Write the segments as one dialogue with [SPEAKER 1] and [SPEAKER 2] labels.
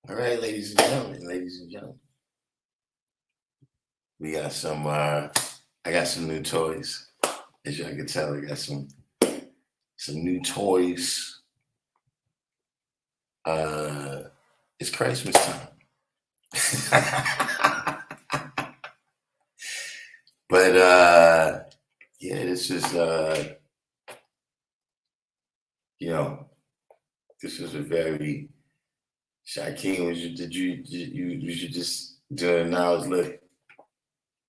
[SPEAKER 1] All right, ladies and gentlemen, we got some, I got some new toys. As y'all can tell, I got some new toys. It's Christmas time. But yeah, this is this is a very Shaquem, was you just doing an hour's look?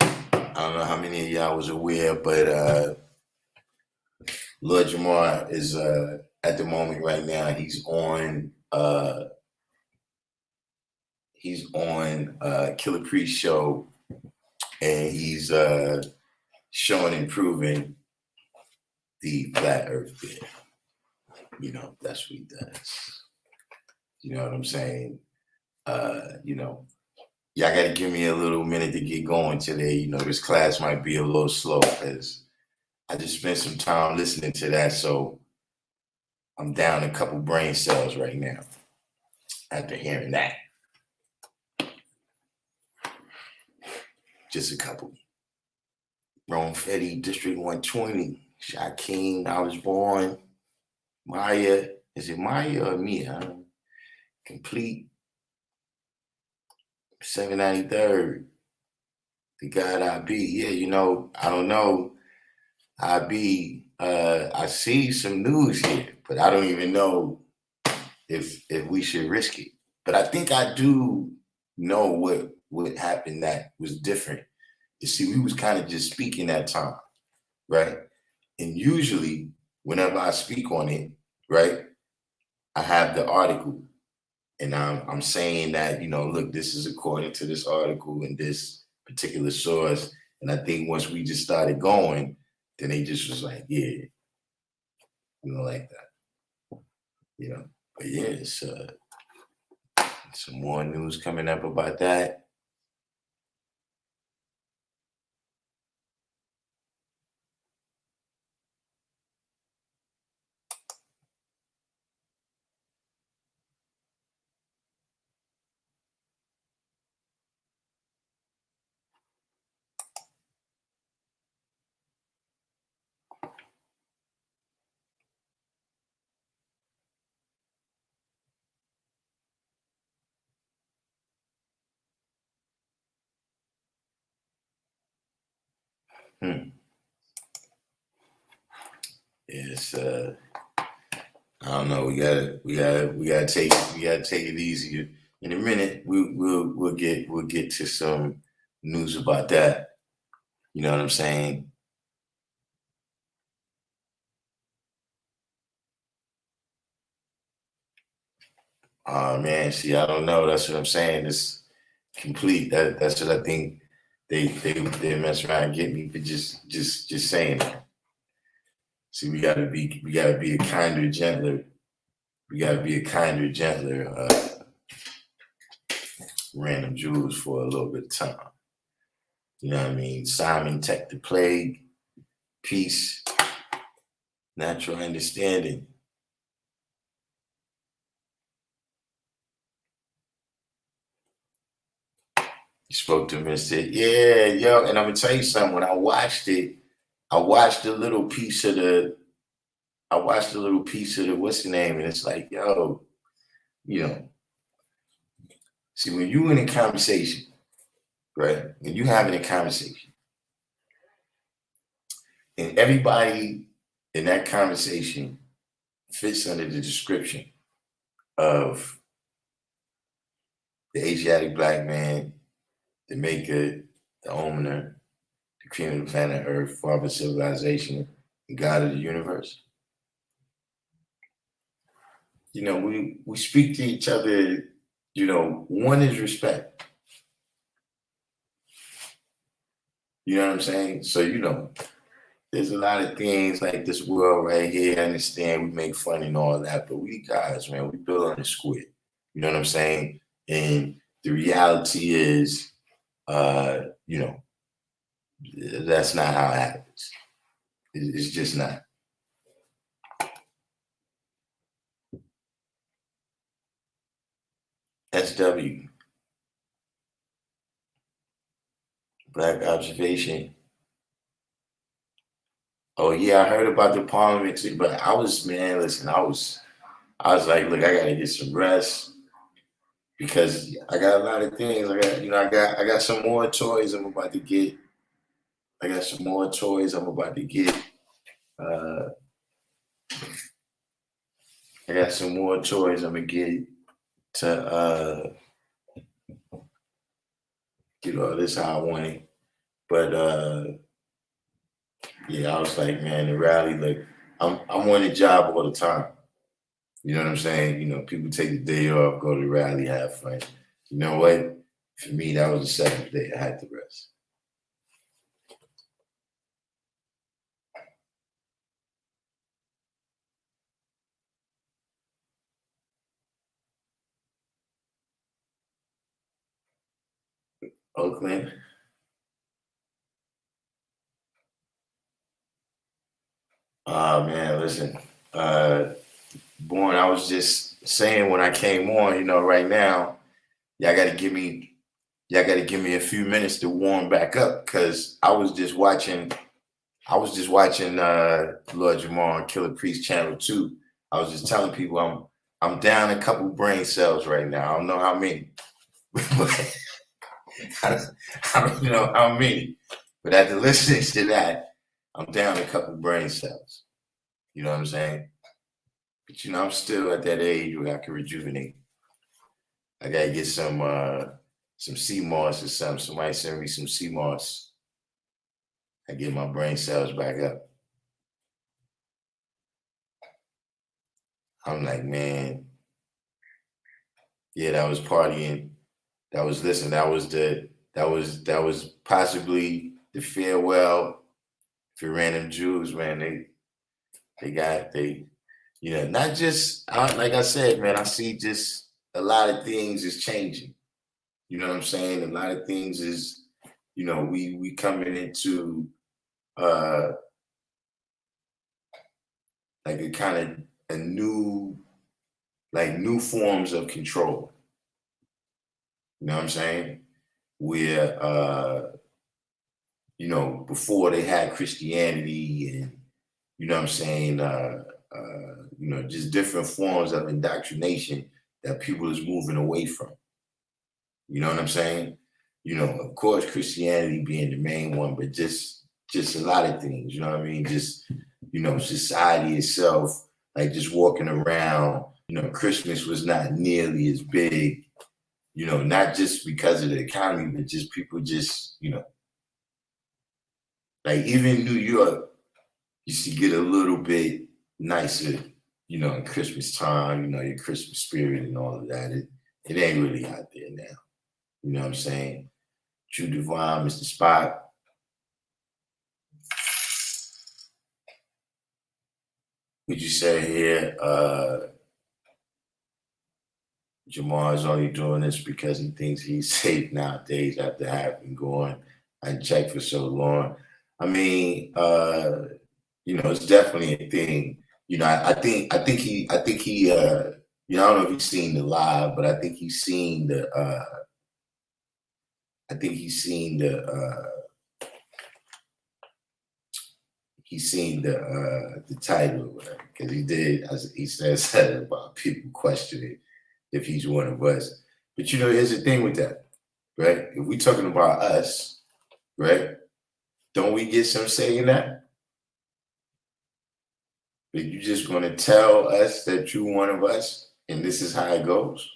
[SPEAKER 1] I don't know how many of y'all was aware, but Lord Jamar is at the moment right now. He's on Killer Priest show, and he's showing and proving the flat earth bear. You know, that's what he does. You know what I'm saying? You know, y'all gotta give me a little minute to get going today. You know, this class might be a little slow because I just spent some time listening to that, so I'm down a couple brain cells right now after hearing that. Just a couple. Rome Fetty, District 120, Shaquem, I was born. Maya, is it Maya or Mia? Complete. 793rd. The God I be. Yeah, you know, I don't know. I see some news here, but I don't even know if we should risk it. But I think I do know what happened that was different. You see, we was kind of just speaking that time, right? And usually, whenever I speak on it, right, I have the article, and I'm saying that, you know, look, this is according to this article and this particular source. And I think once we just started going, then they just was like, yeah, we don't like that, you know. But yeah, it's some more news coming up about that. It's I don't know. We gotta take it easier. In a minute, we'll get to some news about that. You know what I'm saying? Oh man, see, I don't know. That's what I'm saying. It's complete. That's what I think they mess around and get me for just saying that. See, we gotta be a kinder, gentler. We gotta be a kinder, gentler random Jews for a little bit of time. You know what I mean? Simon Tech the Plague, peace, natural understanding. You spoke to him and said, yeah, yo, and I'm gonna tell you something, when I watched it, I watched a little piece of the what's the name, and it's like, yo, you know, see, when you in a conversation, right? When you having a conversation, and everybody in that conversation fits under the description of the Asiatic black man, the maker, the owner, the cream of the planet Earth, father of civilization, and God of the universe. You know, we speak to each other, you know, one is respect. You know what I'm saying? So, you know, there's a lot of things like this world right here. I understand we make fun and all that, but we guys, man, we build on the squid. You know what I'm saying? And the reality is, you know, that's not how it happens. It's just not. SW, Black Observation. Oh yeah, I heard about the parliament, but I was, man, listen, I was like, look, I gotta get some rest because I got a lot of things. I got some more toys I'm about to get. I got some more toys I'm about to get. Uh, I got some more toys I'm gonna get to get all this how I want it. But yeah, I was like, man, the rally, like I'm on the job all the time. You know what I'm saying? You know, people take the day off, go to the rally, have fun. You know what? For me, that was the seventh day. I had to rest. Oakland. Oh man, listen. Born, I was just saying when I came on, right now, y'all gotta give me y'all gotta give me a few minutes to warm back up because I was just watching Lord Jamal on Killer Priest Channel 2. I was just telling people I'm down a couple brain cells right now. I don't know how many. I don't know how many. But after listening to that, I'm down a couple brain cells. You know what I'm saying? But I'm still at that age where I can rejuvenate. I gotta get some sea moss or something. Somebody send me some sea moss. I get my brain cells back up. I'm like, man, yeah, that was partying. That was possibly the farewell for random Jews, man. Not just like I said, man, I see just a lot of things is changing. You know what I'm saying? A lot of things is, we coming into like a kind of a new forms of control. You know what I'm saying? Where before they had Christianity and you know what I'm saying, just different forms of indoctrination that people is moving away from. You know what I'm saying? Of course, Christianity being the main one, but just a lot of things, you know what I mean? Just, society itself, like just walking around, Christmas was not nearly as big, not just because of the economy, but just people just, like even New York used to get a little bit nicer, in Christmas time, your Christmas spirit and all of that. It ain't really out there now. You know what I'm saying? True Divine, Mr. Spot. Would you say here, Jamal is only doing this because he thinks he's safe nowadays after having gone unchecked for so long? I mean, it's definitely a thing. I think he, I don't know if he's seen the live, but I think he's seen the, I think he's seen the, the title or whatever, because he did, as he says that about people questioning if he's one of us. But here's the thing with that, right? If we talking about us, right? Don't we get some say in that? But you just gonna tell us that you one of us and this is how it goes?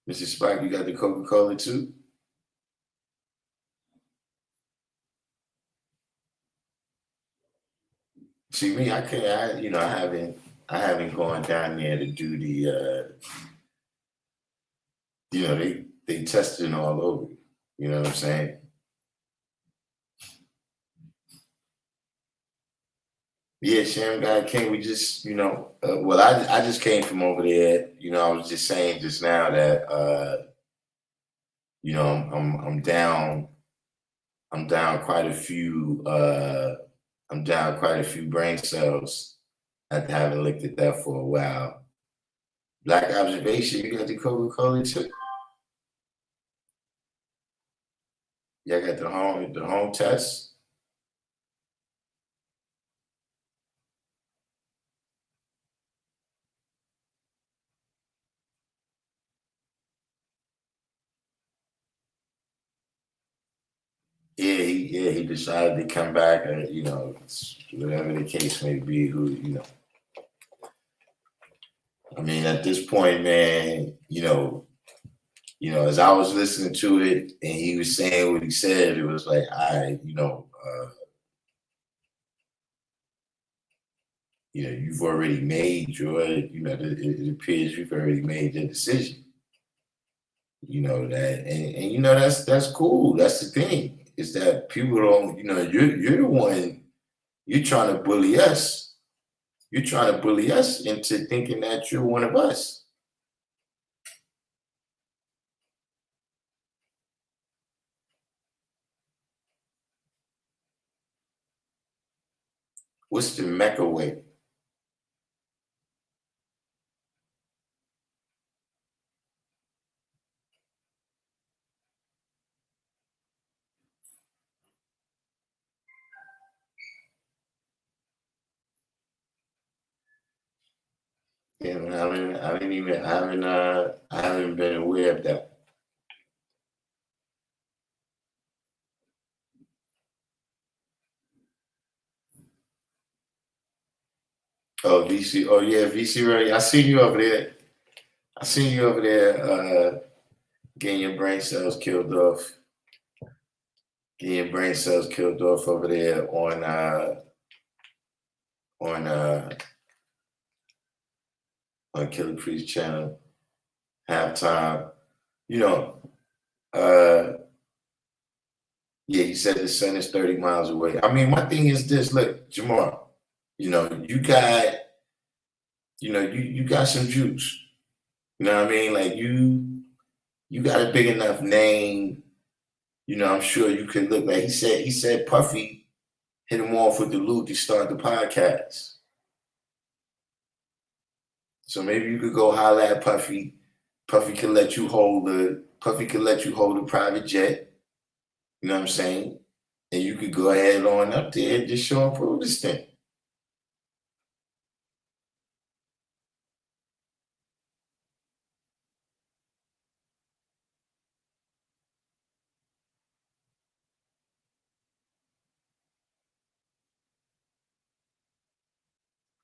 [SPEAKER 1] Mr. Spike, you got the Coca-Cola too? See me, I can't. I haven't gone down there to do the. They testing all over. You know what I'm saying? Yeah, Sharon God came. We just, well, I just came from over there. I was just saying just now that, I'm down. I'm down quite a few. I'm down quite a few brain cells after having looked at that for a while. Black observation. You got the Coca-Cola too. Y'all got the home test. Yeah, he decided to come back, whatever the case may be. I mean, at this point, man, as I was listening to it and he was saying what he said, it was like, you've already made it appears you've already made the decision. That, and that's cool. That's the thing. Is that people don't, you're the one, you're trying to bully us. You're trying to bully us into thinking that you're one of us. What's the Mecca way? Yeah, man, I haven't been aware of that. Oh, VC. Oh, yeah, VC. Right. I seen you over there. I seen you over there getting your brain cells killed off. Getting your brain cells killed off over there on on Killer Priest channel. Halftime. You know, uh, yeah, he said the sun is 30 miles away. I mean, my thing is this. Look, Jamar, you know, you got some juice. You know what I mean? Like you got a big enough name. You know, I'm sure you could look like he said Puffy hit him off with the loot to start the podcast. So maybe you could go holler at Puffy. Puffy could let you hold a private jet. You know what I'm saying? And you could go ahead on up there and just show and prove this thing.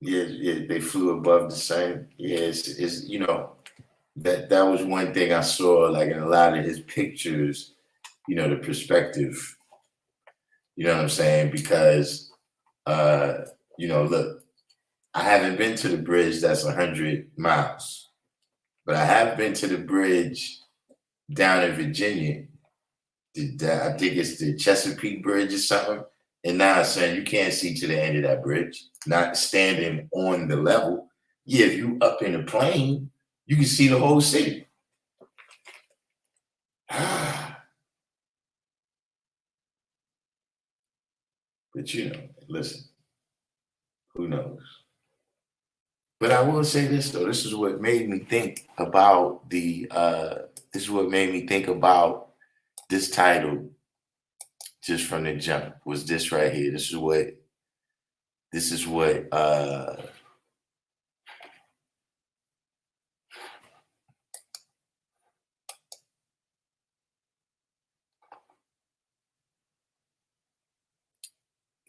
[SPEAKER 1] Yeah, yeah, they flew above the sun. Yeah, it's that was one thing I saw like in a lot of his pictures, the perspective, you know what I'm saying? Because look, I haven't been to the bridge that's 100 miles, but I have been to the bridge down in Virginia. I think it's the Chesapeake Bridge or something. And now it's saying you can't see to the end of that bridge, not standing on the level. Yeah, if you up in a plane, you can see the whole city. But listen, who knows? But I will say this though, this is what made me think about this title just from the jump was this right here. This is what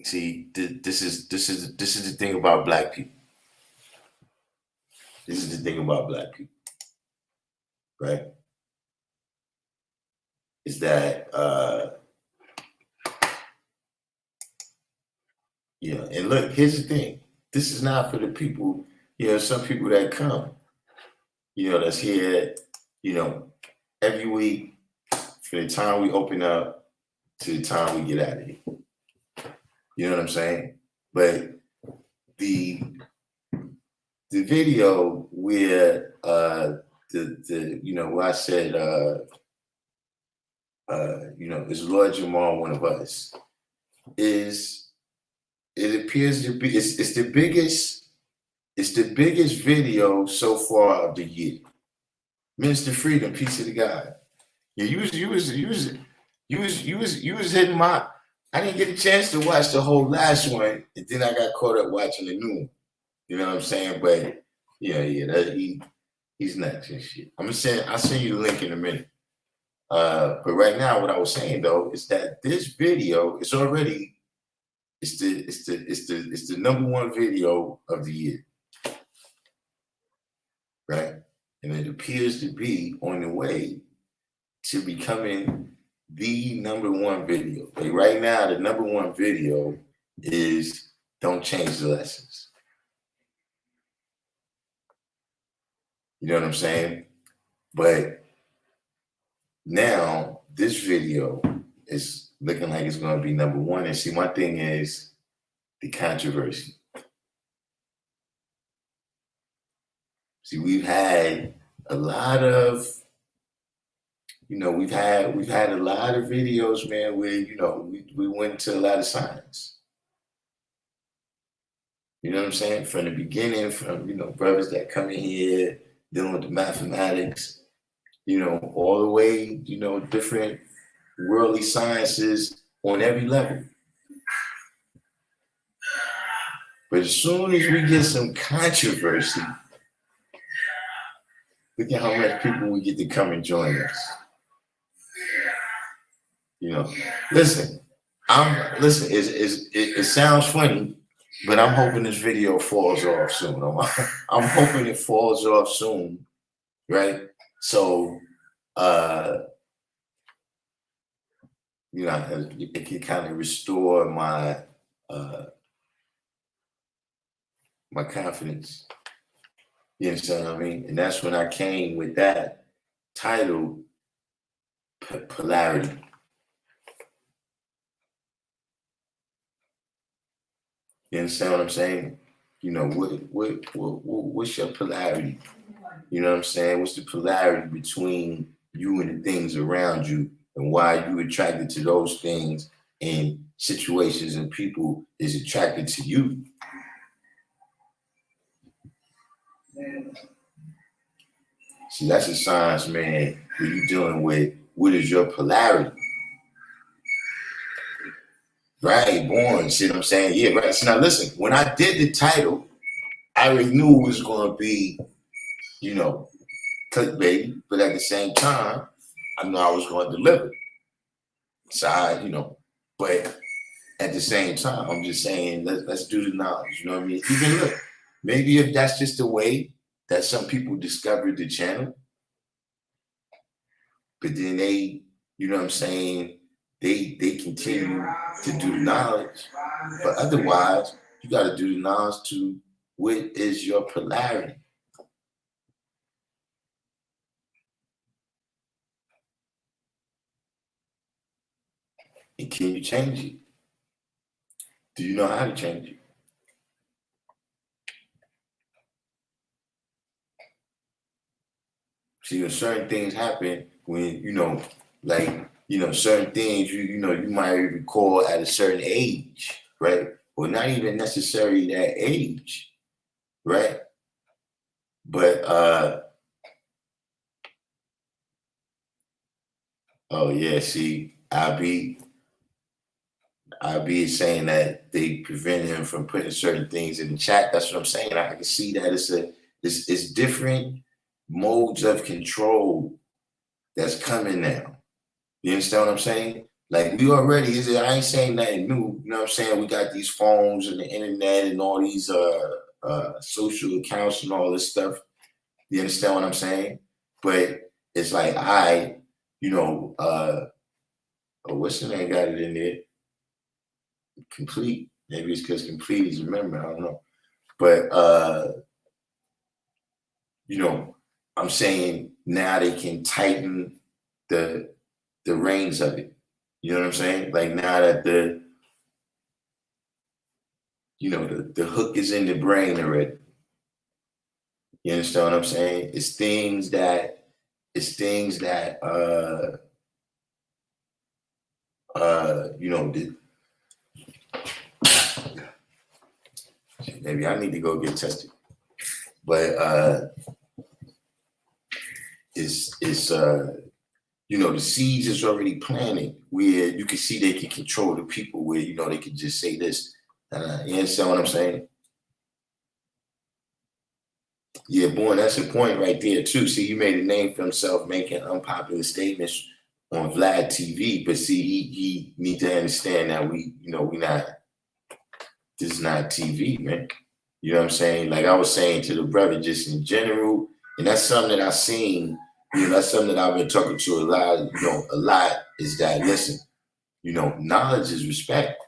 [SPEAKER 1] see this is the thing about black people. This is the thing about black people, right? Is that and look, here's the thing. This is not for the people, some people that come, that's here, you know, every week from the time we open up to the time we get out of here. You know what I'm saying? But the video where where I said is Lord Jamar one of us? It appears to be it's the biggest video so far of the year. Minister Freedom, peace to the God. Yeah, you was hitting my. I didn't get a chance to watch the whole last one, and then I got caught up watching the new one. You know what I'm saying? But he's nuts and shit. I'll send you the link in a minute. But right now, what I was saying though is that this video is already it's the number one video of the year, right? And it appears to be on the way to becoming the number one video. Like right now, the number one video is "Don't Change the Lessons." You know what I'm saying? But now this video is looking like it's going to be number one. And see, my thing is the controversy. See, we've had a lot of, we've had a lot of videos, man, where we went to a lot of signs. You know what I'm saying? From the beginning, from, brothers that come in here dealing with the mathematics, all the way, different worldly sciences on every level. But as soon as we get some controversy, look at how much people we get to come and join us. Listen, it sounds funny, but I'm hoping this video falls off soon. I'm hoping it falls off soon, right? So, it can kind of restore my my confidence. You understand what I mean? And that's when I came with that title, Polarity. You understand what I'm saying? What's your polarity? You know what I'm saying? What's the polarity between you and the things around you, and why you attracted to those things and situations and people is attracted to you? See, that's a science, man, where you're dealing with what is your polarity. Right, born, see what I'm saying? Yeah, right. So now listen, when I did the title, I already knew it was gonna be, clickbait, but at the same time, I knew I was gonna deliver. So but at the same time, I'm just saying, let's do the knowledge, you know what I mean? Even look, maybe if that's just the way that some people discovered the channel, but then they, you know what I'm saying, they continue to do the knowledge. But otherwise, you got to do the knowledge to what is your polarity. And can you change it? Do you know how to change it? See, when certain things happen, when, certain things, you might recall at a certain age, right? Or not even necessarily that age, right? But, oh yeah, see, I be saying that they prevent him from putting certain things in the chat. That's what I'm saying. I can see that it's different modes of control that's coming now. You understand what I'm saying? Like, we already, I ain't saying nothing new. You know what I'm saying? We got these phones and the internet and all these social accounts and all this stuff. You understand what I'm saying? But it's like, what's the name got it in there? Complete. Maybe it's because complete is a member. I don't know. But I'm saying now they can tighten the reins of it. You know what I'm saying? Like, now that the hook is in the brain already. You understand what I'm saying? It's things that maybe I need to go get tested. But it's the seeds is already planted, where you can see they can control the people, where they can just say this. You understand what I'm saying? Yeah, boy, that's the point right there too. See, he made a name for himself making unpopular statements on Vlad TV, but see, he need to understand that we not. This is not TV, man. You know what I'm saying? Like I was saying to the brother, just in general, and that's something that I've seen. That's something that I've been talking to a lot. Is that, listen, knowledge is respect.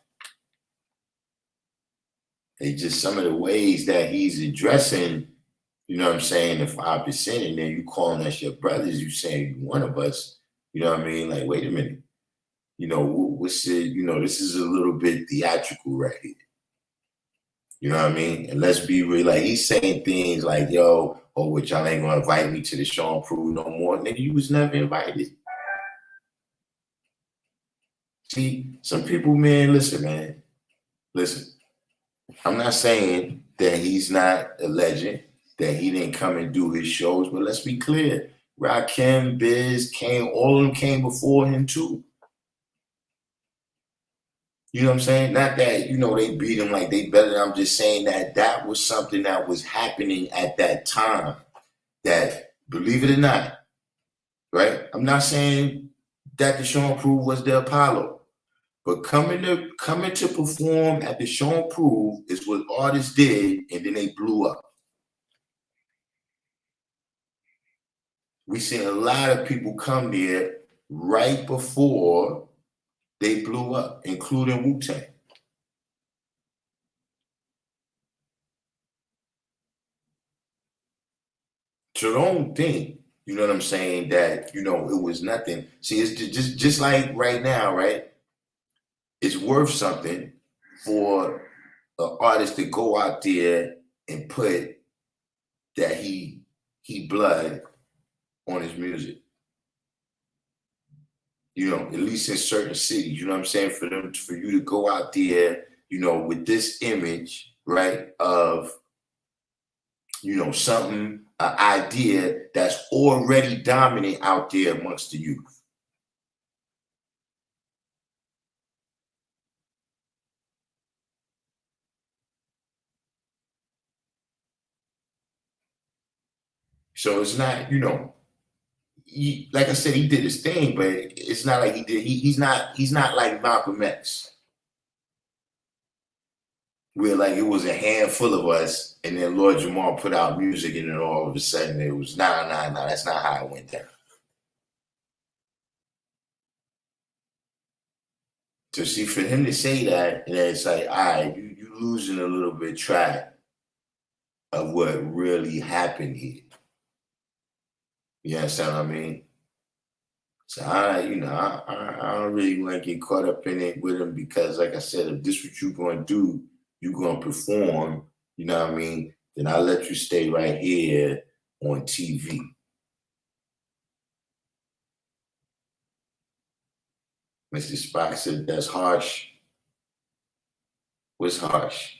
[SPEAKER 1] It's just some of the ways that he's addressing, you know what I'm saying, the 5%, and then you calling us your brothers, you saying you one of us. You know what I mean? Like, wait a minute. What's it? This is a little bit theatrical right here. You know what I mean? And let's be real. Like, he's saying things like, yo, which y'all ain't gonna invite me to the show and prove no more. Nigga, you was never invited. See, some people, man, listen. I'm not saying that he's not a legend, that he didn't come and do his shows. But let's be clear, Rakim, Biz came, all of them came before him too. You know what I'm saying? Not that, they beat him like they better. I'm just saying that was something that was happening at that time. That, believe it or not, right? I'm not saying that the Sean Prove was the Apollo, but coming to perform at the Sean Prove is what artists did, and then they blew up. We seen a lot of people come there right before they blew up, including Wu-Tang. So don't think, you know what I'm saying, that, it was nothing. See, it's just like right now, right? It's worth something for an artist to go out there and put that he blood on his music. At least in certain cities, you know what I'm saying? For you to go out there, with this image, right, of, something, an idea that's already dominant out there amongst the youth. So it's not, like I said, he did his thing, but it's not like he's not like Malcolm X, where like it was a handful of us, and then Lord Jamar put out music, and then all of a sudden it was nah. That's not how it went down. So see, for him to say that, and it's like, all right, you losing a little bit track of what really happened here. You understand what I mean? So I don't really want to get caught up in it with him, because, like I said, if this what you're going to do, you're going to perform, you know what I mean, then I'll let you stay right here on TV. Mr. Spock said, that's harsh. What's harsh?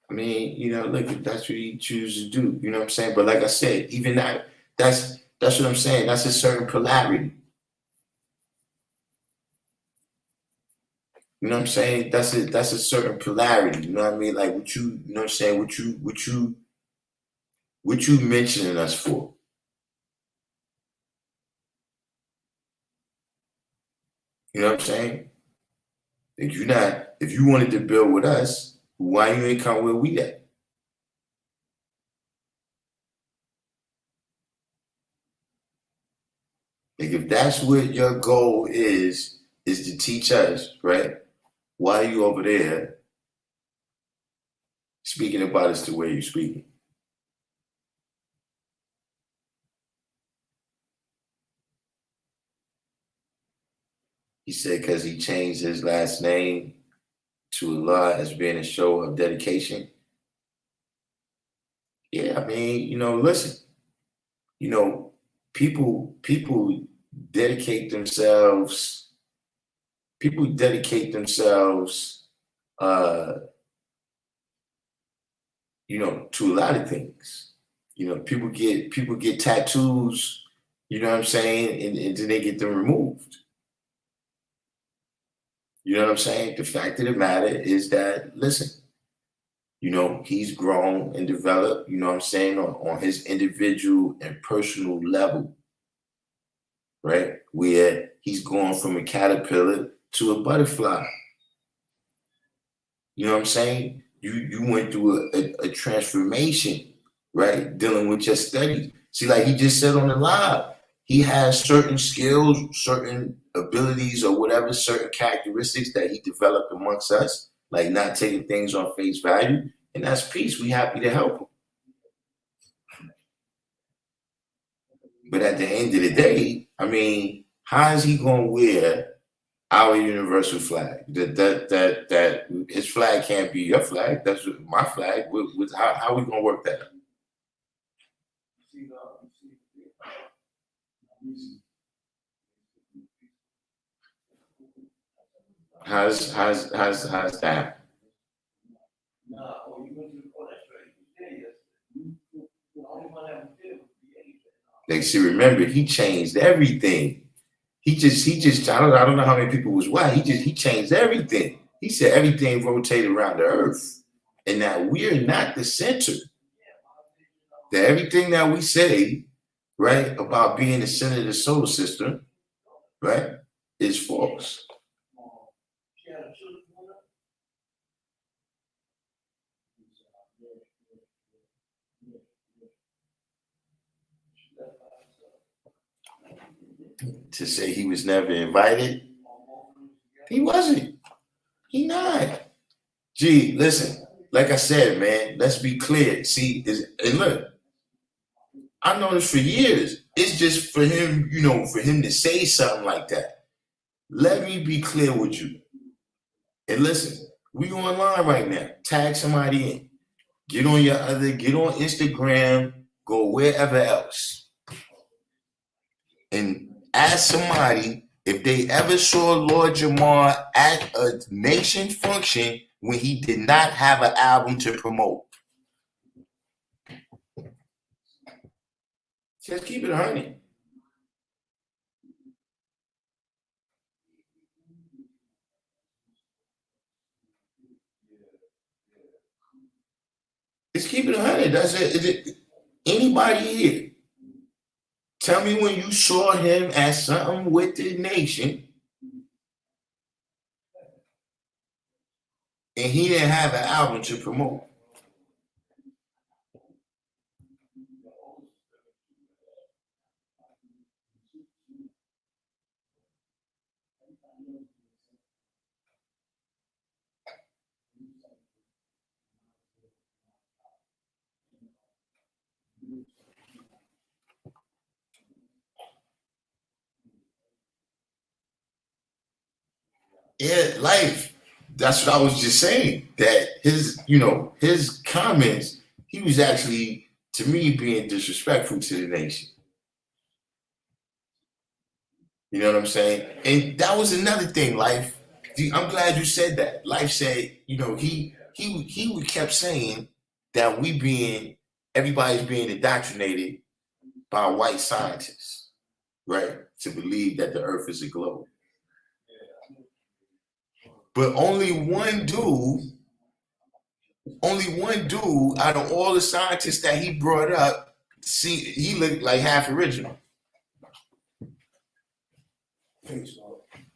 [SPEAKER 1] I mean, look, if that's what he chooses to do, you know what I'm saying? But like I said, even that's what I'm saying. That's a certain polarity. You know what I'm saying? That's a certain polarity. You know what I mean? Like what you know what I'm saying? What you mentioning us for? You know what I'm saying? If you wanted to build with us, why you ain't come where we at? Like if that's what your goal is to teach us, right? Why are you over there speaking about us the way you're speaking? He said because he changed his last name to Allah as being a show of dedication. Yeah, I mean, listen, people dedicate themselves, people dedicate themselves, to a lot of things. People get tattoos, you know what I'm saying, and then they get them removed. You know what I'm saying? The fact of the matter is that, listen, he's grown and developed, you know what I'm saying, on his individual and personal level, right? Where he's going from a caterpillar to a butterfly. You know what I'm saying? You went through a transformation, right? Dealing with your studies. See, like he just said on the live, he has certain skills, certain abilities, or whatever, certain characteristics that he developed amongst us, like not taking things on face value. And that's peace. We happy to help him. But at the end of the day, I mean, how is he going to wear our universal flag? That his flag can't be your flag. That's my flag. How are we going to work that out? How's that? Like, see, remember, he changed everything. He just I don't know how many people was why. He changed everything. He said everything rotated around the earth. And that we're not the center. That everything that we say, right, about being the center of the solar system, right, is false. To say he was never invited, he wasn't. He not. Gee, listen, like I said, man, let's be clear. See, and look, I know this for years. It's just for him, for him to say something like that. Let me be clear with you. And listen, we online right now. Tag somebody in. Get on Instagram, go wherever else. And ask somebody if they ever saw Lord Jamar at a nation function when he did not have an album to promote. Just keep it 100. Just keep it 100. That's it. Anybody here? Tell me when you saw him at something with the nation and he didn't have an album to promote. Yeah, life. That's what I was just saying. That his comments, he was actually, to me, being disrespectful to the nation. You know what I'm saying? And that was another thing, Life. I'm glad you said that. Life said, he kept saying that everybody's being indoctrinated by white scientists, right? To believe that the earth is a globe. But only one dude out of all the scientists that he brought up, he looked like half original. But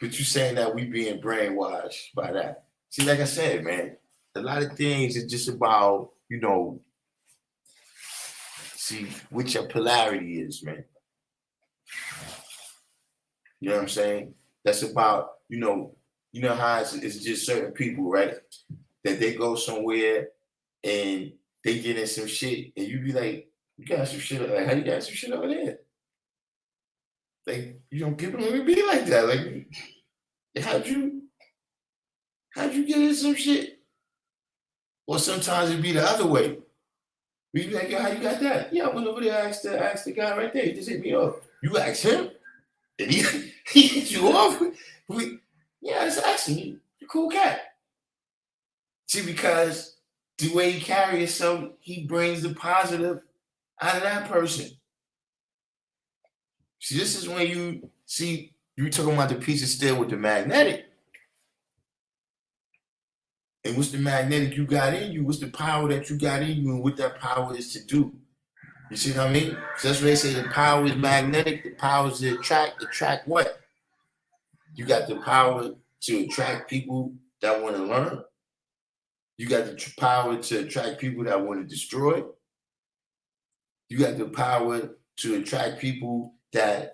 [SPEAKER 1] you saying that we being brainwashed by that. See, like I said, man, a lot of things is just about, see what your polarity is, man. You know what I'm saying? That's about, how it's just certain people, right? That they go somewhere and they get in some shit and you be like, you got some shit, like, how you got some shit over there? Like, people don't even be like that. Like, how'd you get in some shit? Or sometimes it'd be the other way. We'd be like, yo, how you got that? Yeah, I went over there, asked the guy right there. He just hit me up. You asked him? And he hit you off? Yeah, it's actually a cool cat. See, because the way he carries himself, he brings the positive out of that person. See, this is when you were talking about the piece of steel with the magnetic. And what's the magnetic you got in you? What's the power that you got in you and what that power is to do? You see what I mean? So that's what they say, the power is magnetic, the power is to attract what? You got the power to attract people that want to learn. You got the power to attract people that want to destroy. You got the power to attract people that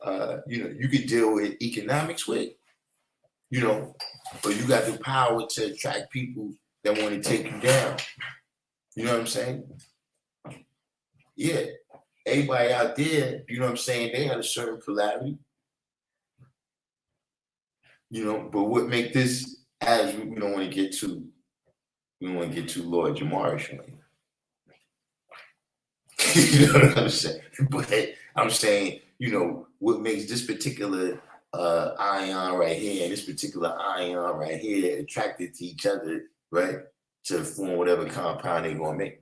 [SPEAKER 1] you could deal with economics with, or you got the power to attract people that want to take you down. You know what I'm saying? Yeah. Everybody out there, you know what I'm saying, they had a certain polarity. But what make this, as we don't want to get too Lord Jamarish. You know what I'm saying? But I'm saying, what makes this particular ion right here and this particular ion right here attracted to each other, right? To form whatever compound they're gonna make.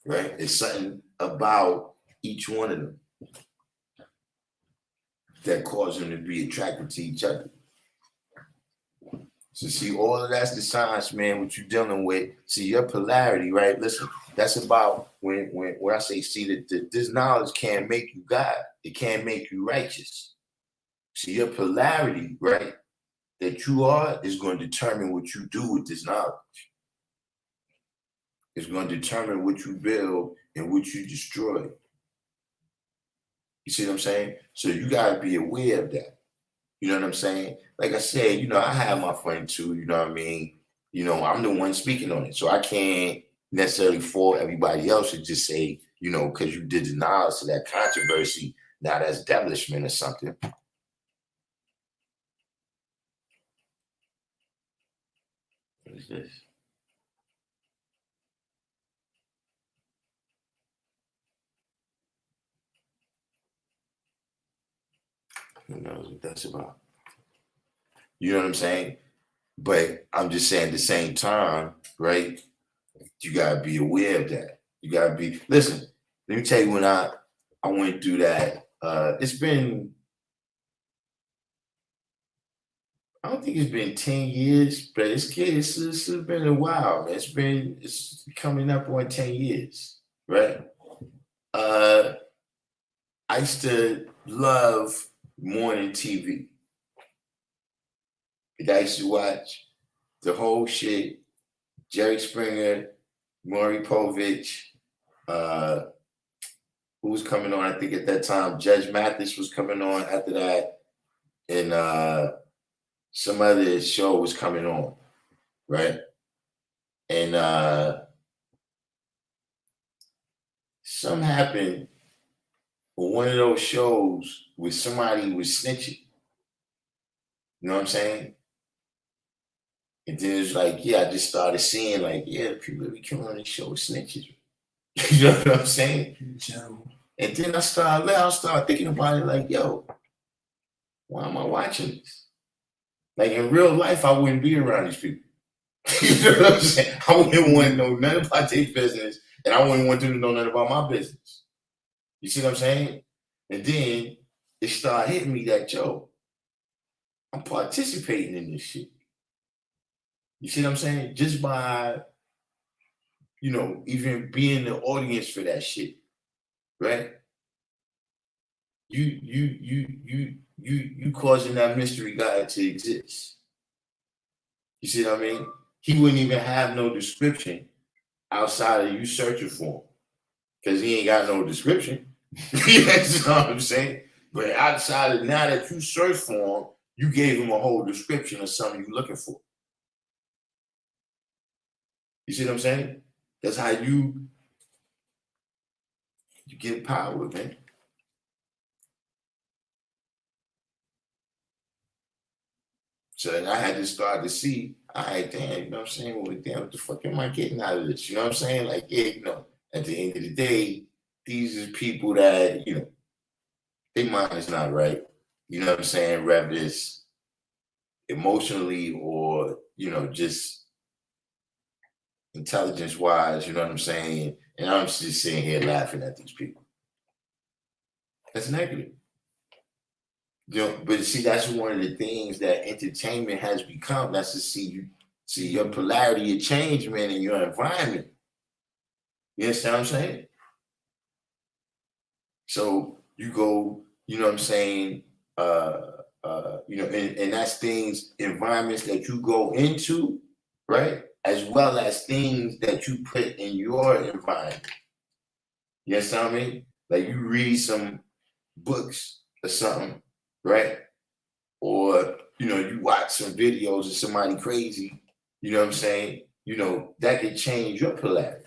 [SPEAKER 1] Right? It's something about each one of them that cause them to be attracted to each other. So see, all of that's the science, man, what you're dealing with. See, your polarity, right? Listen, that's about when I say, see, that this knowledge can't make you God. It can't make you righteous. See, your polarity, right, that you are is going to determine what you do with this knowledge. It's going to determine what you build and what you destroy. You see what I'm saying? So you got to be aware of that. You know what I'm saying? Like I said, I have my friend too, you know what I mean? I'm the one speaking on it. So I can't necessarily fault everybody else and just say, because you did the knowledge to that controversy, now that's devilishment or something. What is this? Who knows what that's about? You know what I'm saying? But I'm just saying at the same time, right? You gotta be aware of that. You gotta be, listen, let me tell you when I went through that, it's been, I don't think it's been 10 years, but it's been a while, man. It's coming up on 10 years, right? I used to love morning TV. I used to watch the whole shit, Jerry Springer, Maury Povich, who was coming on, I think at that time, Judge Mathis was coming on after that, and some other show was coming on, right? And something happened with one of those shows where somebody was snitching. You know what I'm saying? And then it's like, yeah, I just started seeing like, yeah, people that be coming on this show with snitches. You know what I'm saying? And then I started thinking about it like, yo, why am I watching this? Like in real life, I wouldn't be around these people. You know what I'm saying? I wouldn't want to know nothing about their business, and I wouldn't want them to know nothing about my business. You see what I'm saying? And then it started hitting me that, yo, I'm participating in this shit. You see what I'm saying? Just by, even being the audience for that shit, right? You causing that mystery God to exist. You see what I mean? He wouldn't even have no description outside of you searching for him, because he ain't got no description. You know what I'm saying? But outside of now that you search for him, you gave him a whole description of something you're looking for. You see what I'm saying? That's how you get power, man. So then I had to start to see, all right, damn, you know what I'm saying? Well, damn, what the fuck am I getting out of this? You know what I'm saying? Like, yeah, at the end of the day, these are people that, their mind is not right. You know what I'm saying? Whether it's emotionally or, just intelligence wise, you know what I'm saying? And I'm just sitting here laughing at these people. That's negative. But see, that's one of the things that entertainment has become. That's to see your polarity, your change, man, in your environment. You understand what I'm saying? So you go, you know what I'm saying? And that's things, environments that you go into, right? As well as things that you put in your environment. You understand what I mean? Like you read some books or something, right? Or, you watch some videos of somebody crazy, you know what I'm saying? That could change your polarity.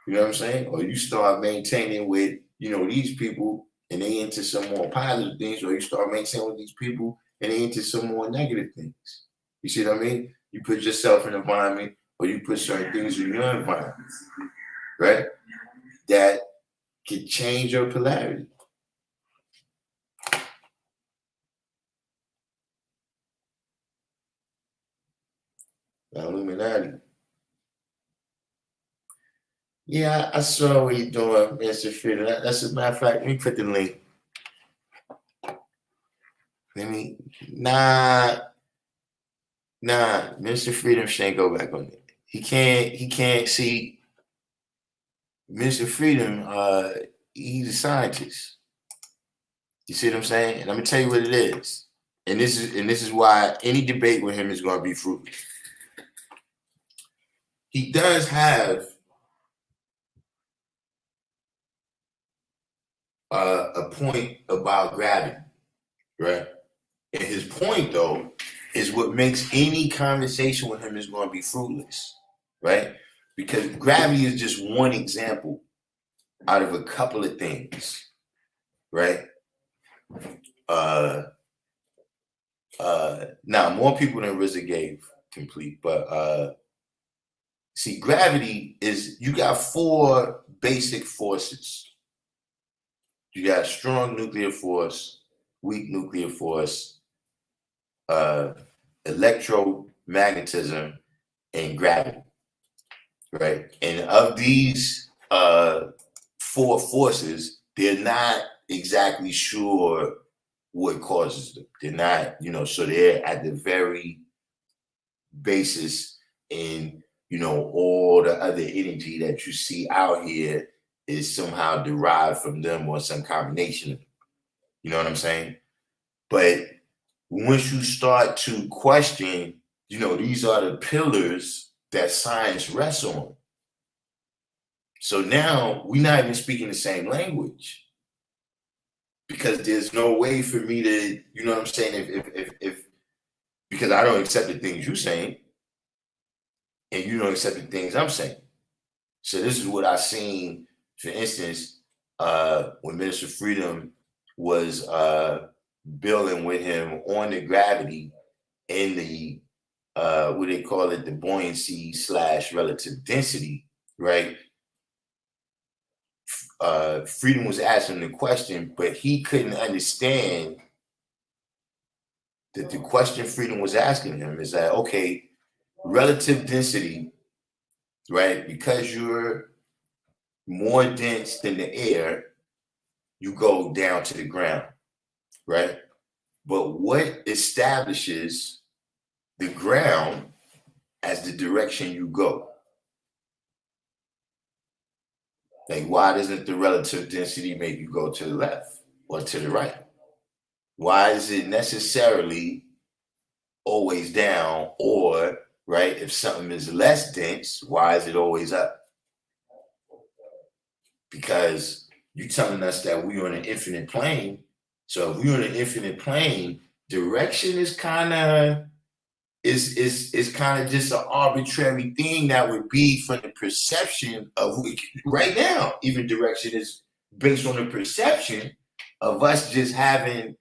[SPEAKER 1] You know what I'm saying? Or you start maintaining with, these people and they into some more positive things, or you start maintaining with these people and they into some more negative things. You see what I mean? You put yourself in an environment, or you put certain things in your environment, right? That could change your polarity. Illuminati. Yeah, I saw what you're doing, Mr. Freedom. That's a matter of fact. Let me put the link. Nah, Mr. Freedom can't go back on it. He can't see Mr. Freedom, he's a scientist. You see what I'm saying? And let me tell you what it is. And this is why any debate with him is going to be fruitless. He does have a point about gravity, right? And his point, though, is what makes any conversation with him is going to be fruitless, right? Because gravity is just one example out of a couple of things, right? Now, more people than RZA gave complete, but see, gravity is, you got four basic forces. You got strong nuclear force, weak nuclear force, electromagnetism, and gravity, right? And of these four forces, they're not exactly sure what causes them. They're not, so they're at the very basis, and all the other energy that you see out here is somehow derived from them or some combination of them. You know what I'm saying? But once you start to question, these are the pillars that science rests on. So now we're not even speaking the same language, because there's no way for me to, you know what I'm saying? If because I don't accept the things you're saying, and you don't accept the things I'm saying. So this is what I seen, for instance, when Minister Freedom was building with him on the gravity and the what they call it, the buoyancy / relative density, right? Freedom was asking the question, but he couldn't understand that the question Freedom was asking him is that, okay, relative density, right? Because you're more dense than the air, you go down to the ground, right? But what establishes the ground as the direction you go? Like, why doesn't the relative density make you go to the left or to the right? Why is it necessarily always down? Or, right, if something is less dense, why is it always up? Because you're telling us that we're on an infinite plane. So if we're on an infinite plane, direction is kind of just an arbitrary thing that would be from the perception of right now. Even direction is based on the perception of us just having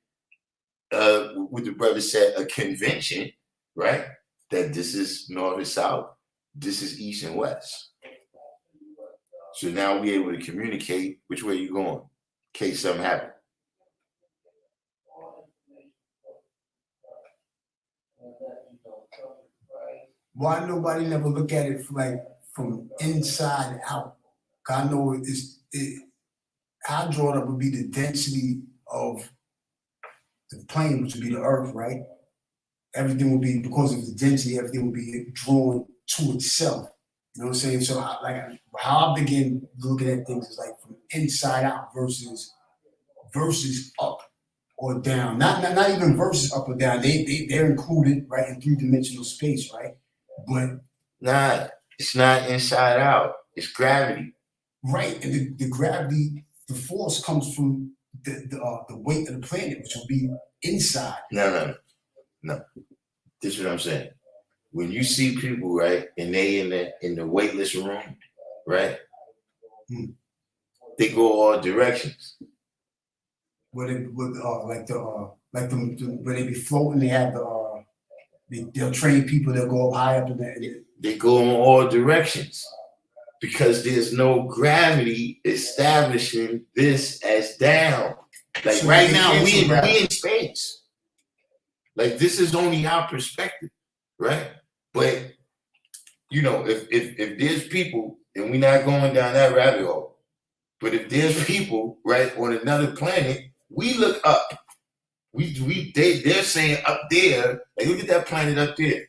[SPEAKER 1] what the brother said, a convention, right? That this is north and south, this is east and west. So now we're able to communicate which way you're going in case something happens.
[SPEAKER 2] Why nobody never look at it from inside out? I know how I draw it up would be the density of the plane, which would be the earth, right? Everything would be, because of the density, everything would be drawn to itself. You know what I'm saying? So how I begin looking at things is like from inside out versus up or down. Not even versus up or down. They're included, right, in three-dimensional space, right? But
[SPEAKER 1] it's not inside out. It's gravity.
[SPEAKER 2] Right, and the gravity, the force comes from the weight of the planet, which will be inside.
[SPEAKER 1] No. This is what I'm saying. When you see people, right, and they in the weightless room, right, they go all directions.
[SPEAKER 2] Where they where they be floating, they have they'll train people that go up high up in there.
[SPEAKER 1] They go in all directions because there's no gravity establishing this as down. Like, so right now, we in space. Like, this is only our perspective, right? But you know, if there's people, and we're not going down that rabbit hole, but if there's people, right, on another planet, we look up. They're saying up there, like look at that planet up there.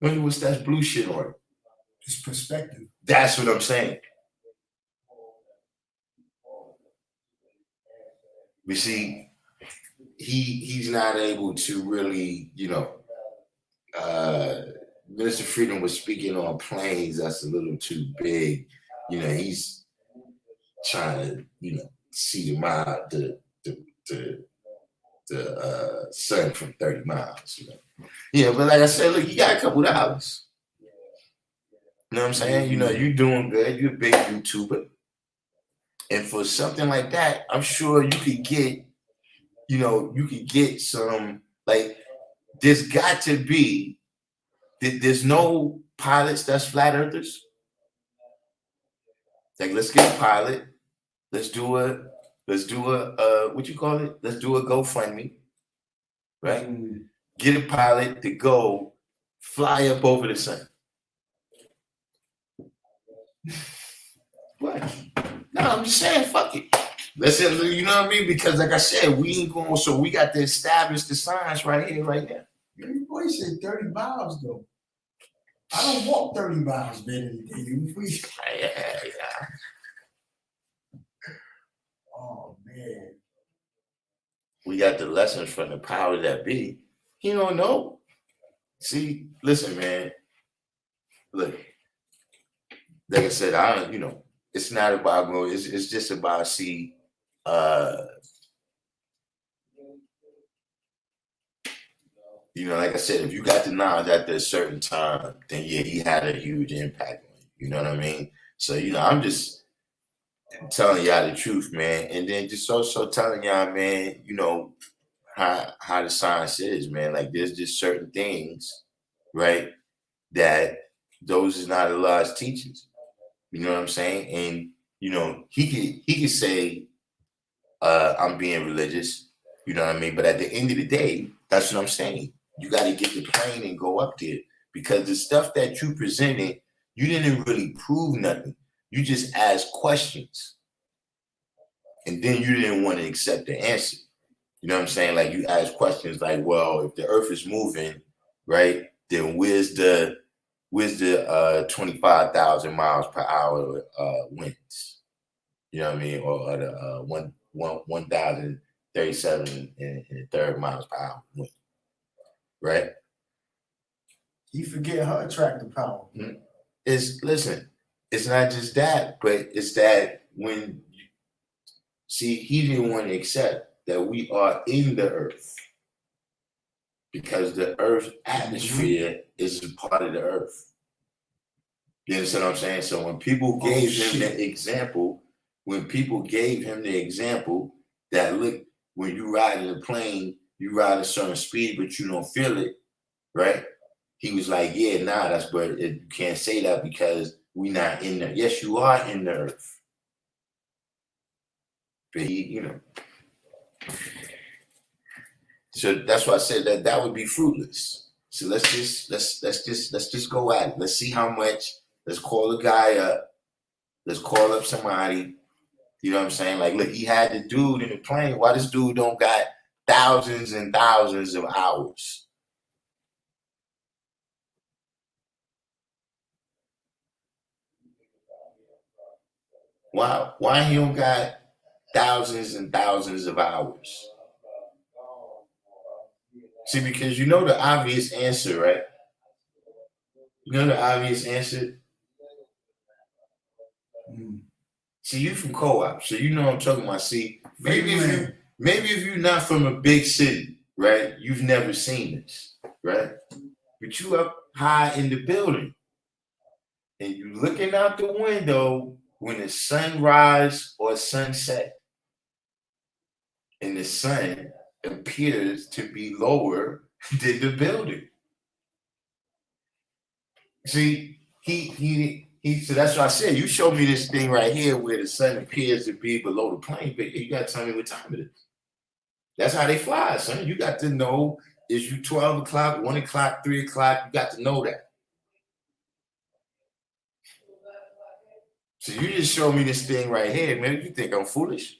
[SPEAKER 1] Wonder what's that blue shit on it?
[SPEAKER 2] It's perspective.
[SPEAKER 1] That's what I'm saying. You see, he's not able to really, you know, Minister Freedom was speaking on planes that's a little too big. You know, he's trying to, you know, see the sun from 30 miles, you know. Yeah, but like I said, look, you got a couple of dollars. You know what I'm saying? You know, you're doing good. You're a big YouTuber. And for something like that, I'm sure you could get, you know, you could get some, like, there's got to be, there's no pilots that's flat earthers. Like, let's get a pilot. Let's do a what you call it? Let's do a GoFundMe, right? Get a pilot to go fly up over the sun. What? No, I'm just saying, fuck it. Let's, you know what I mean? Because like I said, we ain't going, so we got to establish the science right here, right now.
[SPEAKER 2] Your boy said 30 miles though. I don't walk 30 miles, man.
[SPEAKER 1] Yeah.
[SPEAKER 2] Oh man.
[SPEAKER 1] We got the lessons from the power that be. You don't know. See, listen, man. Look, like I said, you know, it's not about going, it's just about see you know, like I said, if you got the knowledge at a certain time, then yeah, he had a huge impact on you. You know what I mean? So, you know, I'm just telling y'all the truth, man. And then just also telling y'all, man, you know, how the science is, man. Like there's just certain things, right, that those is not Allah's teachings. You know what I'm saying? And you know, he could say, I'm being religious, you know what I mean? But at the end of the day, that's what I'm saying. You got to get the plane and go up there because the stuff that you presented, you didn't really prove nothing. You just asked questions. And then you didn't want to accept the answer. You know what I'm saying? Like you ask questions like, well, if the earth is moving, right, then where's the 25,000 miles per hour winds? You know what I mean? Or the 1,037 and a third miles per hour wind, right?
[SPEAKER 2] You forget her attractive power.
[SPEAKER 1] Listen, it's not just that, but it's that when he didn't want to accept that we are in the earth because the earth's atmosphere is a part of the earth. You understand what I'm saying? So when people gave him the example, that look, when you ride in a plane, you ride a certain speed, but you don't feel it, right? He was like, yeah, nah, you can't say that because we're not in there. Yes, you are in the earth. But you know. So that's why I said that would be fruitless. So let's just go at it. Let's see how much. Let's call a guy up. Let's call up somebody. You know what I'm saying? Like, look, he had the dude in the plane. Why this dude don't got thousands and thousands of hours? Why he don't got thousands and thousands of hours? See, because you know the obvious answer, right? You know the obvious answer? See, you from co-op, so you know what I'm talking about. See, maybe if you're not from a big city, right? You've never seen this, right? But you up high in the building, and you looking out the window when the sun rise or sunset, and the sun appears to be lower than the building. See, so that's what I said. You showed me this thing right here where the sun appears to be below the plane, but you got to tell me what time it is. That's how they fly, son. You got to know, is you 12 o'clock, 1 o'clock, 3 o'clock? You got to know that. So you just showed me this thing right here, man. You think I'm foolish?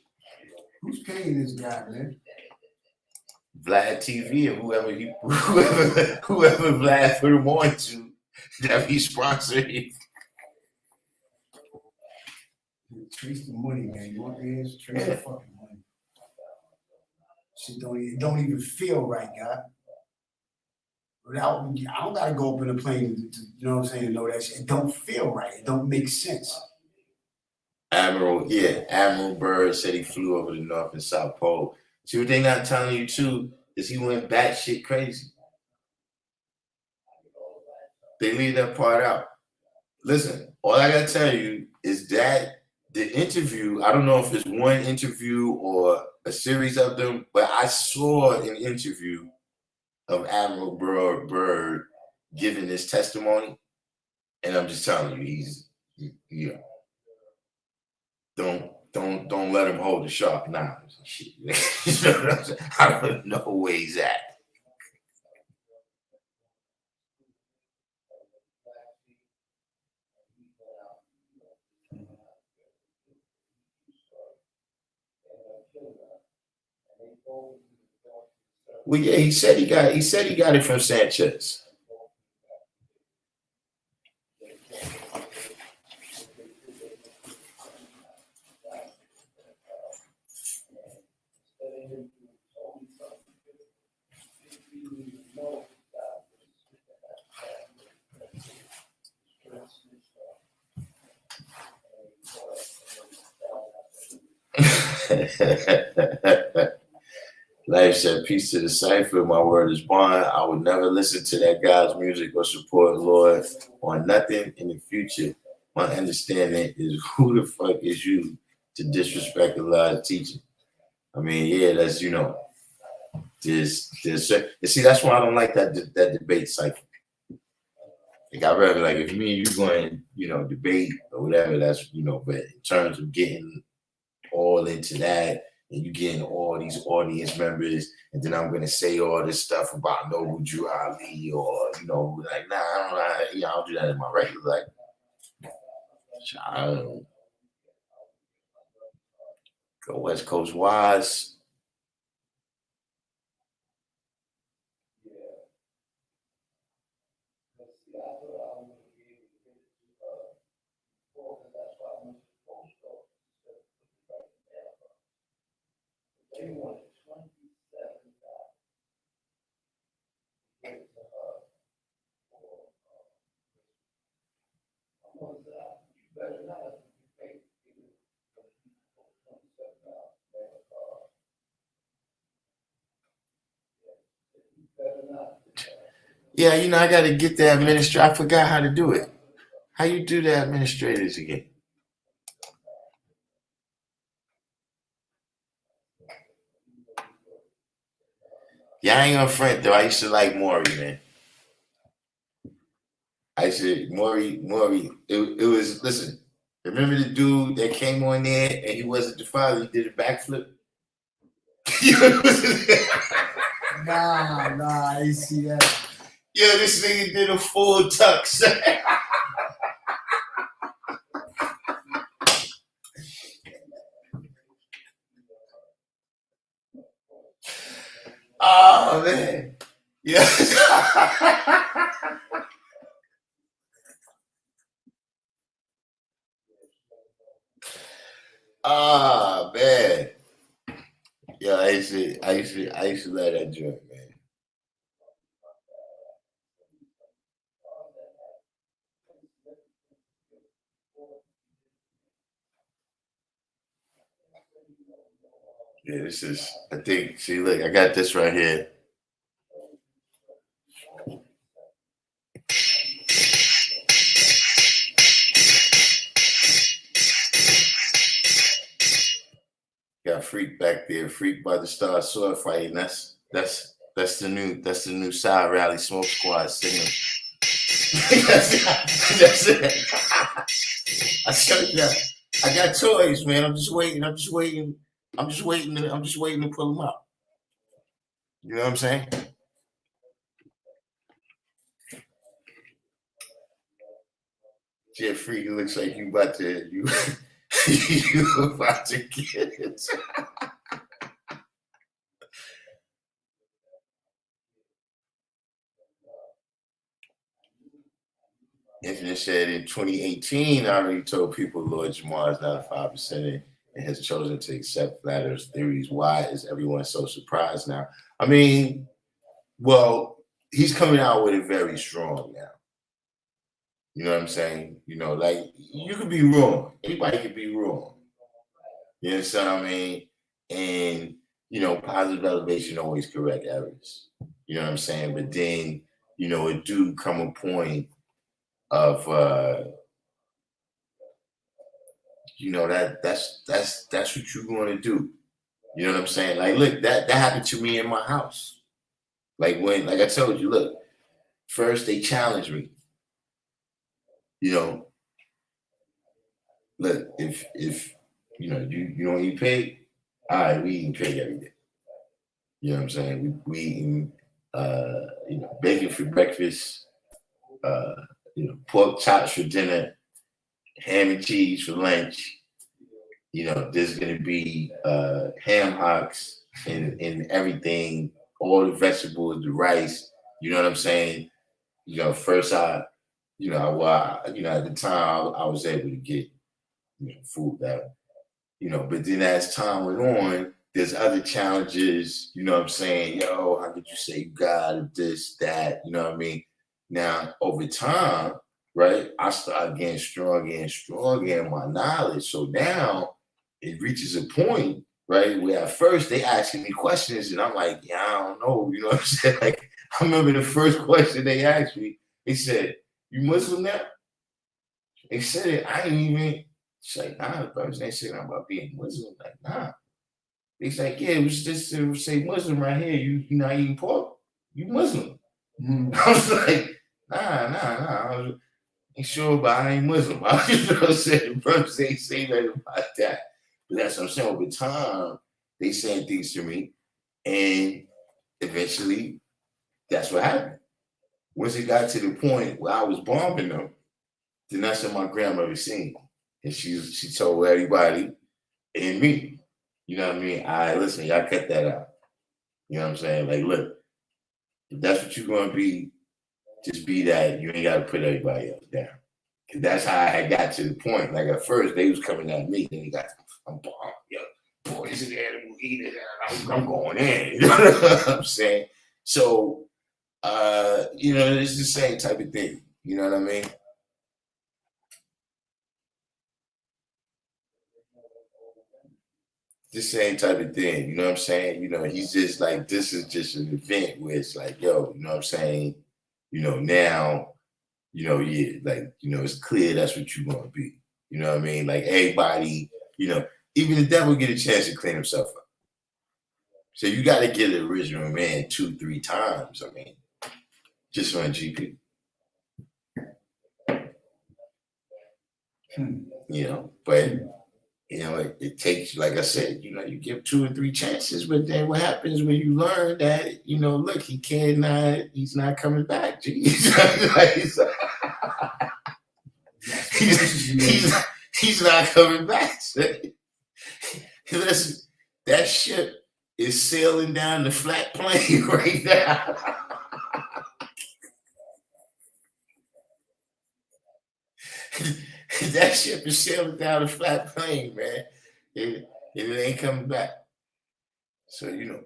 [SPEAKER 2] Who's paying this guy, man?
[SPEAKER 1] Vlad TV and whoever Vlad put him on to, that he sponsored.
[SPEAKER 2] Trace the money, man. You want the answer? Trace the fucking money. Shit don't even feel right, God. Without, I don't gotta go up in a plane to, you know what I'm saying, to know that shit. It don't feel right. It don't make sense.
[SPEAKER 1] Admiral Byrd said he flew over the North and South Pole. See, what they not telling you too is he went batshit crazy. They leave that part out. Listen, all I gotta tell you is that the interview, I don't know if it's one interview or a series of them, but I saw an interview of Admiral Byrd giving this testimony, and I'm just telling you, you know, don't let him hold the sharp knives and shit. You know what I'm saying? I don't know where he's at. Well, yeah, he said he got it from Sanchez. Life said, peace to the cipher. My word is bond. I would never listen to that guy's music or support Lord on nothing in the future. My understanding is, who the fuck is you to disrespect Allah's teaching? I mean, yeah, that's, you know, there's see, that's why I don't like that debate cycle. Like, I'd rather, like, if me and you going, you know, debate or whatever, that's, you know, but in terms of getting all into that, and you getting all these audience members, and then I'm gonna say all this stuff about Noble Drew Ali, or, you know, like, nah, I don't do that in my regular life. Child. Go West Coast Wise. Yeah, you know, I got to get the administrator. I forgot how to do it. How you do the administrators again? Yeah, I ain't gonna front though. I used to like Maury, man. I said Maury. It was, listen. Remember the dude that came on there and he wasn't the father? He did a backflip.
[SPEAKER 2] Nah, I ain't see that.
[SPEAKER 1] Yo, this nigga did a full tux. Oh man, yeah. Ah man, yeah. I used to let that joint, man. Yeah, this is. I think. See, look, I got this right here. Got Freak back there. Freak about to start sword fighting. That's the new side rally smoke squad signal. that's it. I tell you that. I got toys, man. I'm just waiting to pull them out. You know what I'm saying? Jeffrey, it looks like you about to you about to get it. Infinite said in 2018, I already told people Lord Jamar is not a 5% and has chosen to accept flat earth theories. Why is everyone so surprised now? I mean, well, he's coming out with it very strong now. You know what I'm saying? You know, like you could be wrong. Anybody could be wrong. You understand what I mean? And you know, positive elevation always correct errors. You know what I'm saying? But then, you know, it do come a point of you know, that's what you're going to do. You know what I'm saying? Like, look, that happened to me in my house. Like like I told you, look, first they challenged me. You know, look, if you know you don't eat pig, all right, we eating pig every day. You know what I'm saying? We eating you know, bacon for breakfast, you know, pork chops for dinner, ham and cheese for lunch. You know, there's gonna be ham hocks and everything, all the vegetables, the rice. You know what I'm saying? You know, first you know, you know, at the time I was able to get, you know, food that, you know, but then as time went on, there's other challenges. You know what I'm saying? Yo, how could you say you got this, that? You know what I mean? Now over time, right? I started getting stronger in my knowledge. So now it reaches a point, right, where at first they asking me questions and I'm like, yeah, I don't know. You know what I'm saying? Like, I remember the first question they asked me, they said, you Muslim now? They said it, I ain't even, it's like, nah, the person ain't saying about being Muslim. Like, nah. It's like, yeah, it was just to say Muslim right here. You not eating pork? You Muslim. I was like, nah. I was, ain't sure, but I ain't Muslim. I was just saying, the brothers ain't say nothing about that. But that's what I'm saying. Over time, they saying things to me, and eventually, that's what happened. Once it got to the point where I was bombing them, then that's what my grandmother seen, and she told everybody and me. You know what I mean? I listen, y'all cut that out. You know what I'm saying? Like, look, if that's what you're gonna be, just be that. You ain't gotta put everybody else down. Cause that's how I had got to the point. Like at first they was coming at me, then he got I'm yo, poison animal eater, I'm going in. You know what I'm saying? So you know, it's the same type of thing. You know what I mean? The same type of thing. You know what I'm saying? You know, he's just like, this is just an event where it's like, yo, you know what I'm saying? You know, now, you know, yeah, like, you know, it's clear that's what you're gonna be. You know what I mean? Like everybody, you know, even the devil get a chance to clean himself up. So you gotta get the original man 2, 3 times. I mean, just on GP. You know, but you know, it takes, like I said, you know, you give 2 or 3 chances, but then what happens when you learn that, you know, look, he's not coming back. He's, he's not coming back. Listen, that ship is sailing down the flat plane right now. That ship is sailing down the flat plane, man. It ain't coming back. So, you know.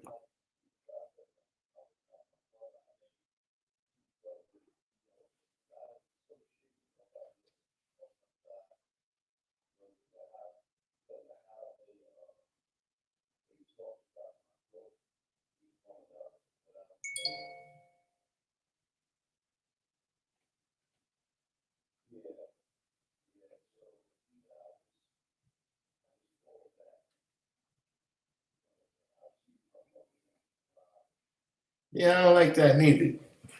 [SPEAKER 1] Yeah, I don't like that neither.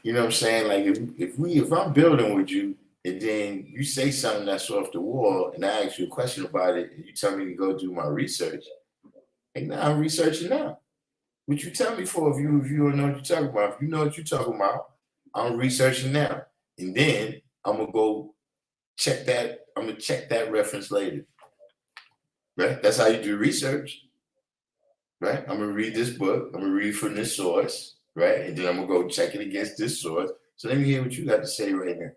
[SPEAKER 1] You know what I'm saying? Like if I'm building with you and then you say something that's off the wall and I ask you a question about it and you tell me to go do my research, and now I'm researching now. What you tell me for if you don't know what you're talking about? If you know what you're talking about, I'm researching now. And then I'm gonna go check that. I'm gonna check that reference later. Right? That's how you do research. Right? I'm gonna read this book. I'm gonna read from this source. Right? And then I'm gonna go check it against this source. So let me hear what you got to say right now.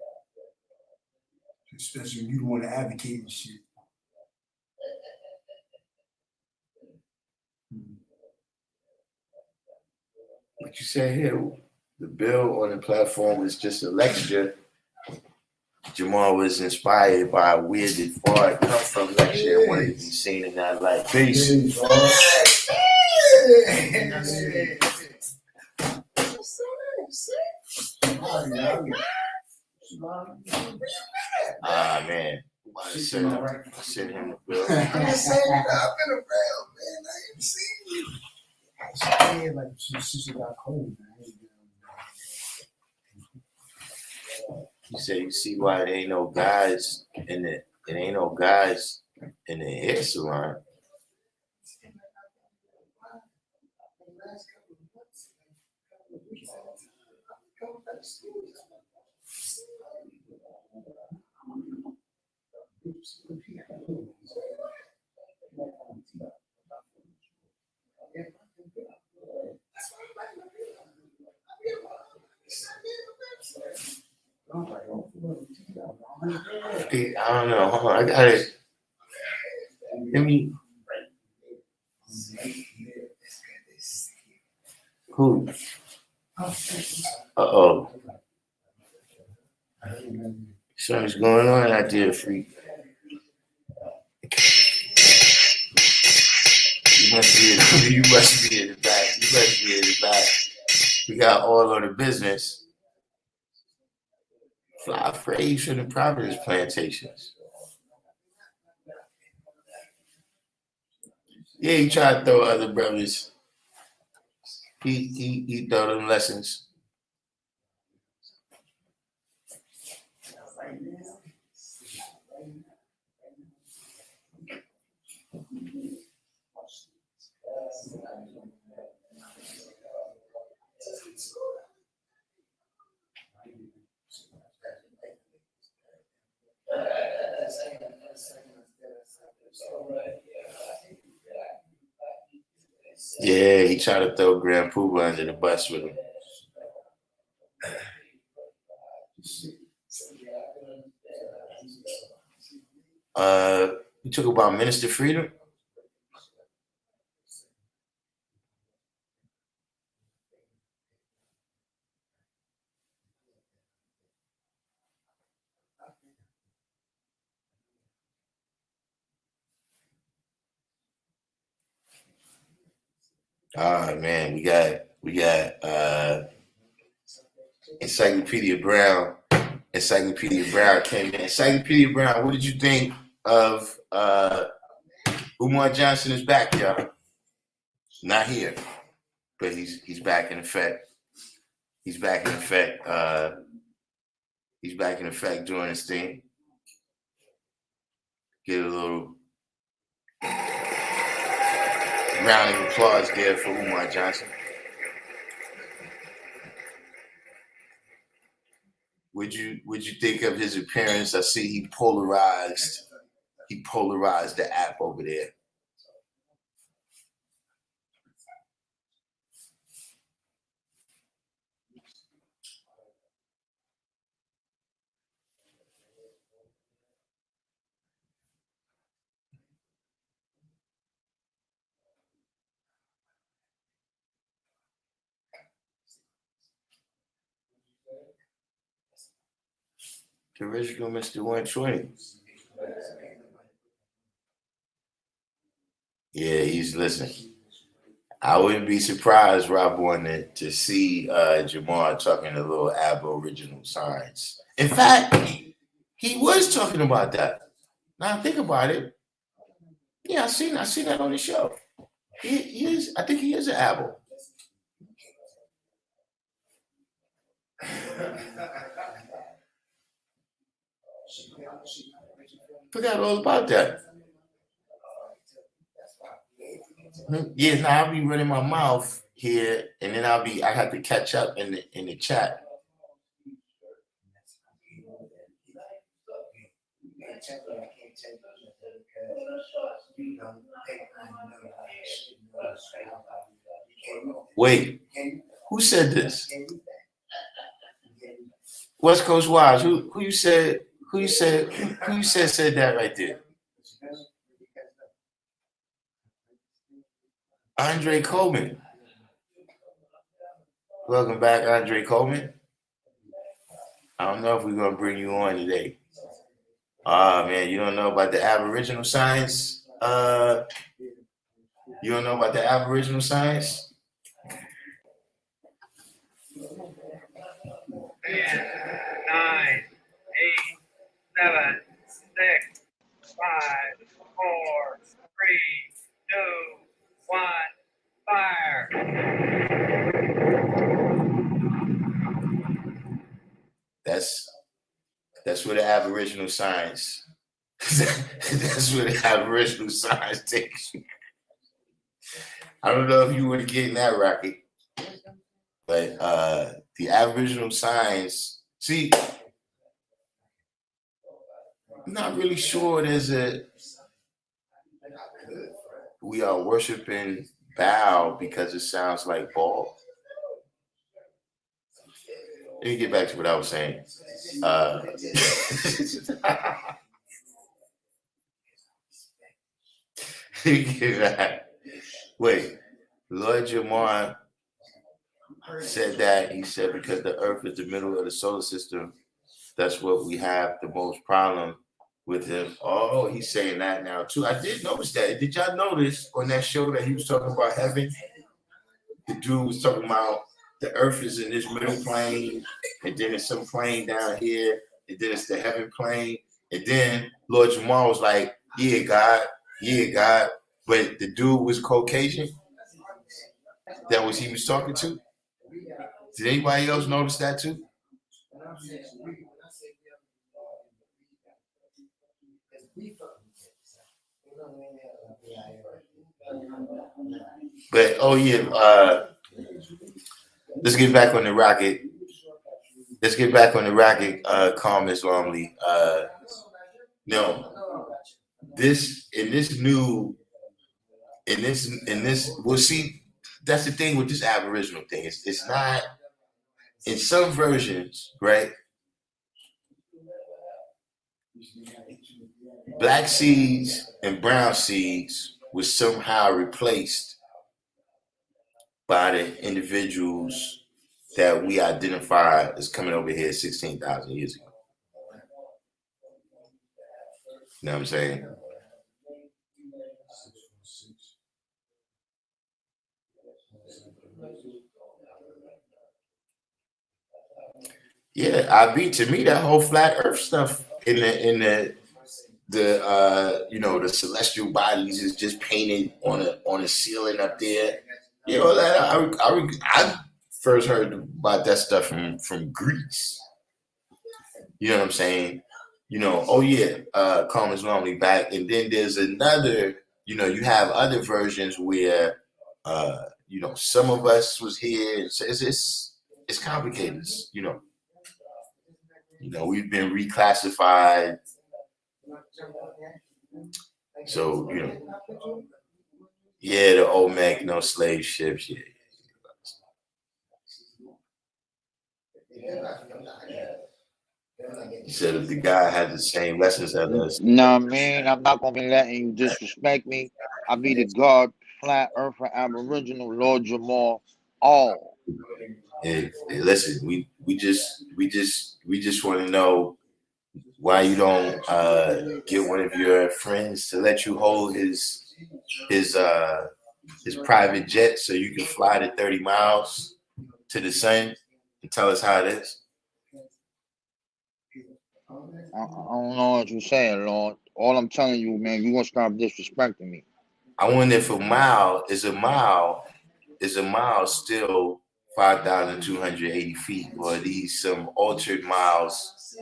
[SPEAKER 2] Especially when you want to advocate and shit.
[SPEAKER 1] What you say here? The bill on the platform was just a lecture. Jamal was inspired by a weird and far come from lecture and wanted to be seen in that light. Peace. Ah man. Send him the bill.
[SPEAKER 2] I've been around, man. I ain't seen you. Yeah, like since it got cold, man.
[SPEAKER 1] You say you see why there ain't no guys in the hair salon. I don't know. Hold on. I got it. Let me. Who? Uh-oh. Something's going on out there, freak. You must be in the back. We got all of the business. Fly phrase from the Providence plantations. Yeah, he tried to throw other brothers. He throw them lessons. Yeah, he tried to throw Grand Poobah under the bus with him. You talk about Minister Freedom? Man, we got Encyclopedia Brown. Encyclopedia Brown came in. Encyclopedia Brown, what did you think of Umar Johnson is back, y'all? Not here, but he's back in effect. He's back in effect. He's back in effect doing his thing. Get a little round of applause there for Umar Johnson. Would you think of his appearance? I see he polarized the app over there. The original Mr. 120. Yeah, he's listening. I wouldn't be surprised, Rob, to see Jamal talking a little Aboriginal science. In fact, he was talking about that. Now think about it. Yeah, I seen that on the show. He is. I think he is an Abo. Forgot all about that. Yeah, now I'll be running my mouth here, and then I have to catch up in the chat. Wait, who said this? West Coast Wives. Who you said? Who you said? Who you said that right there? Andre Coleman. Welcome back, Andre Coleman. I don't know if we're gonna bring you on today. Ah man, you don't know about the Aboriginal science? You don't know about the Aboriginal science?
[SPEAKER 3] 10, 9, 8, 7, 6, 5, 4, 3, 2, 1, fire.
[SPEAKER 1] That's where the Aboriginal science. That's where the Aboriginal science takes you. I don't know if you would get in that rocket, but the Aboriginal science. See, I'm not really sure we are worshiping Baal because it sounds like Baal. Let me get back to what I was saying. Wait, Lord Jamar said that. He said because the Earth is the middle of the solar system, that's what we have the most problem with him. Oh, he's saying that now too. I did notice that. Did y'all notice on that show that he was talking about heaven? The dude was talking about the Earth is in this middle plane, and then it's some plane down here, and then it's the heaven plane, and then Lord Jamar was like, "Yeah, God, but the dude was Caucasian. That was he was talking to. Did anybody else notice that too? But oh yeah, let's get back on the rocket. Let's get back on the rocket, calm as Lonely. No, this in this new in this we'll see. That's the thing with this Aboriginal thing. It's not in some versions, right? Black seeds and brown seeds was somehow replaced by the individuals that we identify as coming over here 16,000 years ago. You know what I'm saying? Yeah, to me that whole flat Earth stuff in the the celestial bodies is just painted on a ceiling up there. You know that I first heard about that stuff from Greece. You know what I'm saying? Oh yeah, Calm is normally back, and then there's another. You have other versions where some of us was here. It's complicated. We've been reclassified. So, yeah, the Olmec, no slave ships. Yeah. He said if the guy had the same lessons as us.
[SPEAKER 4] No, man, I'm not gonna be letting you disrespect me. I be the God, flat earther, Aboriginal, Lord Jamal, all.
[SPEAKER 1] Hey, listen, we just want to know why you don't get one of your friends to let you hold his private jet so you can fly to 30 miles to the sun and tell us how it is.
[SPEAKER 4] I don't know what you're saying, Lord. All I'm telling you, man, you gonna stop disrespecting me.
[SPEAKER 1] I wonder if a mile is still 5,280 feet, or are these some altered miles?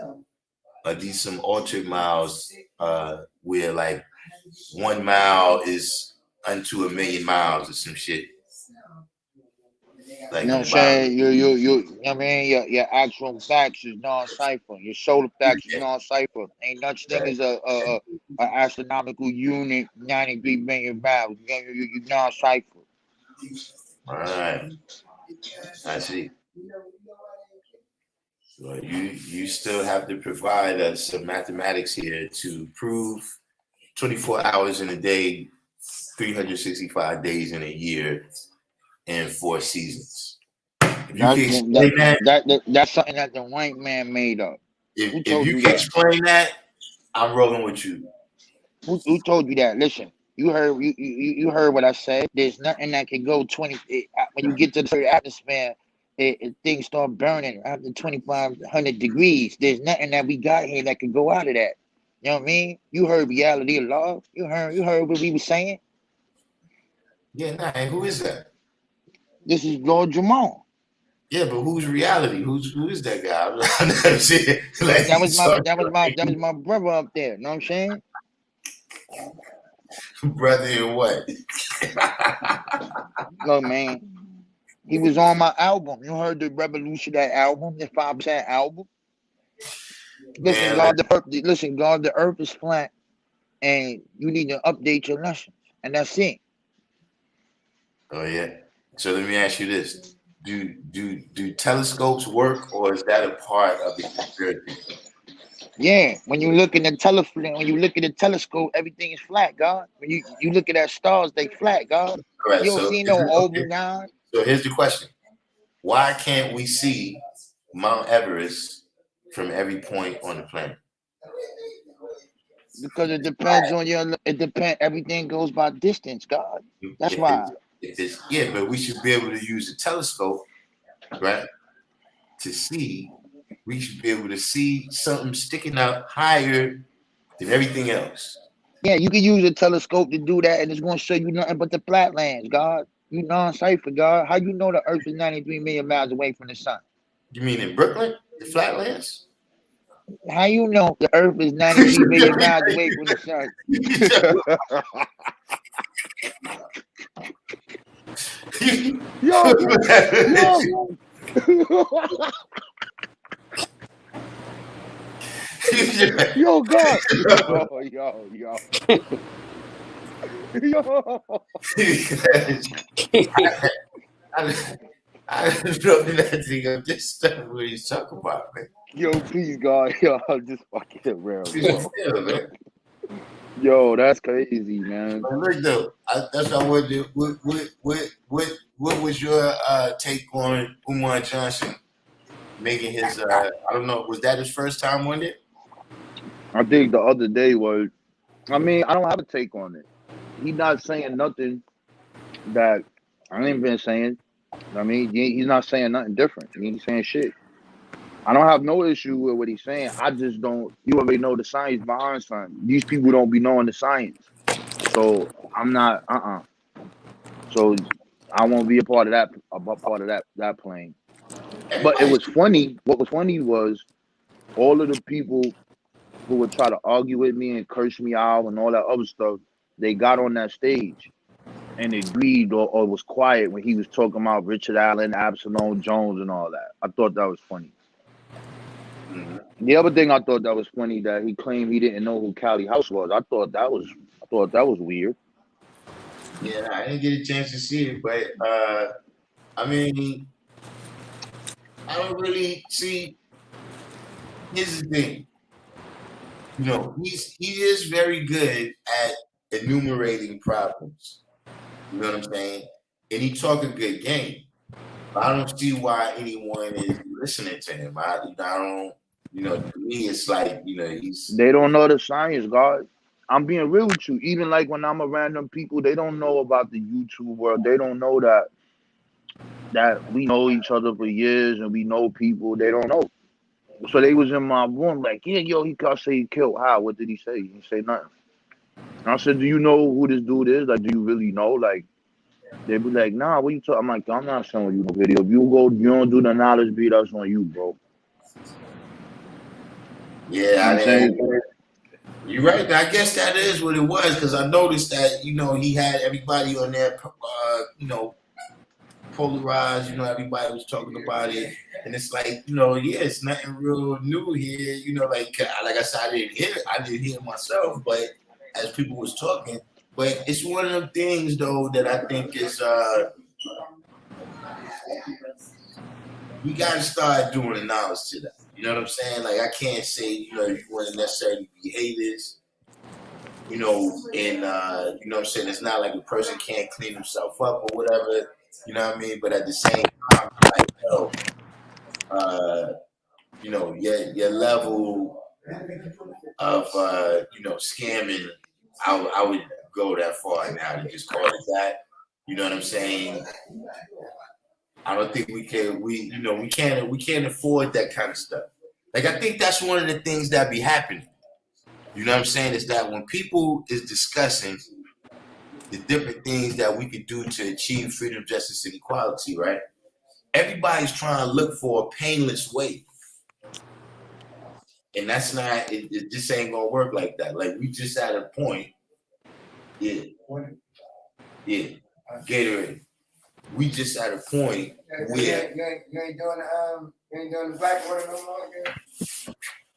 [SPEAKER 1] Are these some altered miles where like 1 mile is unto 1,000,000 miles or some shit? Like
[SPEAKER 4] You know what I'm saying? I mean, your actual facts is non-cipher. Your solar facts is non-cipher. Ain't such thing as a astronomical unit, 93 million miles. You non-cipher.
[SPEAKER 1] all right, I see. Well, you still have to provide us some mathematics here to prove 24 hours in a day, 365 days in a year, and 4 seasons. If you
[SPEAKER 4] That's
[SPEAKER 1] can explain that,
[SPEAKER 4] that's something that the white man made up. Who
[SPEAKER 1] if
[SPEAKER 4] told
[SPEAKER 1] you
[SPEAKER 4] you
[SPEAKER 1] can
[SPEAKER 4] that?
[SPEAKER 1] explain that, I'm rolling with you.
[SPEAKER 4] Who told you that? Listen, you heard what I said. There's nothing that can go 20 when you get to the certain atmosphere. Things start burning after 2,500 degrees. There's nothing that we got here that can go out of that. You know what I mean? You heard reality of love. You heard what we were saying.
[SPEAKER 1] Yeah, nah, and who is that?
[SPEAKER 4] This is Lord Jamal.
[SPEAKER 1] Yeah, but who's reality? Who is that guy? I'm not saying, like,
[SPEAKER 4] That was my brother up there. You know what I'm saying?
[SPEAKER 1] brother in what?
[SPEAKER 4] Look, man. He was on my album. You heard the Revolution, that album, the 5% album. Listen,
[SPEAKER 1] Man,
[SPEAKER 4] God, the earth is flat, and you need to update your lessons, and that's it.
[SPEAKER 1] oh yeah. So let me ask you this: Do telescopes work, or is that a part of the conspiracy?
[SPEAKER 4] Yeah, when you look in the telescope, everything is flat, God. When you look at that stars, they flat, God.
[SPEAKER 1] All right.
[SPEAKER 4] You don't
[SPEAKER 1] So
[SPEAKER 4] see no
[SPEAKER 1] okay.
[SPEAKER 4] oval, God.
[SPEAKER 1] So here's the question: why can't we see Mount Everest from every point on the planet?
[SPEAKER 4] Because it depends on everything goes by distance, God. That's why.
[SPEAKER 1] If it's yeah, but we should be able to use a telescope, right, to see. We should be able to see something sticking out higher than everything else.
[SPEAKER 4] Yeah, you can use a telescope to do that, and it's going to show you nothing but the flatlands, God. You non-cipher, God. How you know the Earth is 93 million miles away from the sun?
[SPEAKER 1] You mean in Brooklyn, the Flatlands?
[SPEAKER 4] How you know the Earth is 93 million miles away from the sun? Yo, God. Yo.
[SPEAKER 1] I don't know nothing of this stuff what he's talking about, man.
[SPEAKER 4] Yo, please, God. Yo, just fucking around, bro.
[SPEAKER 1] Yeah, man.
[SPEAKER 4] Yo, that's crazy, man.
[SPEAKER 1] But look though, that's what I wanted to. What was your take on Umar Johnson making his? I don't know. Was that his first time on it?
[SPEAKER 4] I think the other day was. I mean, I don't have a take on it. He's not saying nothing that I ain't been saying. I mean, he's not saying nothing different. He ain't saying shit. I don't have no issue with what he's saying. I just don't. You already know the science behind something. These people don't be knowing the science, so I'm not. So I won't be a part of that. That plane. But it was funny. What was funny was all of the people who would try to argue with me and curse me out and all that other stuff. They got on that stage and agreed or was quiet when he was talking about Richard Allen, Absalom Jones, and all that. I thought that was funny. The other thing I thought that was funny that he claimed he didn't know who Callie House was. I thought that was weird.
[SPEAKER 1] Yeah, I didn't get a chance to see it, but I mean, I don't really see. Here's the thing, you know, he is very good at enumerating problems. You know what I'm saying? And he talk a good game. But I don't see why anyone is listening to him. I don't. You know, to me, it's like, you know,
[SPEAKER 4] They don't know the science, God. I'm being real with you. Even like when I'm around them people, they don't know about the YouTube world. They don't know that we know each other for years and we know people. They don't know. So they was in my room like, yeah, yo, he can't say he killed how? What did he say? He didn't say nothing. And I said, do you know who this dude is? Like, do you really know? Like, they be like, nah, what you talking? I'm like, I'm not showing you no video. If you don't do the knowledge beat, that's on you, bro.
[SPEAKER 1] yeah,
[SPEAKER 4] I'm saying.
[SPEAKER 1] You're right. I guess that is what it was, because I noticed that, you know, he had everybody on there, you know, polarized. You know, everybody was talking about it, and it's like, you know, yeah, it's nothing real new here. You know, like I said, I didn't hear it myself, but as people was talking, but it's one of them things though that I think is we gotta start doing analysis to that. You know what I'm saying? Like I can't say, you know, you want to necessarily be haters, you know, and you know what I'm saying, it's not like a person can't clean himself up or whatever, you know what I mean? But at the same time, like, you know, your level of you know, scamming, I would go that far now to just call it that. You know what I'm saying? I don't think we can't afford that kind of stuff. Like I think that's one of the things that be happening. You know what I'm saying? Is that when people is discussing the different things that we could do to achieve freedom, justice, and equality, right? Everybody's trying to look for a painless way. And that's not, it just ain't gonna work like that. Like we just at a point, yeah, Gatorade. We just at a point where
[SPEAKER 5] you ain't doing the black water no more.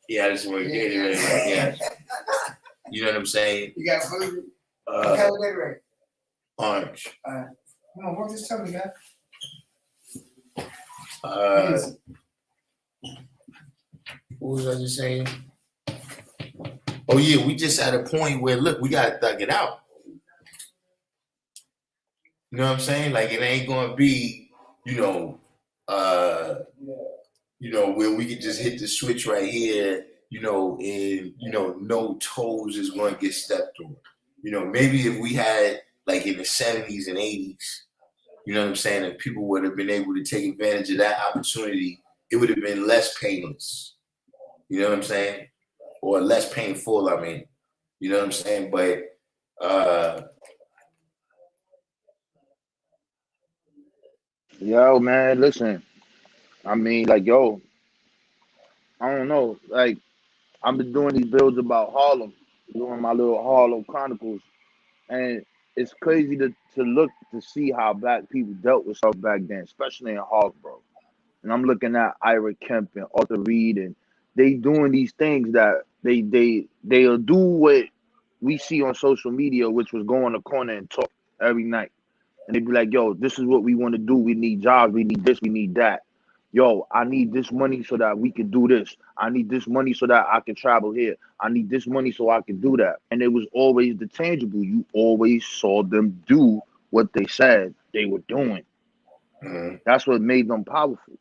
[SPEAKER 1] yeah, I just want to Gatorade. Like, yeah, you know what I'm saying?
[SPEAKER 5] You got food. What kind of Gatorade?
[SPEAKER 1] Orange.
[SPEAKER 5] Come on, work this tummy, man.
[SPEAKER 1] What was I just saying? Oh yeah, we just at a point where look, we gotta thug it out. You know what I'm saying? Like it ain't gonna be, you know, where we can just hit the switch right here, you know, and you know, no toes is gonna get stepped on. You know, maybe if we had like in the 70s and 80s, you know what I'm saying, if people would have been able to take advantage of that opportunity, it would have been less painless. You know what I'm saying? Or less painful, I mean. You know what I'm saying? But
[SPEAKER 4] Yo, man, listen. I mean, like, yo, I don't know. Like, I've been doing these builds about Harlem, doing my little Harlem Chronicles, and it's crazy to look to see how black people dealt with stuff back then, especially in Harlem, bro. And I'm looking at Ira Kemp and Arthur Reed, and they doing these things that they'll do what we see on social media, which was go on the corner and talk every night. And they'd be like, yo, this is what we want to do. We need jobs. We need this. We need that. Yo, I need this money so that we can do this. I need this money so that I can travel here. I need this money so I can do that. And it was always the tangible. You always saw them do what they said they were doing. That's what made them powerful.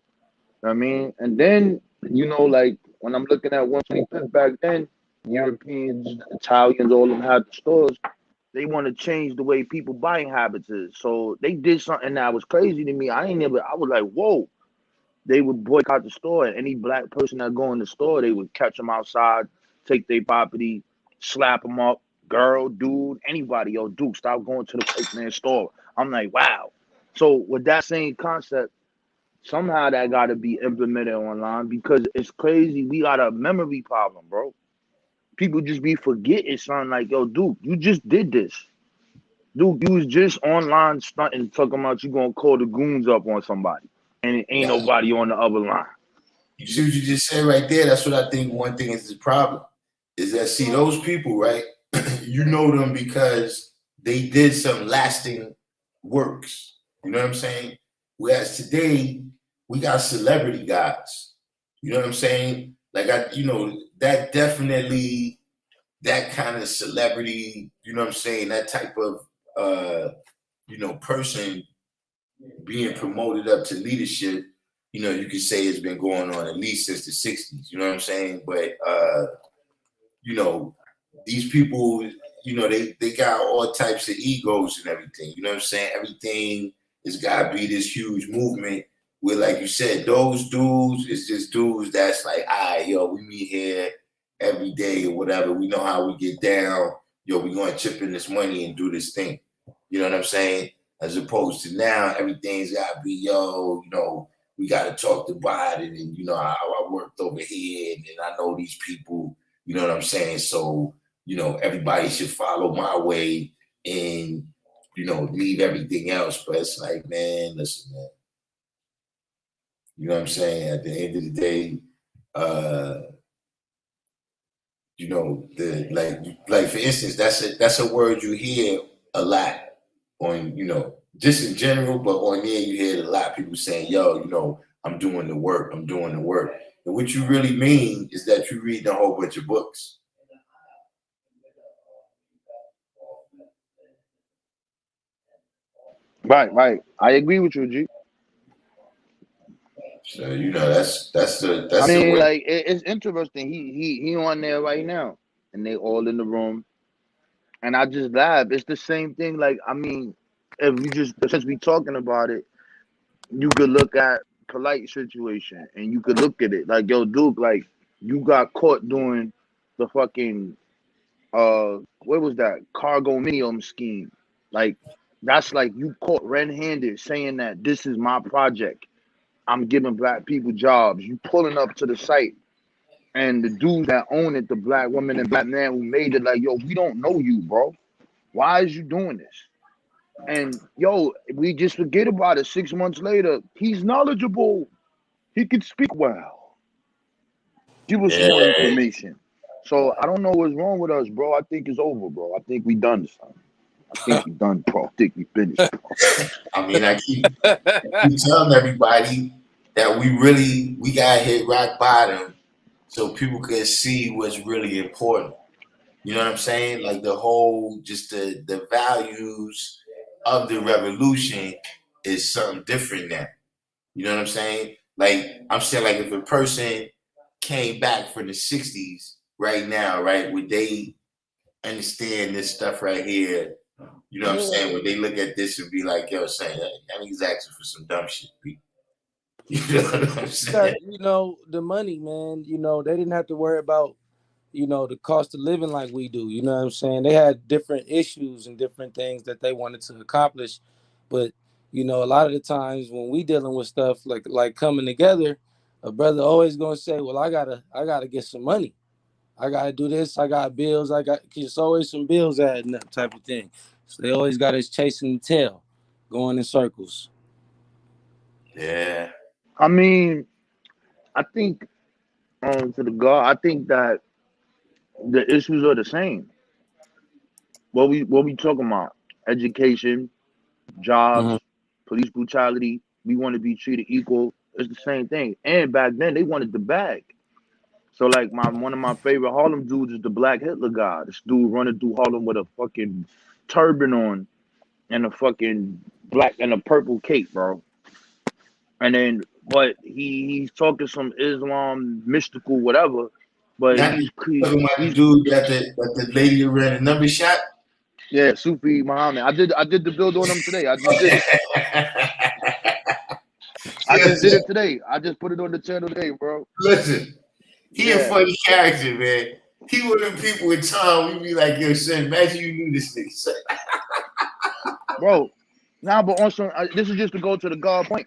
[SPEAKER 4] I mean, and then, you know, like when I'm looking at 125th back then, Europeans, Italians, all of them had the stores. They want to change the way people buying habits is. So they did something that was crazy to me. I was like, whoa. They would boycott the store, and any black person that go in the store, they would catch them outside, take their property, slap them up, girl, dude, anybody. Yo, dude, stop going to the white man's store. I'm like, wow. So with that same concept, somehow that got to be implemented online because it's crazy. We got a memory problem, bro. People just be forgetting something like, yo, dude, you just did this. Dude, you was just online stunting, talking about you gonna call the goons up on somebody, and it ain't nobody on the other line.
[SPEAKER 1] You see what you just said right there? That's what I think one thing is the problem. Is that, see, those people, right? You know them because they did some lasting works. You know what I'm saying? Whereas today, we got celebrity guys. You know what I'm saying? Like, that definitely, that kind of celebrity, you know what I'm saying? That type of, person being promoted up to leadership, you know, you could say it's been going on at least since the 60s, you know what I'm saying? But, these people, they got all types of egos and everything, you know what I'm saying? Everything has got to be this huge movement where, like you said, those dudes is just dudes that's like, all right, yo, we meet here every day or whatever. We know how we get down. Yo, we going to chip in this money and do this thing. You know what I'm saying? As opposed to now, everything's got to be, yo, we got to talk to Biden and, I worked over here and I know these people, you know what I'm saying? So, everybody should follow my way and, leave everything else. But it's like, man, listen, man. You know what I'm saying? At the end of the day, like for instance, that's a word you hear a lot on, just in general, but on there you hear a lot of people saying, yo, I'm doing the work. And what you really mean is that you read a whole bunch of books.
[SPEAKER 4] Right. I agree with you, G.
[SPEAKER 1] So that's
[SPEAKER 4] I
[SPEAKER 1] the
[SPEAKER 4] mean,
[SPEAKER 1] way.
[SPEAKER 4] like it's interesting. He on there right now, and they all in the room, and I just laugh. It's the same thing. Like, I mean, if we just since we talking about it, you could look at polite situation, and you could look at it like, yo, Duke, like you got caught doing the fucking what was that cargo medium scheme? Like, that's like you caught red-handed saying that this is my project. I'm giving black people jobs. You pulling up to the site, and the dudes that own it, the black woman and black man who made it, like, yo, we don't know you, bro. Why is you doing this? And yo, we just forget about it. 6 months later, he's knowledgeable. He can speak well. Give us more
[SPEAKER 1] Yeah.
[SPEAKER 4] information. So I don't know what's wrong with us, bro. I think it's over, bro. I think we done, son. I think we done, bro. I think we finished, bro.
[SPEAKER 1] I mean, I keep telling everybody that we gotta hit rock bottom so people can see what's really important. You know what I'm saying? Like the whole, just the values of the revolution is something different now. You know what I'm saying? Like I'm saying, like if a person came back from the '60s right now, right, would they understand this stuff right here? You know what I'm saying? When they look at this and be like, yo, saying that nigga's asking for some dumb shit. You know what I'm saying?
[SPEAKER 6] The money, man. They didn't have to worry about the cost of living like we do. You know what I'm saying? They had different issues and different things that they wanted to accomplish. But, a lot of the times when we dealing with stuff like coming together, a brother always gonna say, well, I gotta get some money. I gotta do this, I got bills, it's always some bills adding up type of thing. So they always got us chasing the tail, going in circles.
[SPEAKER 1] Yeah.
[SPEAKER 4] I mean, I think to the God, I think that the issues are the same. What we talking about? Education, jobs,
[SPEAKER 6] Mm-hmm.
[SPEAKER 4] police brutality. We want to be treated equal. It's the same thing. And back then they wanted the bag. So like one of my favorite Harlem dudes is the Black Hitler guy. This dude running through Harlem with a fucking turban on and a fucking black and a purple cape, bro. And then, but he's talking some Islam mystical whatever. But
[SPEAKER 1] Not talking about the
[SPEAKER 4] he's
[SPEAKER 1] dude that the lady that ran the number shot.
[SPEAKER 4] yeah, Sufi Muhammad. I did the build on him today. I just did it. I just did it today. I just put it on the channel today, bro.
[SPEAKER 1] Listen, he a
[SPEAKER 4] Yeah,
[SPEAKER 1] funny character, man. He one of them people in town. We be like, yo, son, imagine you knew this nigga. Son.
[SPEAKER 4] bro. Nah, but also this is just to go to the God point.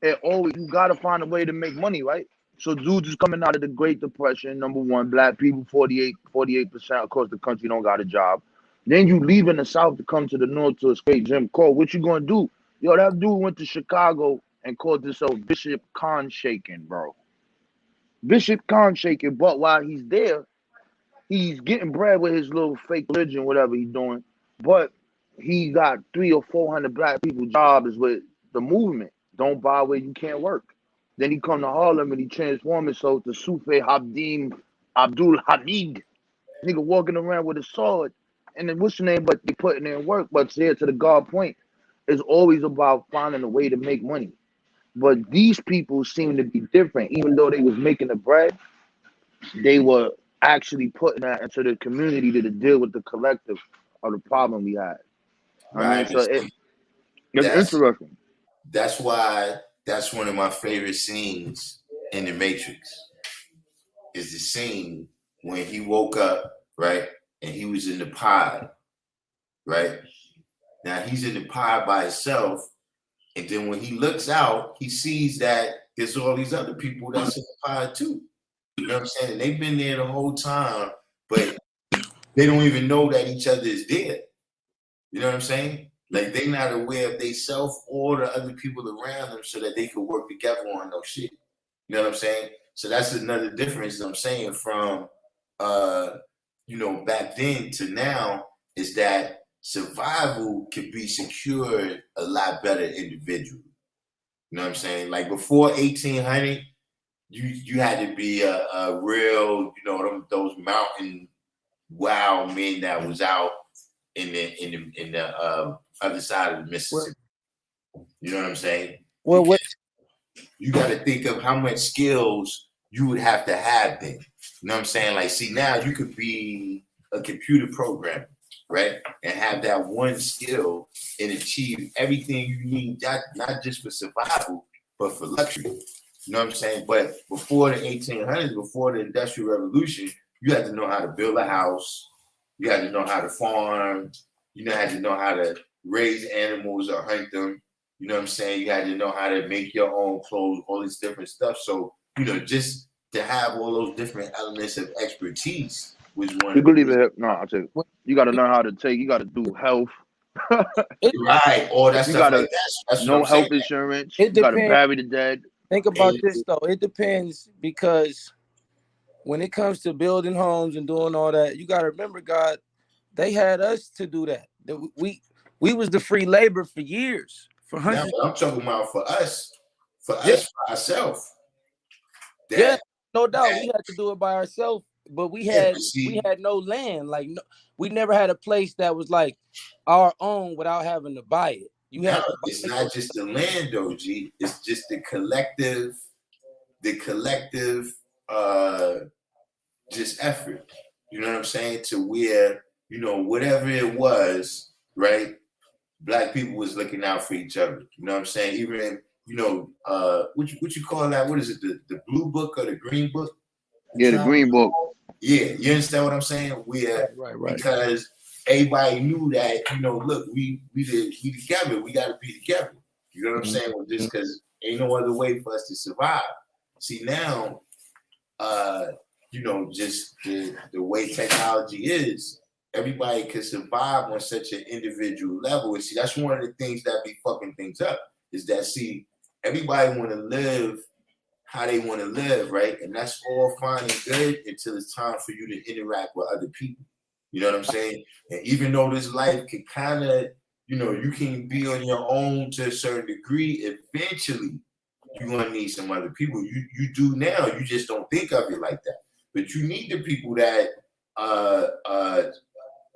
[SPEAKER 4] It always you gotta find a way to make money, right? So dudes is coming out of the Great Depression. Number one, black people, 48% across the country don't got a job. Then you leave in the South to come to the North to escape Jim Crow. What you gonna do? Yo, that dude went to Chicago and called himself Bishop Con Shaking, bro. Bishop Con Shaking, but while he's there, he's getting bread with his little fake religion, whatever he's doing. But he got 300 or 400 black people jobs with the movement. Don't buy where you can't work. Then he come to Harlem and he transformed himself to Sufi Habdim Abdul Hamid. Nigga walking around with a sword. And then what's your name? But they putting in work. But here to the God point, it's always about finding a way to make money. But these people seem to be different. Even though they was making the bread, they were actually putting that into the community to deal with the collective of the problem we had. I mean,
[SPEAKER 1] Right.
[SPEAKER 4] so it's
[SPEAKER 1] That's
[SPEAKER 4] interesting.
[SPEAKER 1] that's why that's one of my favorite scenes in the Matrix. Is the scene when he woke up, right? And he was in the pod, right? Now he's in the pod by himself. And then when he looks out, he sees that there's all these other people that's in the pod too. You know what I'm saying? And they've been there the whole time, but they don't even know that each other is there. You know what I'm saying? Like they not aware of themselves or the other people around them so that they can work together on no shit. You know what I'm saying? So that's another difference I'm saying from back then to now is that survival can be secured a lot better individually. You know what I'm saying? Like before 1800, you had to be a real, those mountain wild men that was out in the other side of the Mississippi. You know what I'm saying?
[SPEAKER 6] Well, what
[SPEAKER 1] You got to think of how much skills you would have to have then. You know what I'm saying? Like, see, now you could be a computer programmer, right? And have that one skill and achieve everything you need, not just for survival, but for luxury. You know what I'm saying? But before the 1800s, before the Industrial Revolution, you had to know how to build a house. You had to know how to farm. You had to know how to raise animals or hunt them. You know what I'm saying? You had to know how to make your own clothes, all this different stuff. So, just to have all those different elements of expertise was one
[SPEAKER 4] You
[SPEAKER 1] of
[SPEAKER 4] could leave
[SPEAKER 1] the
[SPEAKER 4] it. No, I tell you. You got to learn how to take. You got to do health.
[SPEAKER 1] right, all that
[SPEAKER 4] You
[SPEAKER 1] stuff
[SPEAKER 4] got to
[SPEAKER 1] like that. That's what
[SPEAKER 4] no
[SPEAKER 1] I'm saying.
[SPEAKER 4] health insurance.
[SPEAKER 6] it
[SPEAKER 4] You got to
[SPEAKER 6] depends.
[SPEAKER 4] bury the dead.
[SPEAKER 6] Think about this though. It depends because when it comes to building homes and doing all that, you got to remember, God, they had us to do that. We was the free labor for years, for
[SPEAKER 1] Now,
[SPEAKER 6] hundreds.
[SPEAKER 1] but I'm talking about for us, for ourselves.
[SPEAKER 6] Yeah, no doubt, we had to do it by ourselves, but we had no land. Like we never had a place that was like our own without having to buy it. You had to buy
[SPEAKER 1] it's not just the land though, G. It's just the collective just effort. You know what I'm saying? To where, whatever it was, right? Black people was looking out for each other. You know what I'm saying? Even, what you call that? What is it? The blue book or the green book?
[SPEAKER 4] Yeah, the green book.
[SPEAKER 1] Yeah, you understand what I'm saying?
[SPEAKER 6] right.
[SPEAKER 1] Because everybody knew that, look, we together, we gotta be together. You know what I'm saying? Well, just because ain't no other way for us to survive. See now, just the way technology is, everybody can survive on such an individual level. And see, that's one of the things that be fucking things up, is that, see, everybody want to live how they want to live, right? And that's all fine and good until it's time for you to interact with other people. You know what I'm saying? And even though this life can kind of, you can be on your own to a certain degree, eventually you're going to need some other people. You do now, you just don't think of it like that. But you need the people that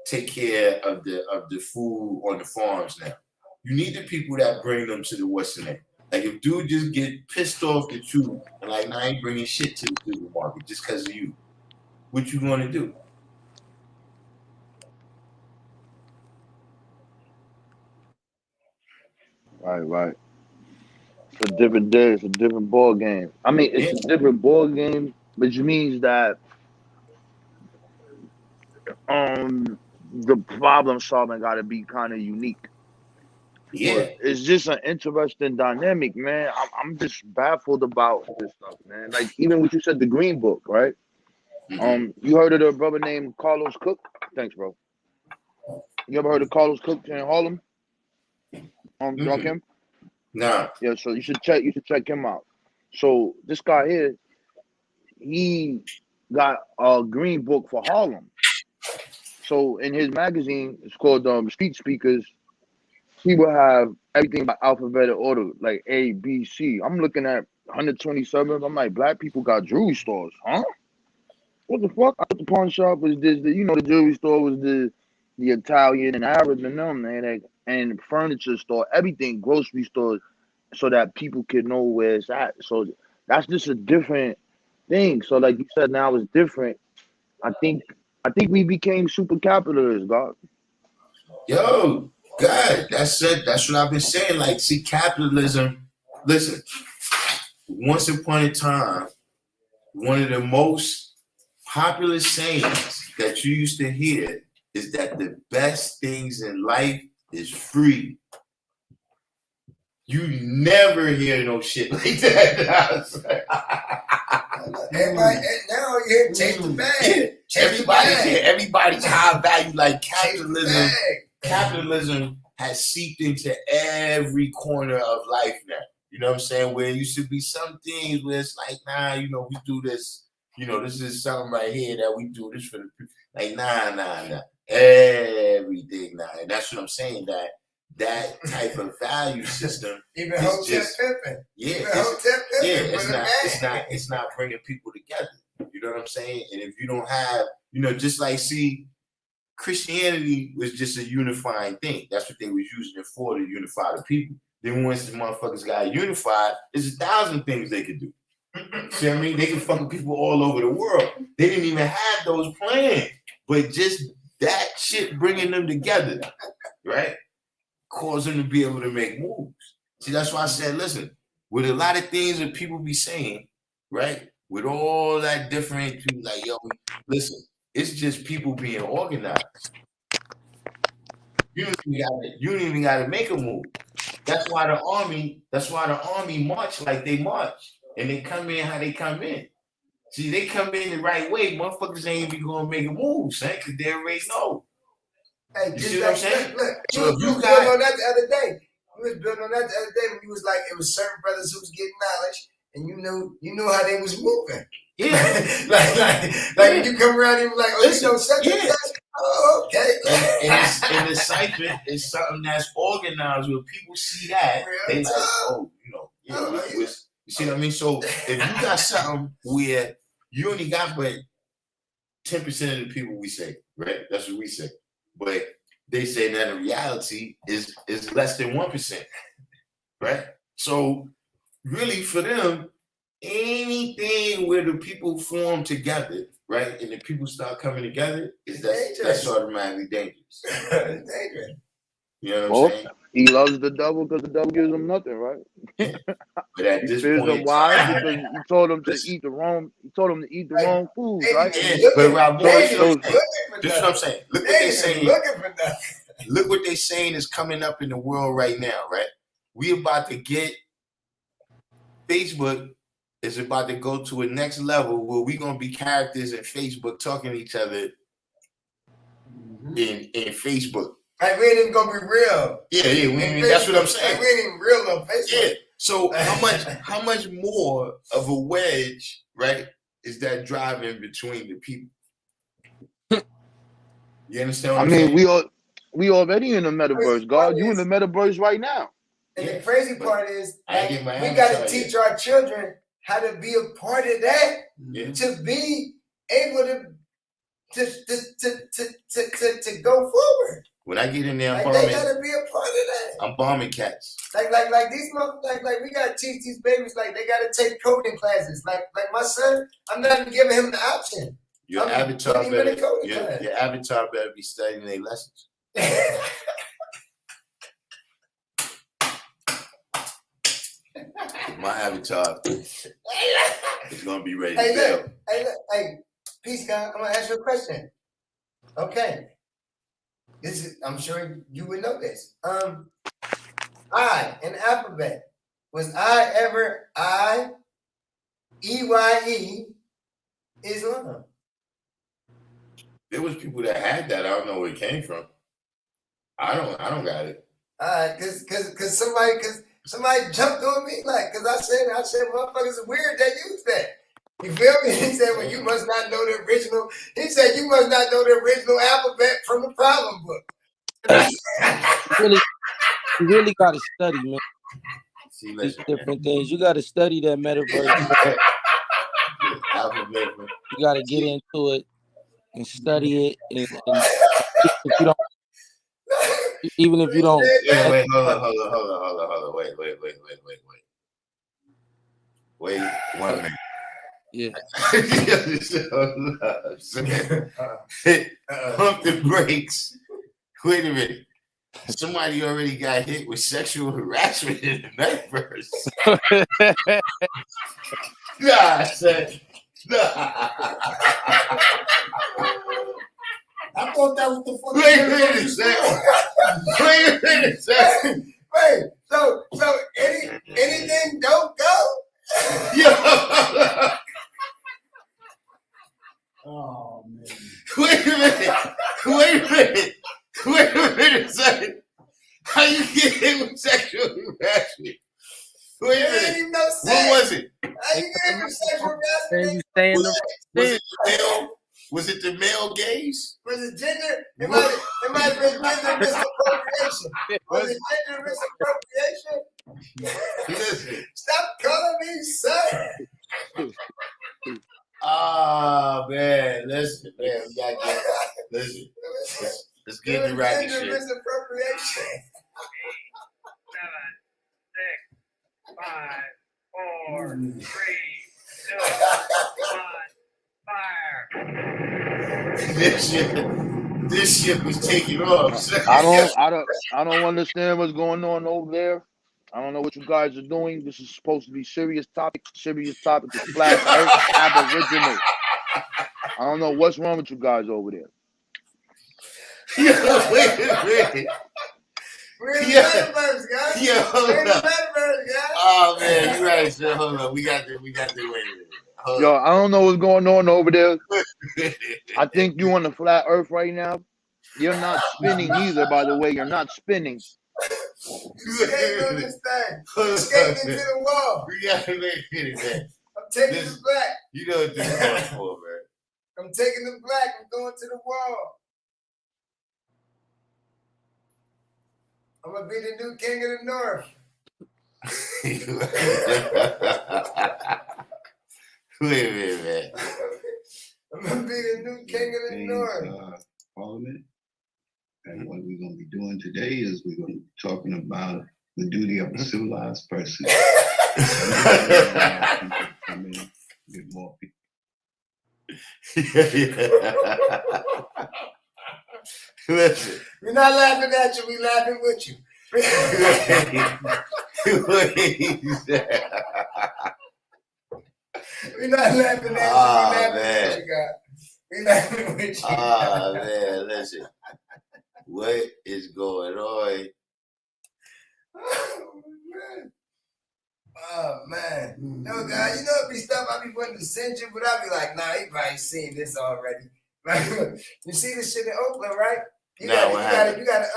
[SPEAKER 1] take care of the food on the farms now. You need the people that bring them to the what's the name. Like if dude just get pissed off at you and like, nah, I ain't bringing shit to the supermarket just because of you, what you gonna do?
[SPEAKER 4] Right. It's a different day. It's a different ball game. I mean, it's a different ball game, which means that the problem solving got to be kind of unique.
[SPEAKER 1] Yeah.
[SPEAKER 4] But it's just an interesting dynamic, man. I'm just baffled about this stuff, man. Like even what you said, the Green Book, right? You heard of the brother named Carlos Cook? Thanks, bro. You ever heard of Carlos Cook in Harlem? Darkim?
[SPEAKER 1] No.
[SPEAKER 4] Yeah, so you should check him out. So this guy here, he got a Green Book for Harlem. So in his magazine, it's called Street Speakers. He will have everything by alphabetical order, like A, B, C. I'm looking at 127. I'm like, black people got jewelry stores, huh? What the fuck? I thought the pawn shop was this. The jewelry store was the Italian and Arab and them, man, and furniture store, everything, grocery stores, so that people can know where it's at. So that's just a different thing. So like you said, now it's different. I think we became super capitalists, God.
[SPEAKER 1] Yo, God, that's it. That's what I've been saying. Like, see, capitalism. Listen, once upon a time, one of the most popular sayings that you used to hear is that the best things in life is free. You never hear no shit like that.
[SPEAKER 5] Everybody, now you hear take the bag.
[SPEAKER 1] Everybody's high value, like capitalism. Capitalism has seeped into every corner of life now. You know what I'm saying? Where it used to be some things where it's like, nah, you know, we do this. You know, this is something right here that we do this for the people. Like, nah. Everything now. And that's what I'm saying, that type of value system.
[SPEAKER 5] Even Hotep Pimpin'.
[SPEAKER 1] Yeah,
[SPEAKER 5] Even Hotep Pimpin'.
[SPEAKER 1] it's not bringing people together. You know what I'm saying? And if you don't have, you know, just like, see, Christianity was just a unifying thing. That's what they was using it for, to unify the people. Then once the motherfuckers got unified, there's 1,000 things they could do. See what I mean? They could fuck with people all over the world. They didn't even have those plans. But just that shit bringing them together, right, caused them to be able to make moves. See, that's why I said, listen, with a lot of things that people be saying, right, with all that different, like, yo, listen, it's just people being organized. You don't even gotta make a move. That's why the army march like they march. And they come in how they come in. See, they come in the right way. Motherfuckers ain't even gonna make a move, son, because they already know.
[SPEAKER 5] Hey,
[SPEAKER 1] you see what I'm saying?
[SPEAKER 5] Look,
[SPEAKER 1] so
[SPEAKER 5] you was building on that the other day. You was building on that the other day when you was like, it was certain brothers who was getting knowledge, and you know how they was moving.
[SPEAKER 1] Yeah.
[SPEAKER 5] like when you come around, you was like, oh, you know such and such. Oh, okay.
[SPEAKER 1] And the cipher is something that's organized where people see that. They like, oh, you see what I mean? So if you got something where you only got but 10% of the people, we say, right? That's what we say. But they say that in reality is less than 1%, right? So really for them, anything where the people form together, right, and the people start coming together, that's automatically dangerous.
[SPEAKER 5] It's dangerous.
[SPEAKER 1] You know what I'm saying?
[SPEAKER 4] He loves the devil because the devil gives him nothing, right?
[SPEAKER 1] But at this
[SPEAKER 4] fears
[SPEAKER 1] point,
[SPEAKER 4] him why? Because he told him to eat the wrong. He told him to eat the wrong foods, right?
[SPEAKER 1] Yeah, but Rob, this is what I'm saying. Look what they're saying. Look what they're saying is coming up in the world right now, right? We about to get Facebook is about to go to a next level where we're gonna be characters in Facebook talking to each other in Facebook.
[SPEAKER 5] Like we ain't even gonna be real.
[SPEAKER 1] Yeah, that's what I'm saying.
[SPEAKER 5] Like we ain't even real on Facebook.
[SPEAKER 1] Yeah. So how much more of a wedge, right, is that driving between the people? You understand what I'm saying?
[SPEAKER 4] We already in the metaverse, God. You in the metaverse right now.
[SPEAKER 5] And the crazy part is like, we gotta teach our children how to be a part of that to be able to go forward.
[SPEAKER 1] When I get in there,
[SPEAKER 5] I'm bombing. They gotta be a part of that.
[SPEAKER 1] I'm bombing cats.
[SPEAKER 5] Like these motherfuckers, like we gotta teach these babies, like they gotta take coding classes. Like my son, I'm not even giving him the option.
[SPEAKER 1] Your avatar better be studying their lessons. My avatar is gonna be ready to go.
[SPEAKER 5] Hey, peace, God. I'm gonna ask you a question. Okay. I'm sure you would know this. I in alphabet. Was I ever EYE Islam?
[SPEAKER 1] There was people that had that. I don't know where it came from. I don't got it.
[SPEAKER 5] Cause somebody jumped on me, like, cause I said motherfuckers are weird that use that. You feel me? He said, well, you must not know the original. He said, you must not know the original alphabet from the problem book.
[SPEAKER 6] You really got to study, man.
[SPEAKER 1] See,
[SPEAKER 6] these different things. You got to study that metaverse. You got to get into it and study it. And if you don't, even if you don't.
[SPEAKER 1] Wait, hold on. Wait, 1 minute.
[SPEAKER 6] Yeah.
[SPEAKER 1] Pump the brakes. Wait a minute. Somebody already got hit with sexual harassment in the metaverse. Nah, son. Nah.
[SPEAKER 2] I thought that was the fucking.
[SPEAKER 1] Wait a minute, second.
[SPEAKER 5] Wait, so anything don't go?
[SPEAKER 1] Yeah.
[SPEAKER 2] Oh man.
[SPEAKER 1] Wait a minute, second. I no gays.
[SPEAKER 5] Was it gender? It might have been gender misappropriation. Was it gender misappropriation?
[SPEAKER 1] Listen.
[SPEAKER 5] Stop calling me son.
[SPEAKER 1] Oh man, listen, man, we gotta get listen. Let's get the racket
[SPEAKER 5] Gender
[SPEAKER 1] shit.
[SPEAKER 5] misappropriation.
[SPEAKER 3] 8, 7, 6, 5, 4, 3, 2, 1, fire.
[SPEAKER 1] This shit was taking off.
[SPEAKER 4] I don't understand what's going on over there. I don't know what you guys are doing. This is supposed to be serious topic. Serious topic is flat earth aboriginal. I don't know what's wrong with you guys over there.
[SPEAKER 1] Wait a minute.
[SPEAKER 5] We're in the
[SPEAKER 1] Yeah.
[SPEAKER 5] metaverse, guys.
[SPEAKER 1] Yeah, hold
[SPEAKER 5] We're in the
[SPEAKER 1] up.
[SPEAKER 5] metaverse, guys.
[SPEAKER 1] Oh man, you're right, sir. Hold on. We got the wait a minute. Hold
[SPEAKER 4] Yo, I don't know what's going on over there.
[SPEAKER 1] on.
[SPEAKER 4] I think you on the flat earth right now. You're not spinning either, by the way. You're not spinning.
[SPEAKER 5] Skating on this thing.
[SPEAKER 1] Hold on,
[SPEAKER 5] Skating into
[SPEAKER 1] man.
[SPEAKER 5] the wall.
[SPEAKER 1] We got to wait a minute, man.
[SPEAKER 5] I'm taking
[SPEAKER 1] This-
[SPEAKER 5] the black.
[SPEAKER 1] You know what this is going for, man.
[SPEAKER 5] I'm taking the black. I'm going to the wall. I'm gonna be the new king of the north.
[SPEAKER 1] Wait a minute, man.
[SPEAKER 5] I'm gonna be the new king of the north.
[SPEAKER 7] Parliament. And what we're going to be doing today is we're going to be talking about the duty of a civilized person. Come in, get more people.
[SPEAKER 1] Listen.
[SPEAKER 5] We're not laughing at you. We laughing with you. We're not laughing at you.
[SPEAKER 1] Oh,
[SPEAKER 5] We laughing
[SPEAKER 1] man.
[SPEAKER 5] with you, God. We laughing with you.
[SPEAKER 1] Oh man, listen. What is going on?
[SPEAKER 5] Oh man. No, God, you know it'd be stuff I be wanting to send you, but I'd be like, nah, he probably seen this already. You see this shit in Oakland, right? You
[SPEAKER 1] No,
[SPEAKER 5] gotta,
[SPEAKER 1] what
[SPEAKER 5] you gotta,
[SPEAKER 1] happened?
[SPEAKER 5] you gotta,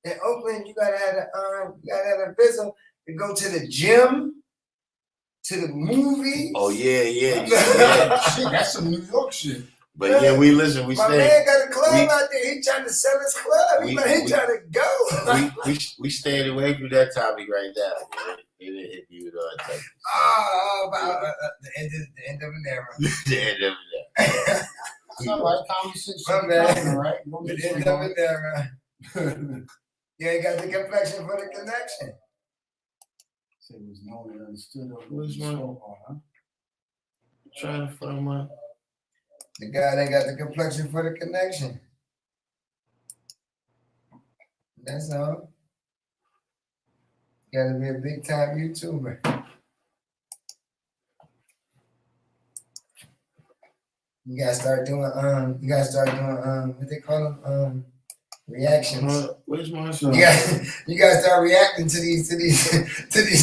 [SPEAKER 5] in Oakland, you gotta have a visa to go to the gym, to the movies.
[SPEAKER 1] Oh yeah.
[SPEAKER 2] Shit, that's some New York shit.
[SPEAKER 1] But yeah, we listen. We
[SPEAKER 5] My
[SPEAKER 1] stay.
[SPEAKER 5] man got a club
[SPEAKER 1] we-
[SPEAKER 5] out there. He trying to sell his club. He trying to go.
[SPEAKER 1] We staying away from that topic right now. Man. It didn't hit you at all. Texas.
[SPEAKER 5] Oh, about the end of an era.
[SPEAKER 1] The end of it.
[SPEAKER 2] That's all right. Conversation.
[SPEAKER 5] My bad.
[SPEAKER 2] All right. Don't
[SPEAKER 5] The
[SPEAKER 2] get
[SPEAKER 5] end
[SPEAKER 2] swing
[SPEAKER 5] of
[SPEAKER 2] on.
[SPEAKER 5] an era. You ain't got the complexion for the connection.
[SPEAKER 2] Say it was known and understood.
[SPEAKER 1] What's wrong?
[SPEAKER 2] Huh?
[SPEAKER 1] Trying to find my.
[SPEAKER 5] The guy that got the complexion for the connection. That's all. You gotta be a big time YouTuber. You gotta start doing what they call them reactions.
[SPEAKER 1] Where's my
[SPEAKER 5] You gotta start reacting to these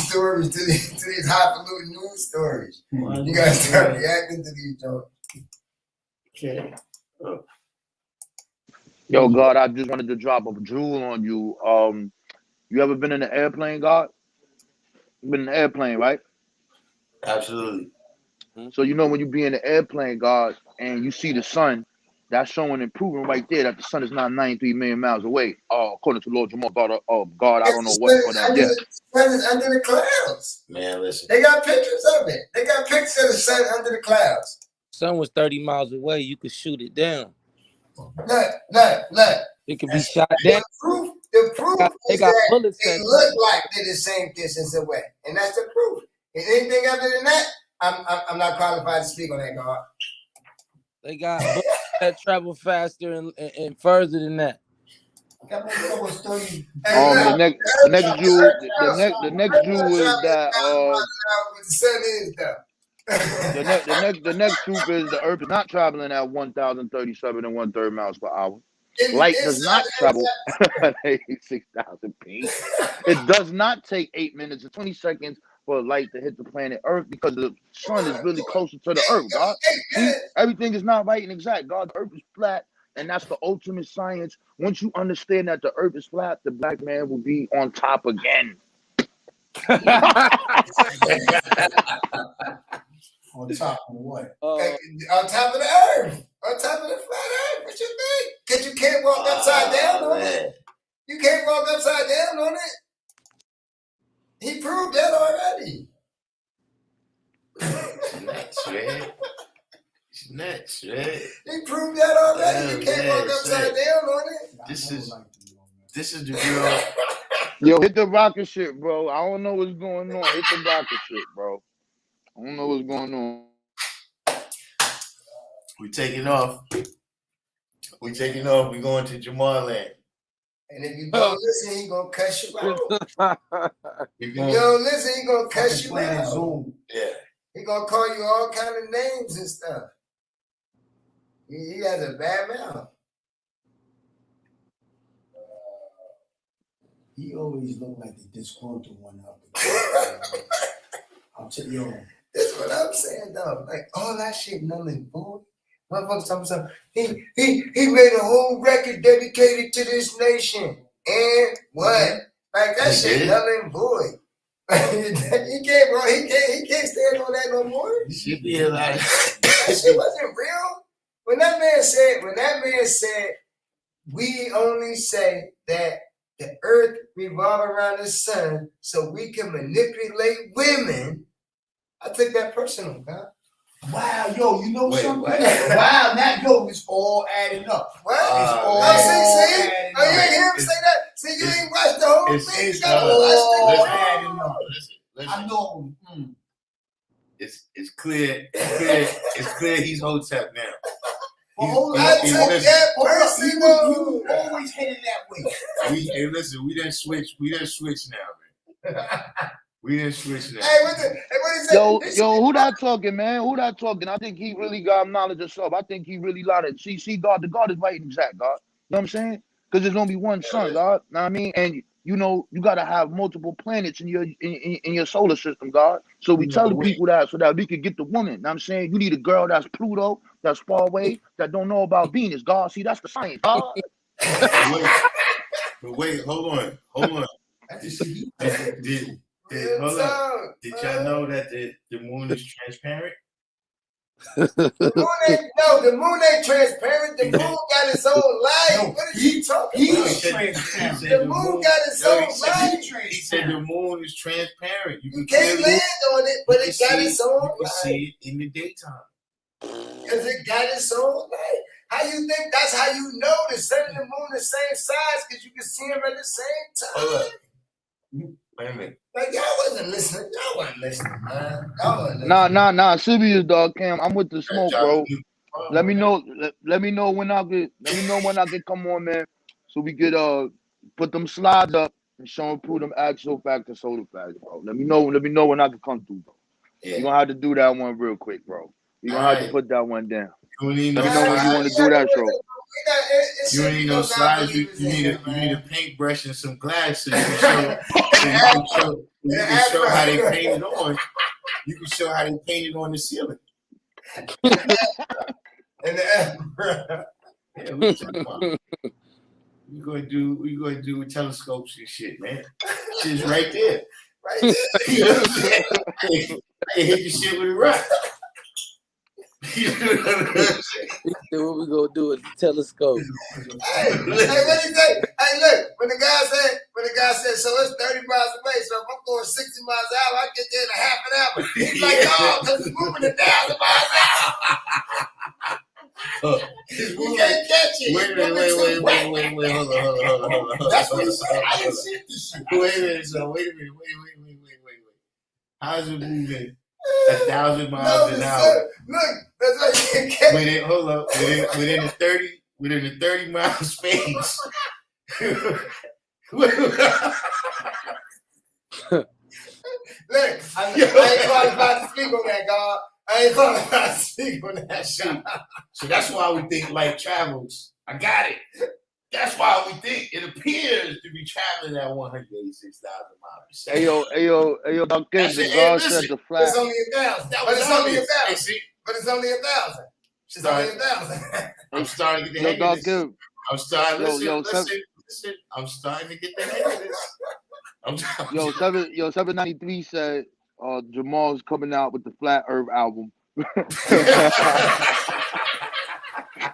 [SPEAKER 5] stories, to these highfalutin news stories. You gotta start reacting to these jokes.
[SPEAKER 1] Okay.
[SPEAKER 4] Yo, God, I just wanted to drop a jewel on you. You ever been in an airplane, God? You been in an airplane, right?
[SPEAKER 1] Absolutely.
[SPEAKER 4] So you know when you be in the airplane, God, and you see the sun, that's showing and proving right there that the sun is not 93 million miles away. According to Lord Jamal, God, I don't know what for that.
[SPEAKER 5] The
[SPEAKER 4] Yeah.
[SPEAKER 5] sun is under the clouds.
[SPEAKER 1] Man, listen.
[SPEAKER 5] They got pictures of it. They got pictures of the sun under the clouds.
[SPEAKER 6] Sun was 30 miles away. You could shoot it down.
[SPEAKER 5] Look.
[SPEAKER 6] It could be shot down.
[SPEAKER 5] The proof
[SPEAKER 6] They
[SPEAKER 5] is
[SPEAKER 6] got
[SPEAKER 5] that
[SPEAKER 6] bullets
[SPEAKER 5] they
[SPEAKER 6] that
[SPEAKER 5] look like they're the same distance away, and that's the proof. And anything other than that, I'm not qualified to speak on that, God.
[SPEAKER 6] they got bullets that travel faster and further than that.
[SPEAKER 2] That motherfucker was 30.
[SPEAKER 4] The next jewel is that
[SPEAKER 5] What the sun is though.
[SPEAKER 4] the next truth is the Earth is not traveling at 1,037 and 1/3 miles per hour. Light does not travel at 86,000 feet. It does not take 8 minutes and 20 seconds for light to hit the planet Earth because the sun is really closer to the Earth, God. See, everything is not right and exact, God. The Earth is flat, and that's the ultimate science. Once you understand that the Earth is flat, the black man will be on top again.
[SPEAKER 2] On top of what?
[SPEAKER 5] On top of the earth. On top of the flat earth, what you think? Cause you can't walk upside down on it. You can't walk upside down on it. He proved that already.
[SPEAKER 1] Nuts, man. It's nuts, man.
[SPEAKER 5] He proved that already.
[SPEAKER 1] Oh,
[SPEAKER 5] You can't
[SPEAKER 1] man,
[SPEAKER 5] walk upside down on it.
[SPEAKER 1] This is the real.
[SPEAKER 4] Yo, hit the rocket shit, bro. I don't know what's going on. Hit the rocket shit, bro. I don't know what's going on.
[SPEAKER 1] We taking off. We taking off. We going to Jamal land.
[SPEAKER 5] And if you don't listen, he gonna cuss you out.
[SPEAKER 1] We
[SPEAKER 5] If
[SPEAKER 1] going,
[SPEAKER 5] you don't listen, he gonna cuss you
[SPEAKER 2] Planet
[SPEAKER 5] out.
[SPEAKER 2] Zoom.
[SPEAKER 1] yeah.
[SPEAKER 5] He gonna call you all kind of names and stuff. He has a bad mouth.
[SPEAKER 2] He always looked like the disgruntled one out there. I'll tell you,
[SPEAKER 5] That's what I'm saying, though. Like all that shit, null and void. Motherfuckers talking about he made a whole record dedicated to this nation. And what? Like that
[SPEAKER 1] He
[SPEAKER 5] shit
[SPEAKER 1] did?
[SPEAKER 5] null and void. he can't, bro. He can't stand on that no more.
[SPEAKER 1] Should be a lot of.
[SPEAKER 5] That shit wasn't real. When that man said, we only say that the earth revolves around the sun so we can manipulate women. I took that personal, God.
[SPEAKER 2] wow, yo, you know
[SPEAKER 1] Wait,
[SPEAKER 2] something?
[SPEAKER 1] what?
[SPEAKER 2] Wow, that yo, it's all adding up.
[SPEAKER 5] What?
[SPEAKER 2] It's all
[SPEAKER 5] Oh, see?
[SPEAKER 2] adding
[SPEAKER 5] Oh, you ain't
[SPEAKER 2] up.
[SPEAKER 5] hear him say that? See, you ain't watched the whole
[SPEAKER 1] it's-
[SPEAKER 5] thing. You
[SPEAKER 1] it's
[SPEAKER 5] gotta
[SPEAKER 2] all
[SPEAKER 5] watch the whole
[SPEAKER 2] adding
[SPEAKER 5] thing.
[SPEAKER 2] up.
[SPEAKER 1] Listen.
[SPEAKER 2] I know.
[SPEAKER 1] It's clear. It's clear he's Hotep now.
[SPEAKER 2] But hold
[SPEAKER 5] I
[SPEAKER 2] on,
[SPEAKER 1] He's-
[SPEAKER 5] took
[SPEAKER 1] listen,
[SPEAKER 5] that
[SPEAKER 2] hold on.
[SPEAKER 5] personal.
[SPEAKER 2] You always headed that way.
[SPEAKER 1] Hey, listen, we done switch now, man. We done switch now.
[SPEAKER 5] Hey, what he said?
[SPEAKER 4] Yo,
[SPEAKER 5] He
[SPEAKER 4] who that talking, man? Who that talking? I think he really got knowledge of self. I think he really got it. See, God, the God is right and exact, God. You know what I'm saying? Because there's only one sun, God. Know what I mean? And you know, you gotta have multiple planets in your solar system, God. So we tell the people that so that we could get the woman. Know what I'm saying? You need a girl that's Pluto, that's far away, that don't know about Venus, God. See, that's the science, God.
[SPEAKER 1] But wait, hold on. Did y'all know that the moon is transparent?
[SPEAKER 5] The moon ain't transparent. The moon got its own light.
[SPEAKER 2] No,
[SPEAKER 5] What is he talking
[SPEAKER 2] He's
[SPEAKER 5] about?
[SPEAKER 2] transparent.
[SPEAKER 5] The moon got its own light.
[SPEAKER 1] He said the moon is transparent.
[SPEAKER 5] You can't land on it, but it got its own
[SPEAKER 1] You can
[SPEAKER 5] light.
[SPEAKER 1] see it in the daytime.
[SPEAKER 5] Because it got its own light. How you think that's how you know the sun and the moon the same size? Because you can see them at the same
[SPEAKER 1] Hold
[SPEAKER 5] time.
[SPEAKER 1] up. Wait a minute.
[SPEAKER 5] Like y'all wasn't listening, man. Y'all wasn't listening.
[SPEAKER 4] Nah. Serious, dog, Cam. I'm with the smoke, bro. Let me know. Let me know when I get. Let me know when I can come on, man. So we could put them slides up and show and prove them actual facts and solar facts, bro. Let me know when I can come through, bro.
[SPEAKER 1] Yeah.
[SPEAKER 4] You're gonna have to do that one real quick, bro. You're gonna have to put that one down.
[SPEAKER 1] You need
[SPEAKER 4] Let
[SPEAKER 1] no
[SPEAKER 4] me know when you want to do that, bro.
[SPEAKER 1] You need no slides. You need a paintbrush and some glass so you can show how they painted on. You can show how they painted on the ceiling.
[SPEAKER 5] And the
[SPEAKER 1] Yeah, we gonna do with telescopes and shit, man. Shit's right there.
[SPEAKER 5] right there.
[SPEAKER 1] You know what I'm saying? They hit the shit with a rock. You know what I'm saying?
[SPEAKER 6] What we gonna do with the telescope?
[SPEAKER 5] Hey, what do you say? Hey, look, when the guy said, so it's 30 miles away, so if I'm going 60 miles an hour, I get there in a half an hour. He's like, oh, because it's moving 1,000 miles an hour. You can't catch it.
[SPEAKER 1] Wait, hold on.
[SPEAKER 2] That's what he said. I didn't see this shit.
[SPEAKER 1] Wait a minute. How's it moving 1,000 miles an hour?
[SPEAKER 5] Look, that's why you can't catch it.
[SPEAKER 1] Within the 30 mile space.
[SPEAKER 5] Look, I ain't qualified to speak on that, God. I ain't qualified to speak on that shit.
[SPEAKER 1] So that's why we think light travels. I got it. That's why we think it appears to be traveling at 186,000 miles.
[SPEAKER 4] Hey yo, Dr.
[SPEAKER 1] That's
[SPEAKER 4] The
[SPEAKER 1] it.
[SPEAKER 4] God
[SPEAKER 1] Listen,
[SPEAKER 4] said the
[SPEAKER 5] It's
[SPEAKER 4] flat.
[SPEAKER 5] only 1,000.
[SPEAKER 1] That
[SPEAKER 5] But
[SPEAKER 1] was
[SPEAKER 5] it's only
[SPEAKER 1] obvious.
[SPEAKER 5] 1,000.
[SPEAKER 1] Hey, see,
[SPEAKER 5] But it's only 1,000. It's only 1,000.
[SPEAKER 1] I'm starting to get the
[SPEAKER 4] Yo,
[SPEAKER 1] hang of
[SPEAKER 4] Dr.
[SPEAKER 1] this.
[SPEAKER 4] Kim.
[SPEAKER 1] I'm starting.
[SPEAKER 4] Yo,
[SPEAKER 1] Listen. I'm starting to get the hang of this.
[SPEAKER 4] Yo, 793 said Jamal's coming out with the Flat Earth album.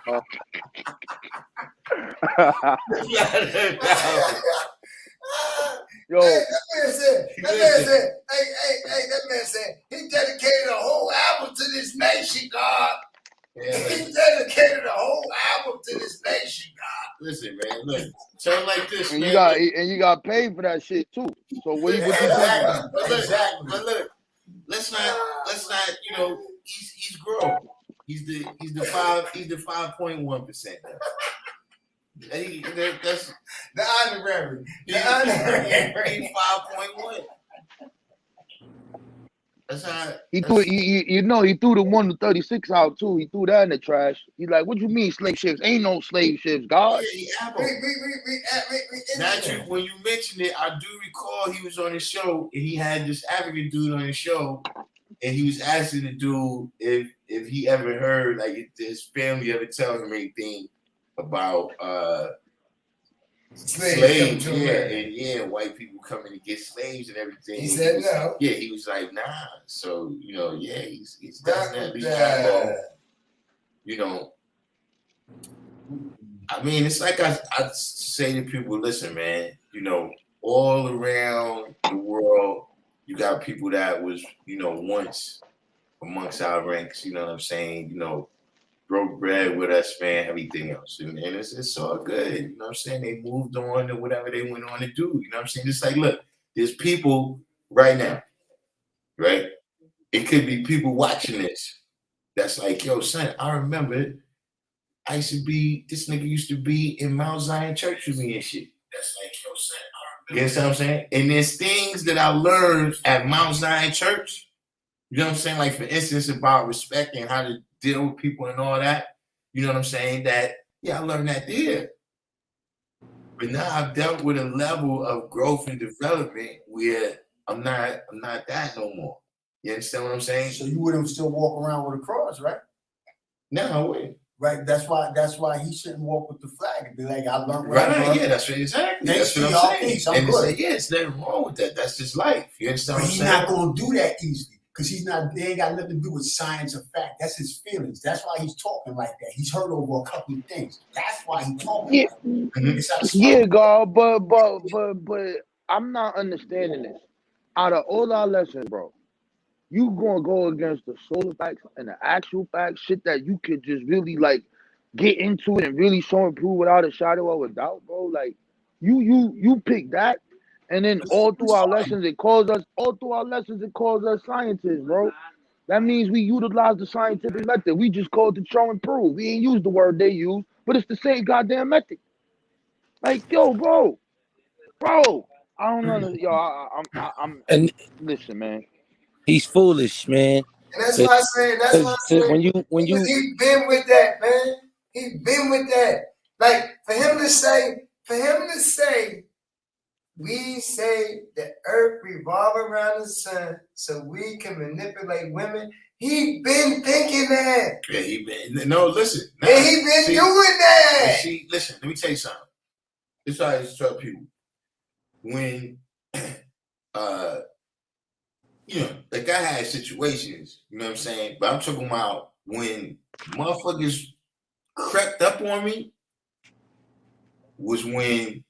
[SPEAKER 4] Yo,
[SPEAKER 5] Hey, that man said, he dedicated a whole album to this nation, God.
[SPEAKER 1] Yeah,
[SPEAKER 5] He dedicated a whole album to this nation, God.
[SPEAKER 1] listen, man, look, tell like this,
[SPEAKER 4] and
[SPEAKER 1] man.
[SPEAKER 4] you got paid for that shit too. So what you talking
[SPEAKER 1] Exactly.
[SPEAKER 4] about?
[SPEAKER 1] But look,
[SPEAKER 2] Exactly.
[SPEAKER 1] but look, let's not, you know, he's grown. He's the 5.1%. That's
[SPEAKER 5] The honorary.
[SPEAKER 1] he's
[SPEAKER 5] The honorary.
[SPEAKER 1] 5.1. That's how
[SPEAKER 4] He threw he threw the 1 to 36 out too. He threw that in the trash. He's like, what you mean slave ships? Ain't no slave ships, God.
[SPEAKER 1] yeah, he
[SPEAKER 5] We,
[SPEAKER 1] Apple.
[SPEAKER 5] we, we,
[SPEAKER 1] Not you, when you mentioned it, I do recall he was on the show and he had this African dude on the show, and he was asking the dude if he ever heard, like, if his family ever tell him anything about slaves, and white people coming to get slaves and everything.
[SPEAKER 5] He said no.
[SPEAKER 1] Yeah, he was like, nah. So, you know, yeah, he's
[SPEAKER 5] That-
[SPEAKER 1] definitely
[SPEAKER 5] that-
[SPEAKER 1] you know. I mean, it's like I say to people, listen, man, you know, all around the world, you got people that was, you know, once amongst our ranks, you know what I'm saying, you know, broke bread with us, man, everything else. And it's all good. You know what I'm saying? They moved on to whatever they went on to do. You know what I'm saying? It's like, look, there's people right now, right? It could be people watching this that's like, yo, son, I remember this nigga used to be in Mount Zion Church with me and shit. That's like, yo, son, I remember. You know what I'm saying? And there's things that I learned at Mount Zion Church. You know what I'm saying? Like, for instance, about respect and how to deal with people and all that. You know what I'm saying? That, yeah, I learned that there. But now I've dealt with a level of growth and development where I'm not that no more. You understand what I'm saying?
[SPEAKER 2] So you wouldn't still walk around with a cross, right?
[SPEAKER 1] No, I wouldn't.
[SPEAKER 2] Right. That's why he shouldn't walk with the flag and be like, I learned what I
[SPEAKER 1] Right,
[SPEAKER 2] learned.
[SPEAKER 1] yeah, that's what exactly.
[SPEAKER 2] Thanks
[SPEAKER 1] That's what
[SPEAKER 2] to
[SPEAKER 1] I'm
[SPEAKER 2] y'all
[SPEAKER 1] saying.
[SPEAKER 2] peace, I'm
[SPEAKER 1] And
[SPEAKER 2] good.
[SPEAKER 1] say, yeah, it's nothing wrong with that. That's just life. You understand
[SPEAKER 2] But
[SPEAKER 1] what I'm
[SPEAKER 2] he's
[SPEAKER 1] saying?
[SPEAKER 2] not gonna do that easily because they ain't got nothing to do with science or fact. That's his feelings. That's why he's talking like that. He's heard over a couple of things. That's why he's talking.
[SPEAKER 4] Yeah,
[SPEAKER 2] Like that. It's out of
[SPEAKER 4] yeah,
[SPEAKER 2] spite.
[SPEAKER 4] God, but I'm not understanding this. Out of all our lessons, bro, you gonna go against the solar facts and the actual facts, shit that you could just really like get into it and really show and prove without a shadow of a doubt, bro. Like you pick that, and then all through our lessons it calls us scientists, bro. That means we utilize the scientific method. We just called to show and prove. We ain't use the word they use, but it's the same goddamn method. Like, yo, bro, I don't know. Yo, I'm.
[SPEAKER 6] And
[SPEAKER 4] Listen, man.
[SPEAKER 6] he's foolish, man.
[SPEAKER 5] And that's why I say,
[SPEAKER 6] When you
[SPEAKER 5] he been with that, man. He been with that. Like, for him to say, we say the earth revolve around the sun so we can manipulate women. He been thinking that.
[SPEAKER 1] Yeah, he been. No, listen.
[SPEAKER 5] And he been doing that.
[SPEAKER 1] See, listen, let me tell you something. This is how I used to tell people. When, you know, like I had situations, you know what I'm saying? But I'm talking about when motherfuckers crept up on me was when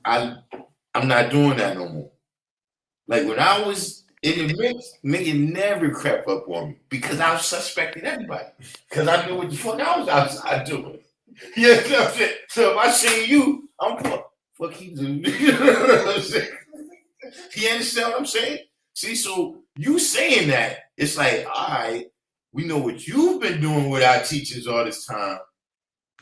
[SPEAKER 1] I'm not doing that no more. Like when I was in the mix, nigga never crept up on me because I was suspecting everybody. Because I knew what the fuck I was outside doing. You know what I'm saying? So if I see you, I'm fuck you do. You know what I'm saying? You understand what I'm saying? See, so you saying that, it's like, all right, we know what you've been doing with our teachers all this time.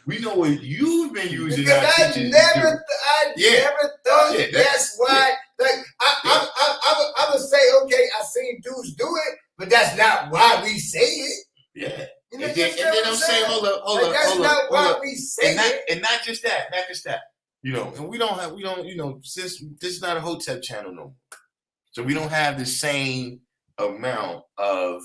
[SPEAKER 1] We know what you've been using
[SPEAKER 5] Because
[SPEAKER 1] our
[SPEAKER 5] I
[SPEAKER 1] teachers
[SPEAKER 5] never
[SPEAKER 1] to do.
[SPEAKER 5] never thought
[SPEAKER 1] Yeah,
[SPEAKER 5] that's why. Like I would say, okay, I seen dudes do it, but that's not why we say it.
[SPEAKER 1] Yeah.
[SPEAKER 5] You know
[SPEAKER 1] And then I'm saying, hold up.
[SPEAKER 5] That's not why we say it.
[SPEAKER 1] And not just that. You know, and we don't, you know, since this is not a Hotep channel no more. So we don't have the same amount of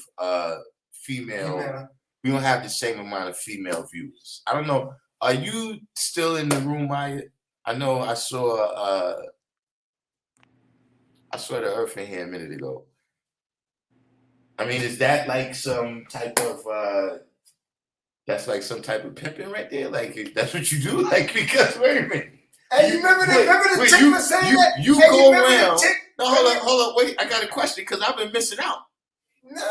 [SPEAKER 1] female. We don't have the same amount of female viewers. I don't know. Are you still in the room, Maya? I know I saw the Earth in here a minute ago. I mean, is that like some type of That's like some type of pimping right there. Like that's what you do. Like because wait a minute.
[SPEAKER 5] Hey, you remember the chick was saying that?
[SPEAKER 1] You
[SPEAKER 5] Hey,
[SPEAKER 1] go
[SPEAKER 5] remember the
[SPEAKER 1] around.
[SPEAKER 5] chick-
[SPEAKER 1] No, hold on, wait. I got a question because I've been missing out.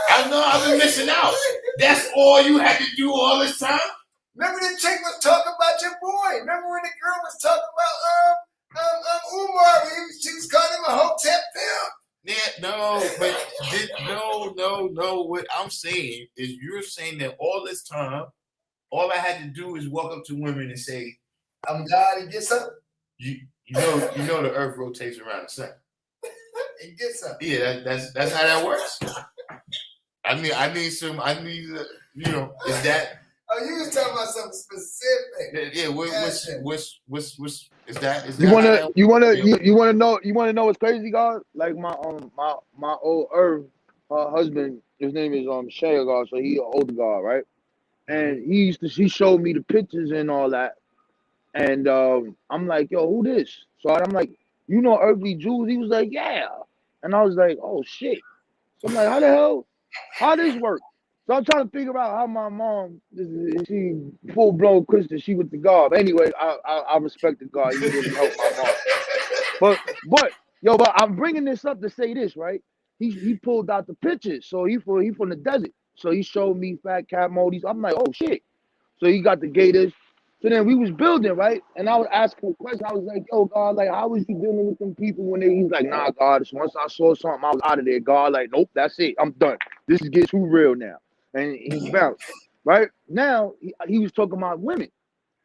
[SPEAKER 1] I know I've been missing out. That's all you had to do all this time.
[SPEAKER 5] Remember the chick was talking about your boy. Remember when the girl was talking about Umar when she was calling him a hotel pimp?
[SPEAKER 1] Yeah, no, but no. What I'm saying is, you're saying that all this time, all I had to do is walk up to women and say,
[SPEAKER 5] "I'm God," and get something.
[SPEAKER 1] You know the Earth rotates around the sun.
[SPEAKER 5] And get something.
[SPEAKER 1] Yeah, that's how that works. I need you know, is that?
[SPEAKER 5] Oh, you was talking about something specific.
[SPEAKER 1] Yeah, what's is that?
[SPEAKER 4] You wanna know what's crazy, God? Like my old Earth, her husband, his name is Shay God, so he an older God, right? And he showed me the pictures and all that, and I'm like, yo, who this? So I'm like, you know, earthly Jews? He was like, yeah, and I was like, oh shit. So I'm like, how this work? So I'm trying to figure out how my mom, she full blown Christian, she with the God. But anyway, I respect the God. He really helped my mom. But I'm bringing this up to say this, right? He pulled out the pictures. So he from the desert. So he showed me Fat Cat Modi. I'm like, oh shit. So he got the gators. So then we was building, right? And I was asking a question. I was like, yo, God, like, how was you dealing with them people when he's like, nah, God, once I saw something, I was out of there. God, like, nope, that's it. I'm done. This is getting too real now. And he bounced, right? Now, he was talking about women.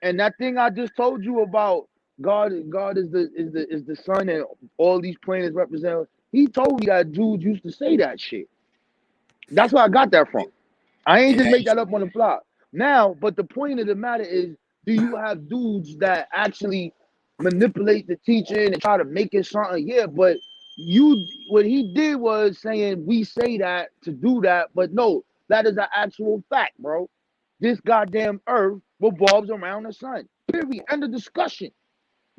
[SPEAKER 4] And that thing I just told you about God is the sun and all these planets represent. He told me that Jews used to say that shit. That's where I got that from. I ain't just make that up on the fly. Now, but the point of the matter is, do you have dudes that actually manipulate the teaching and try to make it something? Yeah, but what he did was saying we say that to do that, but no, that is an actual fact, bro. This goddamn earth revolves around the sun. Period. End of discussion.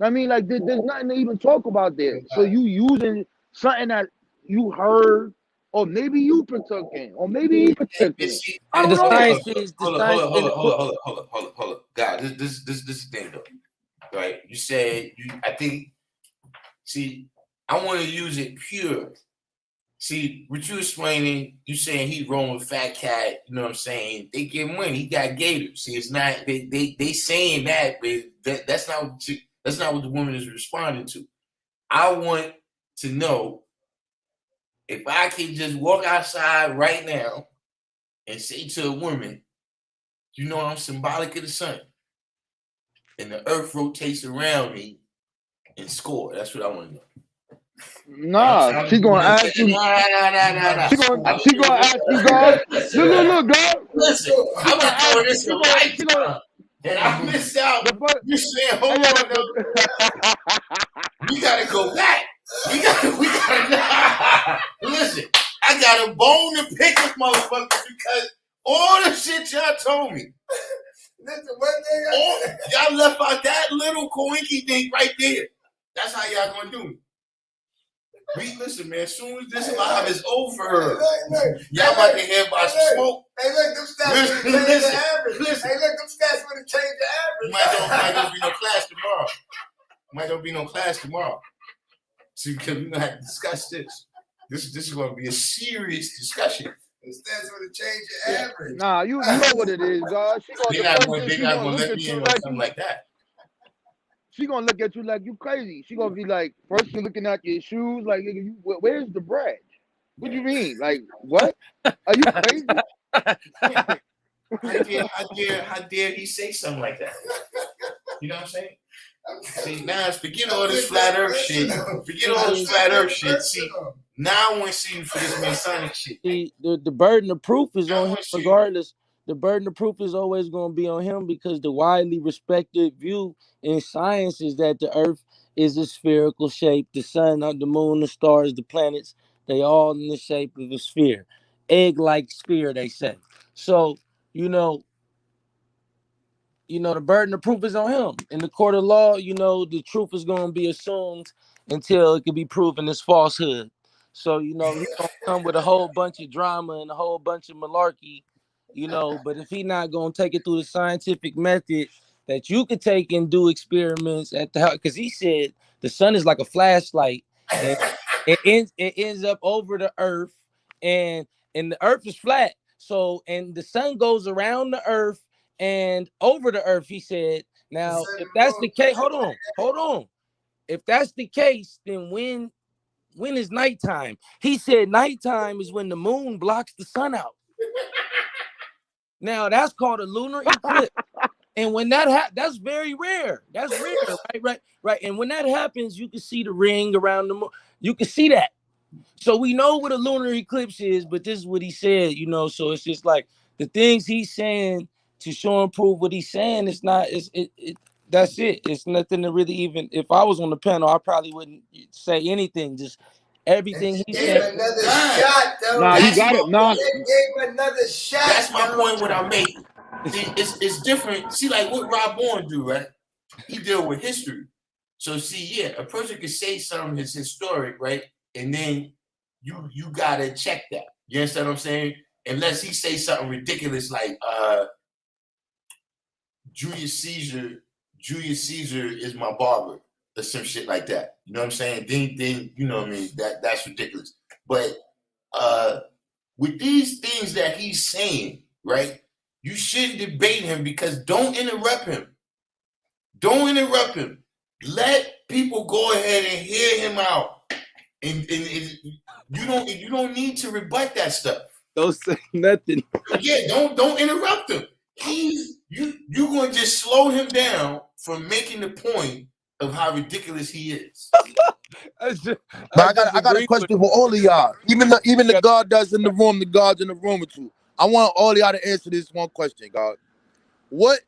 [SPEAKER 4] I mean, like, there's nothing to even talk about there. So you using something that you heard, or maybe you partook in, or maybe he partook in. I don't know.
[SPEAKER 1] Hold up. God, this is the thing though. Right? You said I want to use it pure. See, what you explaining, you saying he rolling with Fat Cat, you know what I'm saying? They give money, he got gators. See, it's not they saying that, but that's not what the woman is responding to. I want to know if I can just walk outside right now and say to a woman, you know I'm symbolic of the sun, and the earth rotates around me, and score. That's what I want to know.
[SPEAKER 4] Nah, she gonna ask you.
[SPEAKER 1] Nah.
[SPEAKER 4] She gonna ask you, God. Look, God.
[SPEAKER 1] Listen, I've been doing this a lifetime, and I missed out. You saying, hold on, we gotta go back. We gotta. Listen, I got a bone to pick with motherfuckers because all the shit y'all told me.
[SPEAKER 5] Listen, one thing
[SPEAKER 1] y'all left out that little coinky thing right there. That's how y'all gonna do me. Listen, man, as soon as this live is over, y'all about to hear about some smoke.
[SPEAKER 5] Hey, look, them stats would have changed the average. Hey, look, them stats would have changed the average.
[SPEAKER 1] Might don't be no class tomorrow. See, because we're gonna have to discuss this. This is gonna be a serious discussion.
[SPEAKER 5] The stats would have changed your average.
[SPEAKER 4] Nah, you know what it is, God.
[SPEAKER 1] They're not gonna let me in on something like that.
[SPEAKER 4] She gonna look at you like you crazy. She gonna be like, first you're looking at your shoes, like, where's the bread? What do you mean? Like, what? Are you crazy?
[SPEAKER 1] How dare he say something like that? You know what I'm saying? See, now forget all this flat earth shit. See, now I want to see you for this Masonic shit.
[SPEAKER 6] See, the burden of proof is on him regardless. The burden of proof is always going to be on him because the widely respected view in science is that the earth is a spherical shape. The sun, the moon, the stars, the planets, they all in the shape of a sphere. Egg-like sphere, they say. So, the burden of proof is on him. In the court of law, the truth is going to be assumed until it can be proven as falsehood. So, he's going to come with a whole bunch of drama and a whole bunch of malarkey you know. But if he not gonna take it through the scientific method that you could take and do experiments at the house, because he said the sun is like a flashlight, and it ends up over the earth, and the earth is flat. So and the sun goes around the earth and over the earth. He said,
[SPEAKER 5] The
[SPEAKER 6] now
[SPEAKER 5] sun
[SPEAKER 6] if
[SPEAKER 5] and
[SPEAKER 6] that's
[SPEAKER 5] moon.
[SPEAKER 6] the case, hold on. If that's the case, then when is nighttime? He said nighttime is when the moon blocks the sun out. Now that's called a lunar eclipse. And when that's very rare. That's rare, right. And when that happens, you can see the ring around the moon. You can see that. So we know what a lunar eclipse is, but this is what he said, you know. So it's just like the things he's saying to show and prove what he's saying. It's not. That's it. It's nothing to really even. If I was on the panel, I probably wouldn't say anything. Just everything
[SPEAKER 5] It
[SPEAKER 6] he
[SPEAKER 5] gave
[SPEAKER 6] said.
[SPEAKER 5] another
[SPEAKER 1] God.
[SPEAKER 5] shot, though.
[SPEAKER 4] Nah, you
[SPEAKER 1] That's
[SPEAKER 4] got
[SPEAKER 1] my
[SPEAKER 4] it. Nah,
[SPEAKER 1] point.
[SPEAKER 5] It gave another shot.
[SPEAKER 1] That's my
[SPEAKER 5] though.
[SPEAKER 1] point. What I'm making. See, it's different. See, like what Rob Bourne do, right? He deal with history. So see, yeah, a person could say something is historic, right? And then you gotta check that. You understand what I'm saying? Unless he say something ridiculous like Julius Caesar is my barber or some shit like that. You know what I'm saying? Then you know what I mean, that's ridiculous. But with these things that he's saying, right? You shouldn't debate him because don't interrupt him. Don't interrupt him. Let people go ahead and hear him out. And you don't need to rebut that stuff.
[SPEAKER 6] Don't say nothing.
[SPEAKER 1] Yeah, don't interrupt him. You're gonna just slow him down from making the point of how ridiculous he is.
[SPEAKER 8] But I got a question for all of y'all. Even the God that's in the room, the God's in the room with you. I want all of y'all to answer this one question, God. What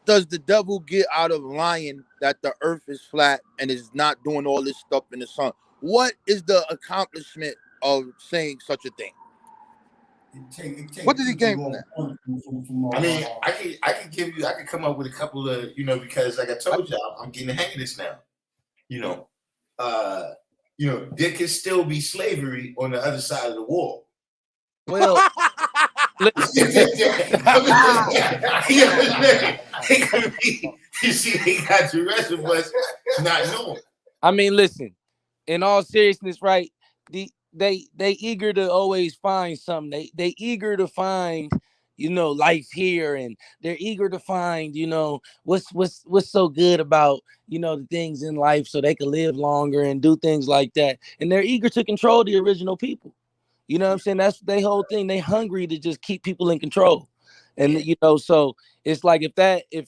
[SPEAKER 8] does the devil get out of lying that the earth is flat and is not doing all this stuff in the sun? What is the accomplishment of saying such a thing? What does he gain from that?
[SPEAKER 1] I mean, I could come up with a couple of, because like I told y'all, I'm getting the hang of this now. There can still be slavery on the other side of the wall.
[SPEAKER 6] Well,
[SPEAKER 1] you see, they got the rest of us not knowing.
[SPEAKER 6] I mean, listen. In all seriousness, right? They eager to always find something. They eager to find, life here, and they're eager to find, what's so good about, the things in life, so they can live longer and do things like that. And they're eager to control the original people. You know what I'm saying? That's their whole thing. They hungry to just keep people in control. And so it's like if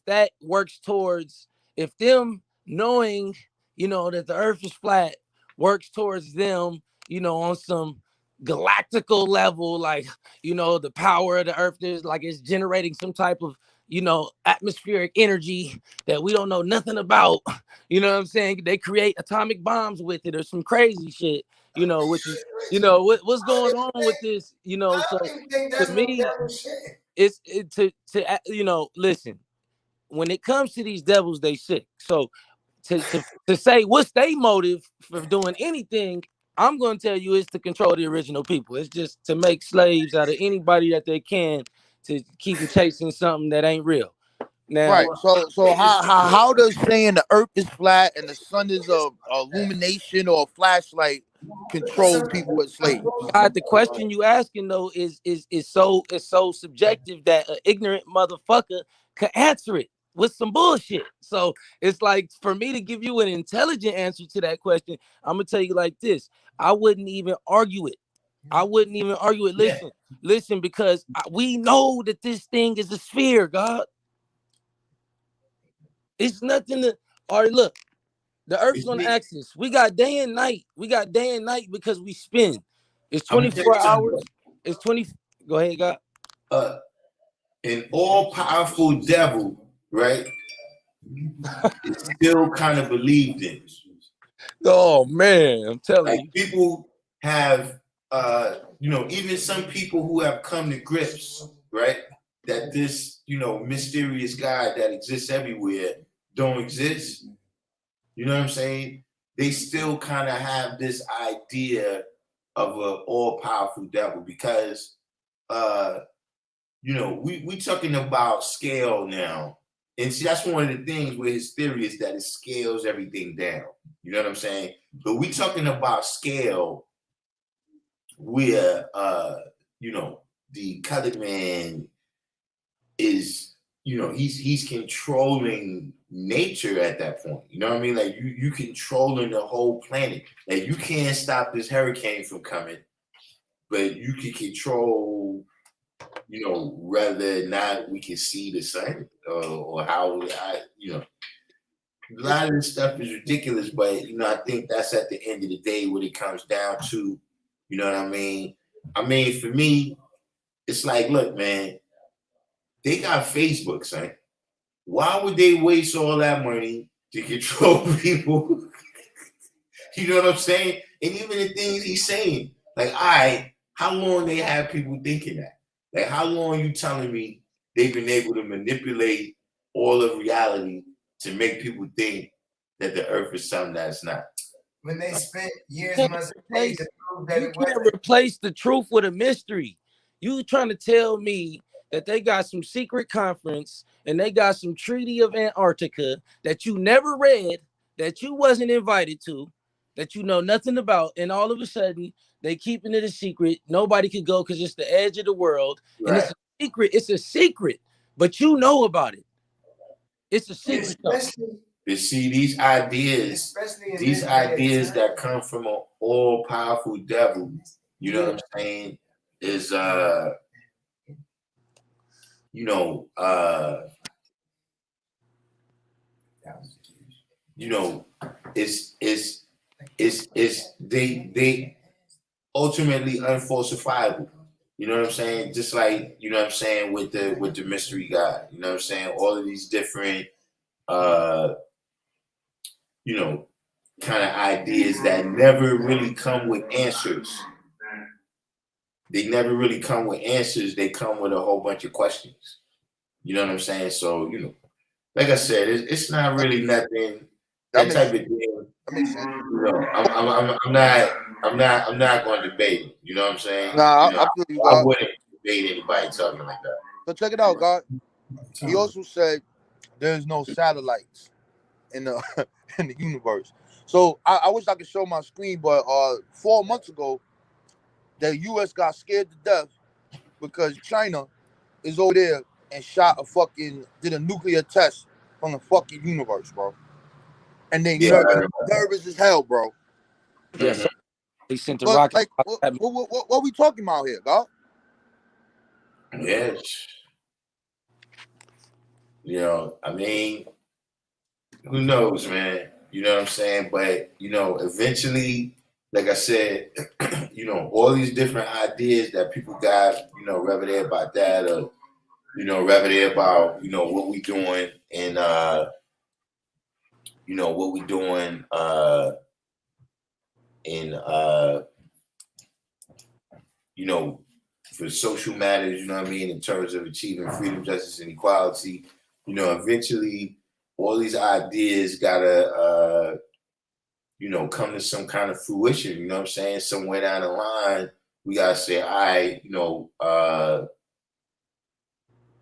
[SPEAKER 6] that works towards, if them knowing, that the earth is flat works towards them, on some galactical level, like, the power of the earth is like it's generating some type of, atmospheric energy that we don't know nothing about. You know what I'm saying? They create atomic bombs with it or some crazy shit, which is, what's going on with this,
[SPEAKER 5] I don't
[SPEAKER 6] so
[SPEAKER 5] even think
[SPEAKER 6] to
[SPEAKER 5] that's no
[SPEAKER 6] me,
[SPEAKER 5] devil shit.
[SPEAKER 6] listen, when it comes to these devils, they sick. So to say what's their motive for doing anything, I'm going to tell you it's to control the original people. It's just to make slaves out of anybody that they can, to keep them chasing something that ain't real. Now,
[SPEAKER 8] Right. So how does saying the earth is flat and the sun is a illumination or a flashlight control people as slaves?
[SPEAKER 6] God, the question you asking though is so subjective that an ignorant motherfucker could answer it with some bullshit. So it's like, for me to give you an intelligent answer to that question, I'm gonna tell you like this: I wouldn't even argue it. Listen, because we know that this thing is a sphere, God. It's nothing to. All right, look, the Earth's on the axis. We got day and night. Because we spin. It's
[SPEAKER 1] I'm gonna tell
[SPEAKER 6] 24
[SPEAKER 1] you something,
[SPEAKER 6] hours. It's 20. Go ahead, God.
[SPEAKER 1] An all-powerful devil, right? Is still kind of believed in.
[SPEAKER 6] Oh man, I'm telling you.
[SPEAKER 1] People have, even some people who have come to grips, right, that this, mysterious God that exists everywhere don't exist. You know what I'm saying? They still kind of have this idea of an all-powerful devil because you know, we talking about scale now. And see, that's one of the things with his theory is that it scales everything down. You know what I'm saying? But we talking about scale where, you know, the colored man is, you know, he's controlling nature at that point. You know what I mean? Like you controlling the whole planet. Like you can't stop this hurricane from coming, but you can control, you know, whether or not we can see the sun or how you know, a lot of this stuff is ridiculous, but you know, I think that's at the end of the day what it comes down to. You know what I mean? I mean, for me, it's like, look, man, they got Facebook, son. Why would they waste all that money to control people? You know what I'm saying? And even the things he's saying, like, all right, how long they have people thinking that? Like, how long you telling me they've been able to manipulate all of reality to make people think that the earth is something that's not?
[SPEAKER 5] When they spent years,
[SPEAKER 6] You
[SPEAKER 5] months, and days to prove that it
[SPEAKER 6] can't
[SPEAKER 5] wasn't.
[SPEAKER 6] replace the truth with a mystery. You trying to tell me that they got some secret conference and they got some Treaty of Antarctica that you never read, that you wasn't invited to, that you know nothing about, and all of a sudden they keeping it a secret. Nobody could go because it's the edge of the world, and it's a secret. It's a secret, but you know about it. It's a secret.
[SPEAKER 1] But see, these ideas that come from an all-powerful devil, you know what I'm saying, is you know, it's they ultimately unfalsifiable. You know what I'm saying? Just like, you know what I'm saying, with the mystery God. You know what I'm saying? All of these different you know, kind of ideas that never really come with answers. They never really come with answers. They come with a whole bunch of questions. You know what I'm saying? So, you know, like I said, it's not really nothing. That type of thing. You know, I'm not going to debate it. You know what I'm saying?
[SPEAKER 8] Nah,
[SPEAKER 1] you know,
[SPEAKER 8] I feel you,
[SPEAKER 1] I
[SPEAKER 8] God.
[SPEAKER 1] wouldn't debate anybody talking like that.
[SPEAKER 8] So check it out, God. He also said there's no satellites in the in the universe. So I wish I could show my screen, but 4 months ago, the U.S. got scared to death because China is over there and did a nuclear test on the fucking universe, bro. And they nervous as hell, bro.
[SPEAKER 6] Yeah, so they sent a
[SPEAKER 8] But
[SPEAKER 6] rocket.
[SPEAKER 8] like, what we talking about here, God?
[SPEAKER 1] Yes. You know, I mean, who knows, man? You know what I'm saying? But, you know, eventually, like I said, you know, all these different ideas that people got, you know, whether they're about that or, you know, whether they're about, you know, what we doing and, you know, what we doing in, you know, for social matters, you know what I mean, in terms of achieving freedom, justice, and equality, you know, eventually all these ideas gotta, you know, come to some kind of fruition. You know what I'm saying? Somewhere down the line, we gotta say, all right, you know,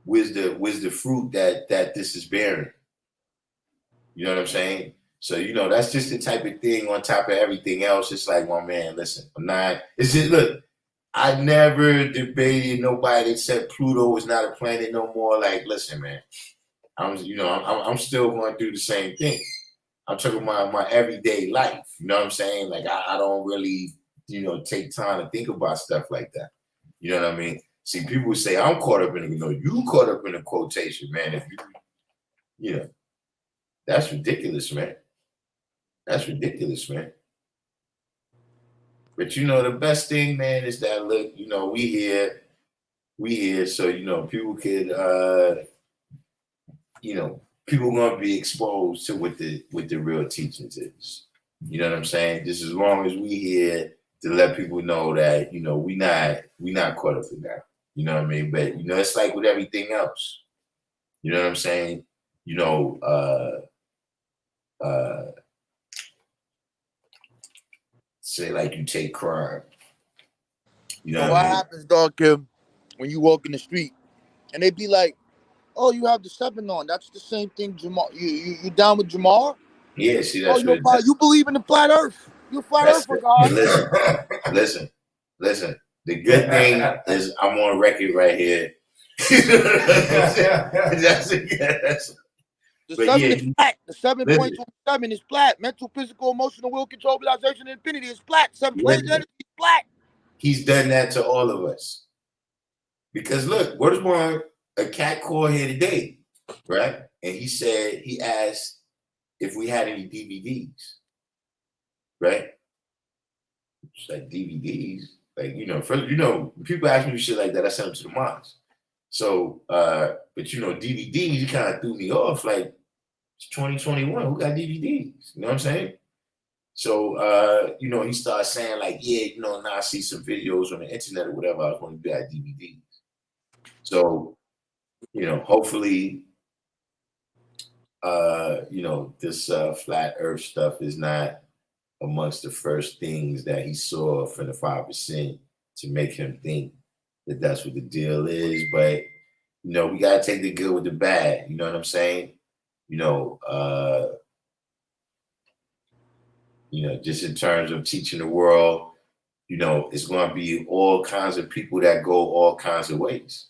[SPEAKER 1] where's the fruit that this is bearing? You know what I'm saying? So, you know, that's just the type of thing on top of everything else. It's like, well, man, listen, it's just, look, I never debated nobody that said Pluto is not a planet no more. Like, listen, man, I'm still going to do the same thing. I'm talking about my everyday life. You know what I'm saying? Like, I don't really, you know, take time to think about stuff like that. You know what I mean? See, people say I'm caught up in it. You know, you caught up in a quotation, man. If you know, that's ridiculous, man. That's ridiculous, man. But you know, the best thing, man, is that look, you know, we here, so you know, people could, you know, people gonna be exposed to what the real teachings is. You know what I'm saying? Just as long as we here to let people know that, you know, we not caught up in that. You know what I mean? But you know, it's like with everything else. You know what I'm saying? You know, say like you take crime. You know
[SPEAKER 8] So
[SPEAKER 1] what I
[SPEAKER 8] what
[SPEAKER 1] mean?
[SPEAKER 8] happens, Darkim, when you walk in the street and they be like, "Oh, you have the 7 on. That's the same thing, Jamal. You down with Jamal?
[SPEAKER 1] Yeah, see,
[SPEAKER 8] Oh,
[SPEAKER 1] that's what
[SPEAKER 8] you believe in the flat Earth? You a flat
[SPEAKER 1] that's
[SPEAKER 8] earther,
[SPEAKER 1] but
[SPEAKER 8] God?
[SPEAKER 1] listen. The good thing is I'm on record right here. that's
[SPEAKER 8] The
[SPEAKER 1] but
[SPEAKER 8] 7
[SPEAKER 1] yeah,
[SPEAKER 8] is flat. The
[SPEAKER 1] listen,
[SPEAKER 8] 7.27 is flat. Mental, physical, emotional, will, control, realization, and infinity is flat. 7 planes
[SPEAKER 1] listen.
[SPEAKER 8] energy is flat."
[SPEAKER 1] He's done that to all of us. Because look, what is one a cat called here today, right? And he asked if we had any DVDs, right? It's like DVDs, like first people ask me shit like that, I send them to the moms. So, but DVDs, you kind of threw me off. Like it's 2021, who got DVDs? You know what I'm saying? So, he started saying like, yeah, now I see some videos on the internet or whatever. I was going to buy DVDs. So, hopefully, this flat Earth stuff is not amongst the first things that he saw from the 5% to make him think that that's what the deal is. But we gotta take the good with the bad. You know what I'm saying? Just in terms of teaching the world, it's going to be all kinds of people that go all kinds of ways.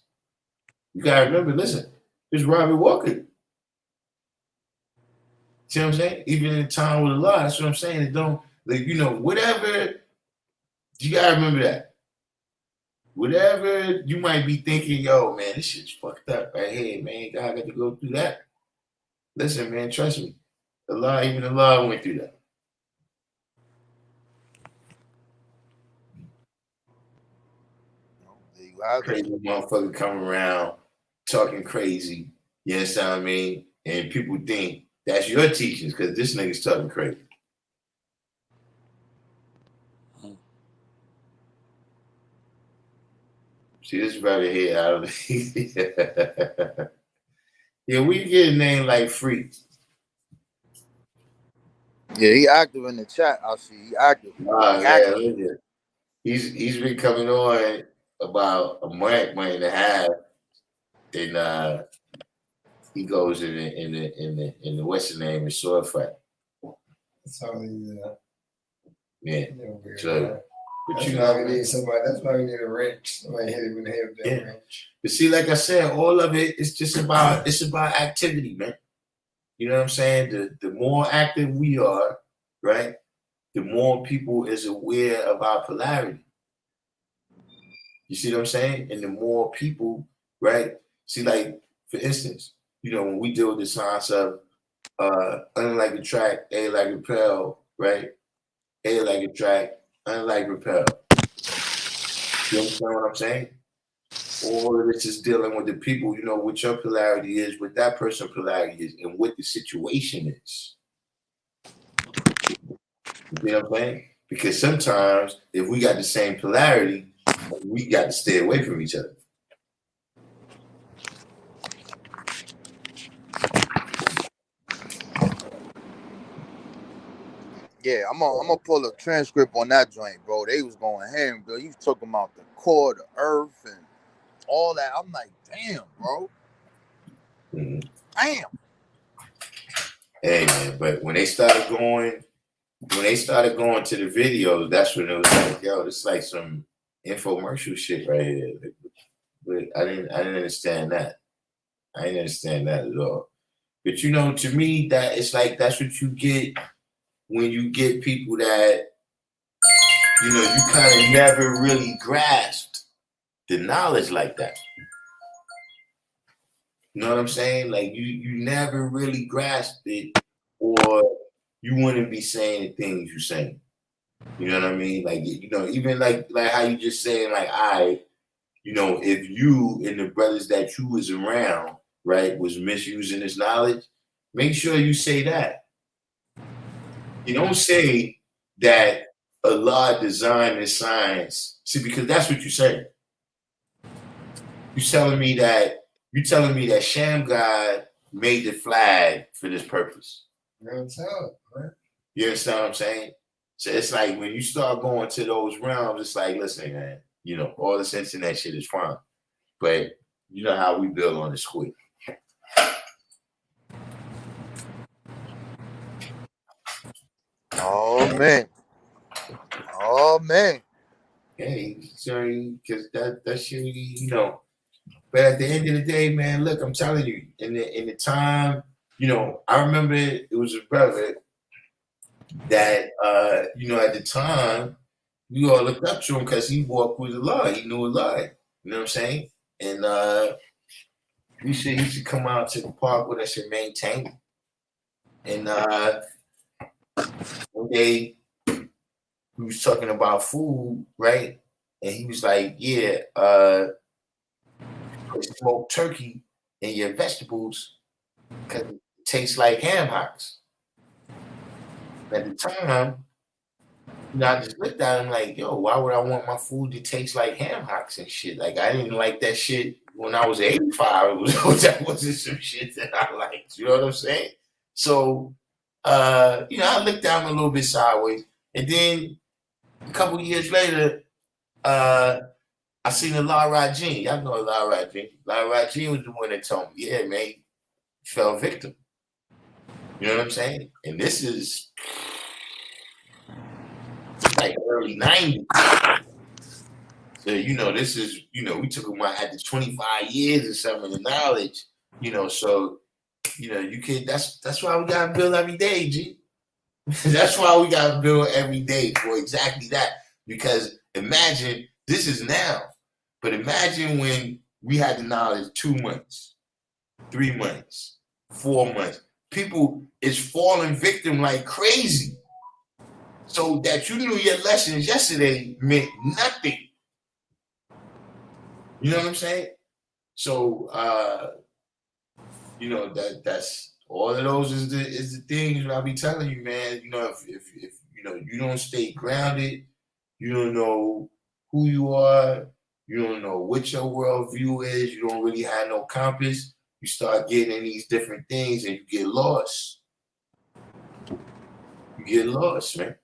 [SPEAKER 1] You gotta remember, listen, there's Robert Walker. See what I'm saying? Even in time with a lot, that's what I'm saying. It don't, whatever, you gotta remember that. Whatever you might be thinking, yo, man, this shit's fucked up right here, man. God got to go through that. Listen, man, trust me. Even Allah went through that.
[SPEAKER 8] There you have it.
[SPEAKER 1] Crazy motherfucker coming around talking crazy. You understand what I mean? And people think that's your teachings because this nigga's talking crazy. See, this brother here, I don't yeah, we get a name like Freak.
[SPEAKER 8] Yeah, he active in the chat. I see he active.
[SPEAKER 1] Man, he's been coming on about a month and a half, and he goes in the Western name and sword fight.
[SPEAKER 5] That's how
[SPEAKER 1] Yeah. So, but
[SPEAKER 5] that's why we need somebody. That's why we need a wrench. Somebody hit it with a wrench.
[SPEAKER 1] But see, like I said, all of it is just about activity, man. You know what I'm saying? The more active we are, right, the more people is aware of our polarity. You see what I'm saying? And the more people, right? See, like, for instance, when we deal with the science of unlike attract, A like repel, right? A like attract, unlike repel. You understand what I'm saying? All of this is dealing with the people, what your polarity is, what that person's polarity is, and what the situation is. You know what I'm saying? Because sometimes if we got the same polarity, we got to stay away from each other.
[SPEAKER 8] Yeah, I'm gonna pull a transcript on that joint, bro. They was going ham, bro. You was talking about the core, the earth, and all that. I'm like, damn, bro.
[SPEAKER 1] Mm-hmm.
[SPEAKER 8] Damn.
[SPEAKER 1] Hey man, but when they started going to the videos, that's when it was like, yo, this is like some infomercial shit right here. But I didn't understand that. I didn't understand that at all. But to me, that it's like that's what you get when you get people that you kind of never really grasped the knowledge like that. You know what I'm saying? Like you never really grasped it, or you wouldn't be saying the things you're saying. You know what I mean? Like even like how you just saying like if you and the brothers that you was around, right, was misusing this knowledge, make sure you say that. You don't say that Allah designed this science. See, because that's what you're saying. You're telling me that Sham God made the flag for this purpose.
[SPEAKER 5] You understand
[SPEAKER 1] what I'm saying? So it's like when you start going to those realms, it's like, listen, man, all this internet shit is fine. But You know how we build on this quick.
[SPEAKER 8] Oh man. Oh man.
[SPEAKER 1] Hey, sorry, because that shit, you know. But at the end of the day, man, look, I'm telling you, in the time, you know, I remember it was a brother that you know, at the time, we all looked up to him because he walked with Allah. He knew Allah. You know what I'm saying? And he should come out to the park with us and maintain it. And one day we was talking about food, right? And he was like, yeah, smoked turkey in your vegetables because it tastes like ham hocks. At the time, you know, I just looked at him like, yo, why would I want my food to taste like ham hocks and shit? Like, I didn't like that shit when I was 85. That wasn't some shit that I liked. You know what I'm saying? So, you know, I looked at him a little bit sideways. And then a couple of years later, I seen Allah Rajin. Y'all know Allah Rajin. Allah Rajin was the one that told me, yeah, man, he fell victim. You know what I'm saying? And this is like early 90s. So, you know, this is, you know, we took him out at the 25 years or something of knowledge, you know, so, you know, you can, that's why we got to build every day, G. That's why we got to build every day for exactly that. Because imagine, this is now, but imagine when we had the knowledge 2 months, 3 months, 4 months. People is falling victim like crazy. So that you knew your lessons yesterday meant nothing. You know what I'm saying? So you know, that's all of those is the things that I'll be telling you, man. You know, if you know you don't stay grounded, you don't know who you are, you don't know what your worldview is, you don't really have no compass, you start getting in these different things and you get lost. You get lost, man.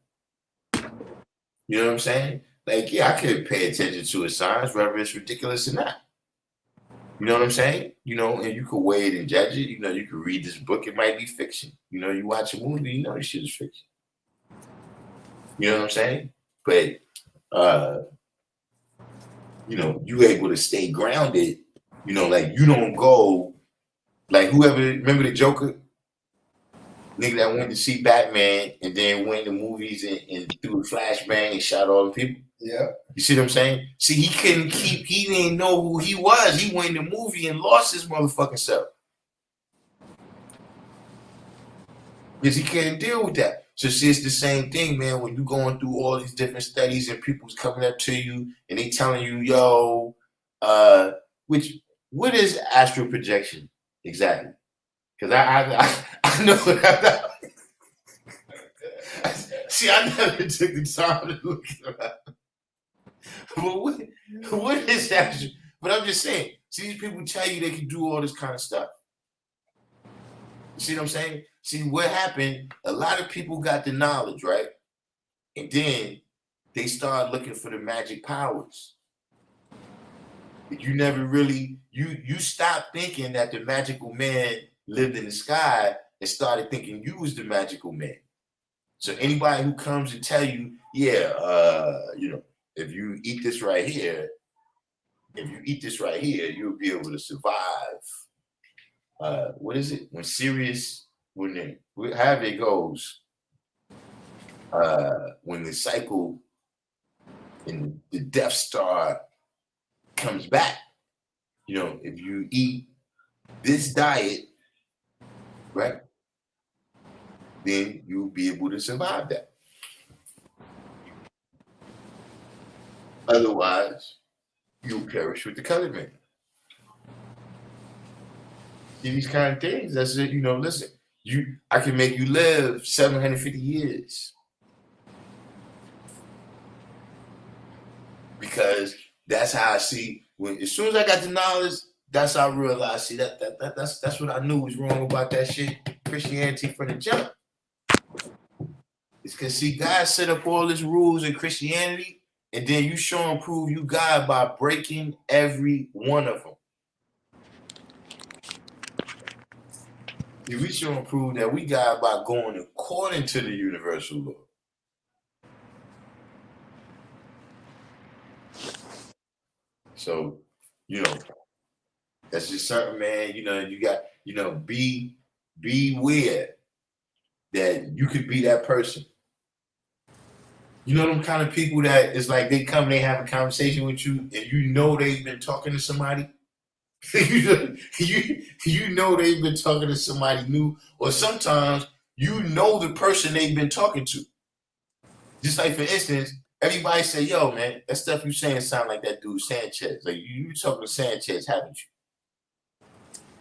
[SPEAKER 1] You know what I'm saying? Like, yeah, I could pay attention to a signs, whether it's ridiculous or not. You know what I'm saying? You know, and you could weigh it and judge it. You know, you could read this book, it might be fiction. You know, you watch a movie, you know this shit is fiction. You know what I'm saying? But you know, you able to stay grounded, you know, like you don't go like whoever remember the Joker? Nigga that went to see Batman and then went to movies and threw a flashbang and shot all the people.
[SPEAKER 5] Yeah.
[SPEAKER 1] You see what I'm saying? See, he didn't know who he was. He went in the movie and lost his motherfucking self. Because he can't deal with that. So see, it's the same thing, man, when you going through all these different studies and people's coming up to you and they telling you, yo, what is astral projection exactly? Because I know what I'm see, I never took the time to look it up. But what is that? But I'm just saying, see, these people tell you they can do all this kind of stuff. You see what I'm saying? See, what happened, a lot of people got the knowledge, right? And then they start looking for the magic powers. But you never really, you stopped thinking that the magical man lived in the sky and started thinking you was the magical man. So anybody who comes and tell you, yeah, you know, if you eat this right here, you'll be able to survive. What is it? When Sirius, however it goes, when the cycle in the Death Star comes back, you know, if you eat this diet, right, then you'll be able to survive that. Otherwise, you'll perish with the colored man. See, these kind of things, that's it, you know, listen, I can make you live 750 years. Because that's how I see as soon as I got the knowledge, that's how I realized, see, that's what I knew was wrong about that shit, Christianity from the jump. It's because, see, God set up all these rules in Christianity, and then you show and prove you God by breaking every one of them. We should prove that we got by going according to the universal law. So, you know, that's just something, man. You know, you got, you know, be aware that you could be that person. You know them kind of people that it's like they come, they have a conversation with you, and you know they've been talking to somebody. you know they've been talking to somebody new, or sometimes you know the person they've been talking to. Just like for instance, everybody say, "Yo, man, that stuff you saying sound like that dude Sanchez." Like you talking to Sanchez, haven't you?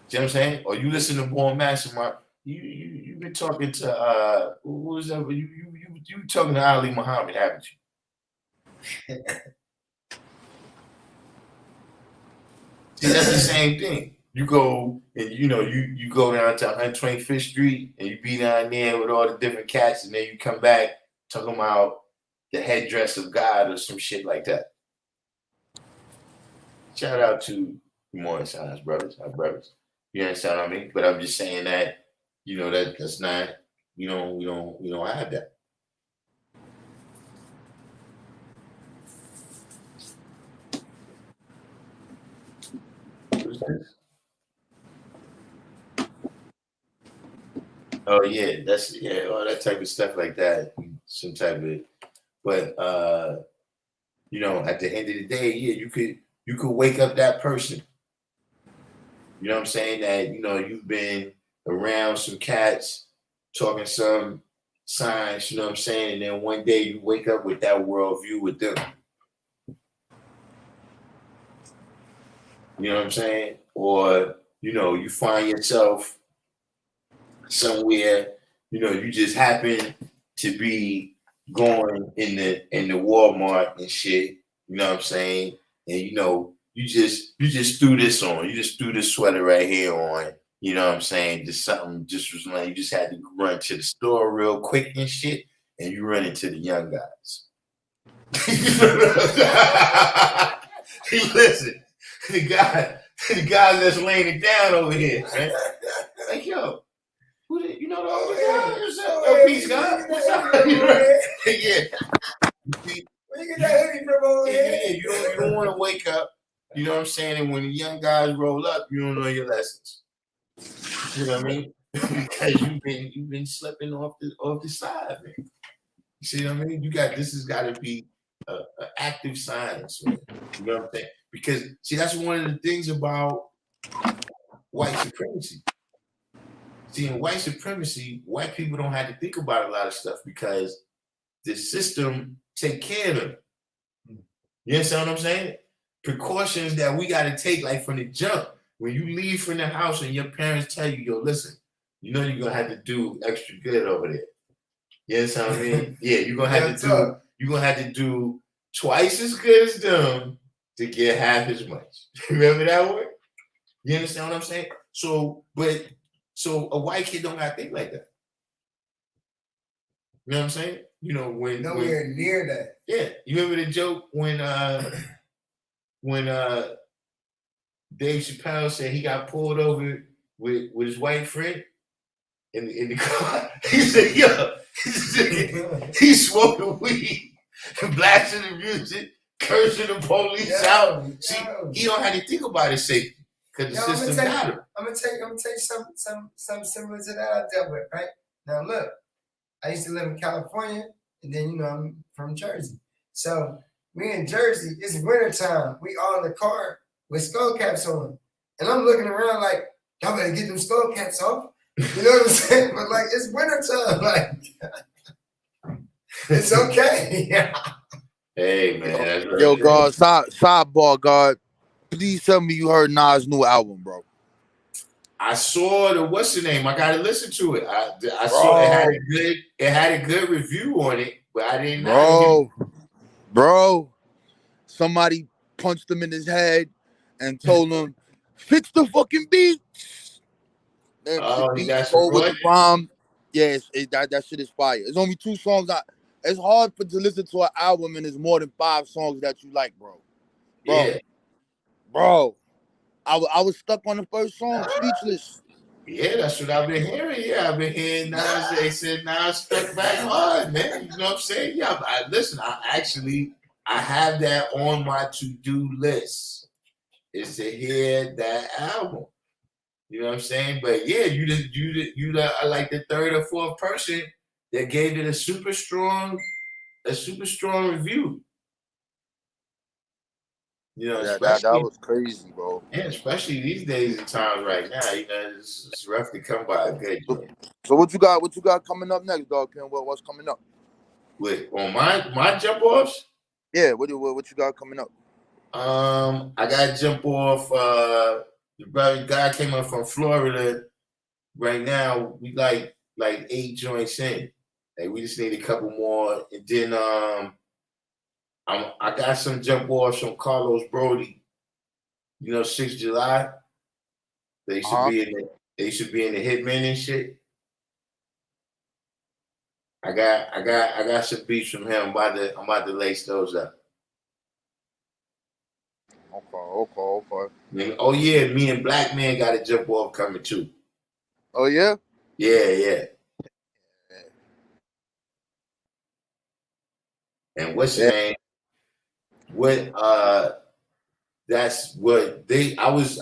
[SPEAKER 1] You know what I'm saying? Or you listen to Born Mastermind. You've been talking to who was that? You talking to Ali Muhammad, haven't you? See, that's the same thing. You go and you know you go down to 125th Street and you be down there with all the different cats, and then you come back talking about the headdress of God or some shit like that. Shout out to more Science brothers, our brothers. You understand what I mean? But I'm just saying that, you know, that's not, we don't have that. Who's this? Oh yeah, that's all that type of stuff like that. Some type of, but you know, at the end of the day, yeah, you could wake up that person. You know what I'm saying? That, you know, you've been around some cats talking some science, you know what I'm saying? And then one day you wake up with that worldview with them. You know what I'm saying? Or, you know, you find yourself somewhere, you know, you just happen to be going in the Walmart and shit, you know what I'm saying? And you know, you just threw this on. You just threw this sweater right here on. You know what I'm saying? Just something just was like you just had to run to the store real quick and shit, and you run into the young guys. Listen, the guy that's laying it down over here, man. Like, yo, who did, you know the other guy? Yo, peace, guy. What's up? Yeah.
[SPEAKER 5] Where you get that hoodie from over here?
[SPEAKER 1] Yeah, you don't want to wake up. You know what I'm saying? And when the young guys roll up, you don't know your lessons. You know what I mean? Because you've been slipping off the side, man. You see what I mean? This has got to be an active science, man. You know what I'm saying? Because see, that's one of the things about white supremacy. See, in white supremacy, white people don't have to think about a lot of stuff because the system take care of them. You understand what I'm saying? Precautions that we got to take, like from the jump. When you leave from the house and your parents tell you, yo, listen, you know you're gonna have to do extra good over there. You understand what I mean? Yeah, you're gonna have to do twice as good as them to get half as much. Remember that word? You understand what I'm saying? So a white kid don't gotta think like that. You know what I'm saying? You know,
[SPEAKER 5] nowhere near that.
[SPEAKER 1] Yeah. You remember the joke when Dave Chappelle said he got pulled over with his white friend in the car? He said, yo, he's smoking weed, blasting the music, cursing the police out. See, he don't have to think about his safety because the system got him.
[SPEAKER 5] I'm gonna tell you something similar to that I dealt with, right? Now look, I used to live in California, and then, you know, I'm from Jersey. So we in Jersey, it's wintertime. We all in the car with skull caps on. And I'm looking around like, y'all better get them skull caps off. You know what I'm saying? But like, it's wintertime. Like, it's okay.
[SPEAKER 1] Hey, man. That's right.
[SPEAKER 8] Yo, God, sidebar, God. Please tell me you heard Nas' new album, bro.
[SPEAKER 1] I saw the what's the name? I gotta listen to it. I saw it had a good review on it, but I didn't.
[SPEAKER 8] Bro, somebody punched him in his head and told him, "Fix the fucking beat."
[SPEAKER 1] Oh,
[SPEAKER 8] the
[SPEAKER 1] that's
[SPEAKER 8] beat with the rhyme. Yes, that shit is fire. It's only 2 songs. It's hard to listen to an album and there's more than 5 songs that you like, bro.
[SPEAKER 1] Yeah.
[SPEAKER 8] Bro, I was stuck on the first song, speechless.
[SPEAKER 1] Yeah, that's what I've been hearing. Yeah, I've been hearing Nas. They said Nas struck back hard, man. You know what I'm saying? Yeah, listen, I have that on my to-do list. Is to hear that album. You know what I'm saying? But yeah, you are like the third or fourth person that gave it a super strong review. You know,
[SPEAKER 8] Yeah, that
[SPEAKER 1] especially
[SPEAKER 8] was crazy, bro.
[SPEAKER 1] yeah, especially these days and times right now. You know, it's rough to come by a good joint.
[SPEAKER 8] So what you got coming up next, dog? What's coming up?
[SPEAKER 1] With on my jump offs.
[SPEAKER 8] Yeah, what you got coming up?
[SPEAKER 1] I got to jump off. The brother guy came up from Florida. Right now, we like 8 joints in. Like we just need a couple more, and then I got some jump offs from Carlos Brody. You know, 6th July. They should be in the Hitmen and shit. I got some beats from him. I'm about to lace those up.
[SPEAKER 8] Okay.
[SPEAKER 1] Oh yeah, me and Black Man got a jump off coming too.
[SPEAKER 8] Oh yeah?
[SPEAKER 1] Yeah. And what's your name? That's what they. I was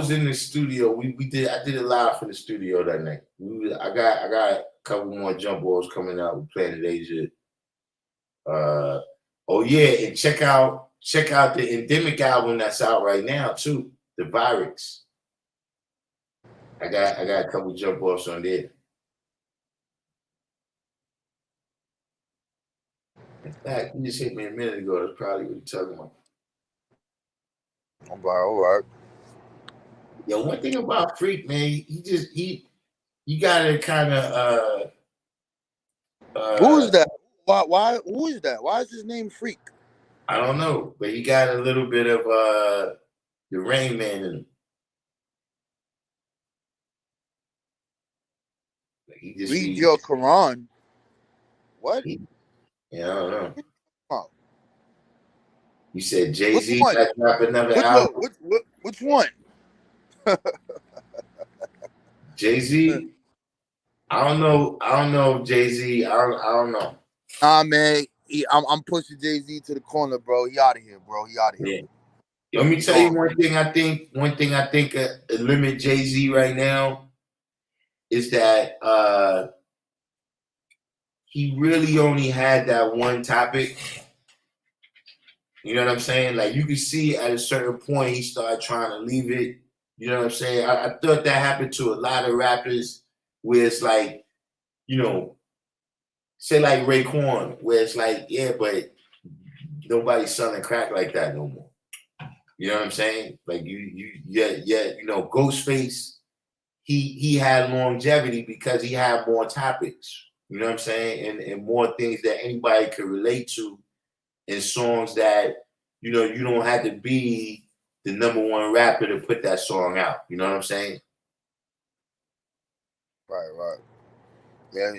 [SPEAKER 1] in the studio. I did it live from the studio that night. I got a couple more jump balls coming out with Planet Asia. Oh yeah, and check out the Endemic album that's out right now too. The Virus. I got a couple jump offs on there. In fact, you just hit me a minute ago. That's probably what you're talking about.
[SPEAKER 8] All right.
[SPEAKER 1] Yo, one thing about Freak, man, you gotta kind of
[SPEAKER 8] who is that? Why? Who is that? Why is his name Freak?
[SPEAKER 1] I don't know, but he got a little bit of the Rain Man in him. Like he just
[SPEAKER 8] read your Quran. What?
[SPEAKER 1] Yeah, I don't know.
[SPEAKER 8] Oh.
[SPEAKER 1] You said Jay-Z got drop another album.
[SPEAKER 8] Which one?
[SPEAKER 1] Jay-Z. I don't know if Jay-Z. I don't know.
[SPEAKER 8] Nah, man. I'm pushing Jay-Z to the corner, bro. He out of here, bro. He out of here.
[SPEAKER 1] Yeah. Let me tell you one thing I think limit Jay-Z right now is that he really only had that one topic. You know what I'm saying? Like you can see at a certain point he started trying to leave it. You know what I'm saying? I thought that happened to a lot of rappers where it's like, you know, say like Raekwon, where it's like, yeah, but nobody's selling crack like that no more. You know what I'm saying? Like you know, Ghostface, he had longevity because he had more topics. You know what I'm saying? And more things that anybody could relate to in songs that, you know, you don't have to be the number one rapper to put that song out. You know what I'm saying?
[SPEAKER 8] Right. Yeah,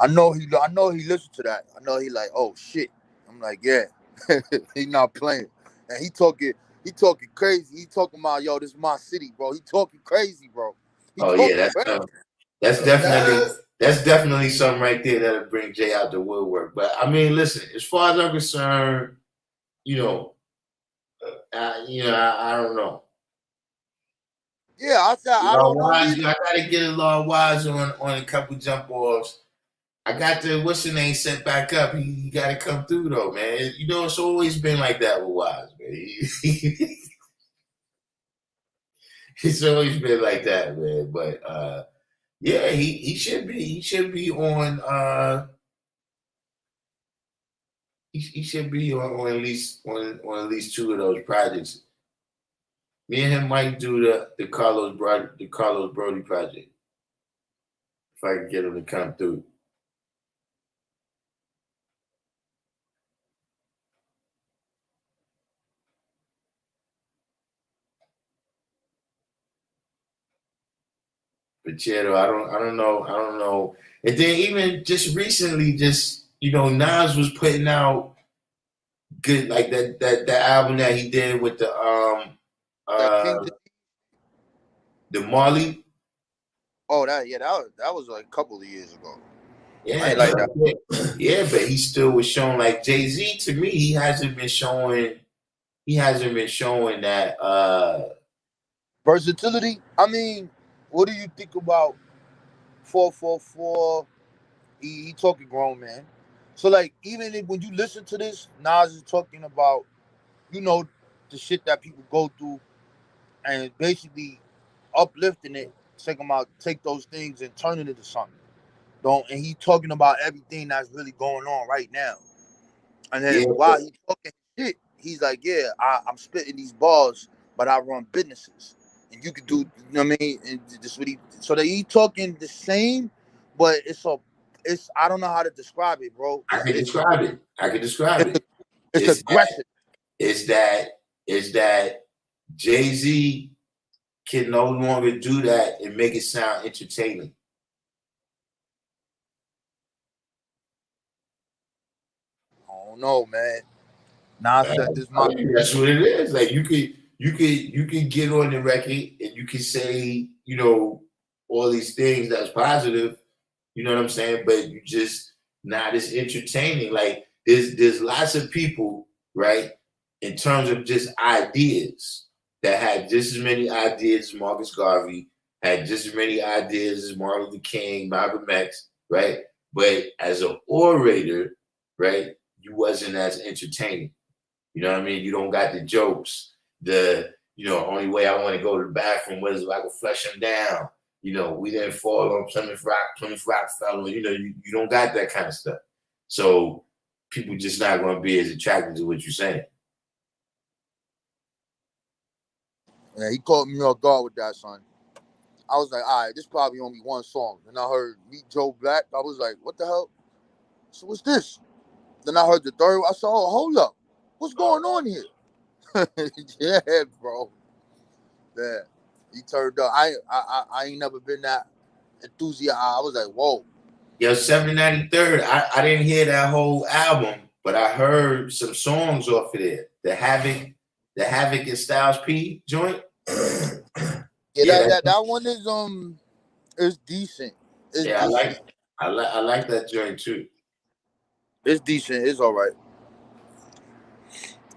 [SPEAKER 8] I know he listened to that. I know he like, oh shit. I'm like, yeah. He not playing. And he talking crazy. He talking about, yo, this is my city, bro. He talking crazy, bro.
[SPEAKER 1] That's definitely something right there that'll bring Jay out the woodwork. But I mean, listen, as far as I'm concerned, you know, I don't know.
[SPEAKER 8] Yeah, I said I don't know.
[SPEAKER 1] I gotta get a lot wise on a couple jump offs. I got the what's the name set back up. He got to come through though, man. You know, it's always been like that with Wise, man. It's always been like that, man. But yeah, he should be on. He should be on at least two of those projects. Me and him might do the Carlos Brody project if I can get him to come through. But yeah, though, I don't know. And then even just recently, you know, Nas was putting out good like that album that he did with the Marley.
[SPEAKER 8] Oh, that was like a couple of years ago.
[SPEAKER 1] Yeah,
[SPEAKER 8] I ain't like that.
[SPEAKER 1] yeah, but he still was showing like Jay-Z to me. He hasn't been showing that
[SPEAKER 8] Versatility. I mean, what do you think about 444? He talking grown man. So like, even when you listen to this, Nas is talking about, you know, the shit that people go through, and basically uplifting it, take those things and turn it into something. And he talking about everything that's really going on right now. And then
[SPEAKER 1] yeah,
[SPEAKER 8] while he talking shit, he's like, yeah, I'm spitting these bars, but I run businesses. And you could do, you know what I mean? And this what so that he talking the same, but I don't know how to describe it, bro.
[SPEAKER 1] I can describe it.
[SPEAKER 8] It's aggressive.
[SPEAKER 1] It's that Jay-Z can no longer do that and make it sound entertaining.
[SPEAKER 8] I don't know, man. Nas said this my
[SPEAKER 1] That's what it is. Like you could get on the record and you can say, you know, all these things that's positive, you know what I'm saying? But you just not as entertaining. Like there's lots of people, right, in terms of just ideas that had just as many ideas as Marcus Garvey, had just as many ideas as Martin Luther King, Malcolm X, right? But as an orator, right, you wasn't as entertaining. You know what I mean? You don't got the jokes. Only way I want to go to the bathroom was if I could flush them down. You know, we didn't fall on Plymouth Rock fellow. You know, you don't got that kind of stuff. So people just not going to be as attracted to what you're saying.
[SPEAKER 8] Yeah, he caught me off guard with that, son. I was like, all right, this probably only one song. Then I heard Meet Joe Black. I was like, what the hell? So what's this? Then I heard the third. I said, oh, hold up. What's going on here? Yeah, bro. Yeah. He turned up. I ain't never been that enthusiastic. I was like, whoa.
[SPEAKER 1] Yo, 793rd, I didn't hear that whole album, but I heard some songs off of there. The Havoc and Styles P joint.
[SPEAKER 8] Yeah, that one is decent. It's decent.
[SPEAKER 1] I like that joint too.
[SPEAKER 8] It's decent. It's all right.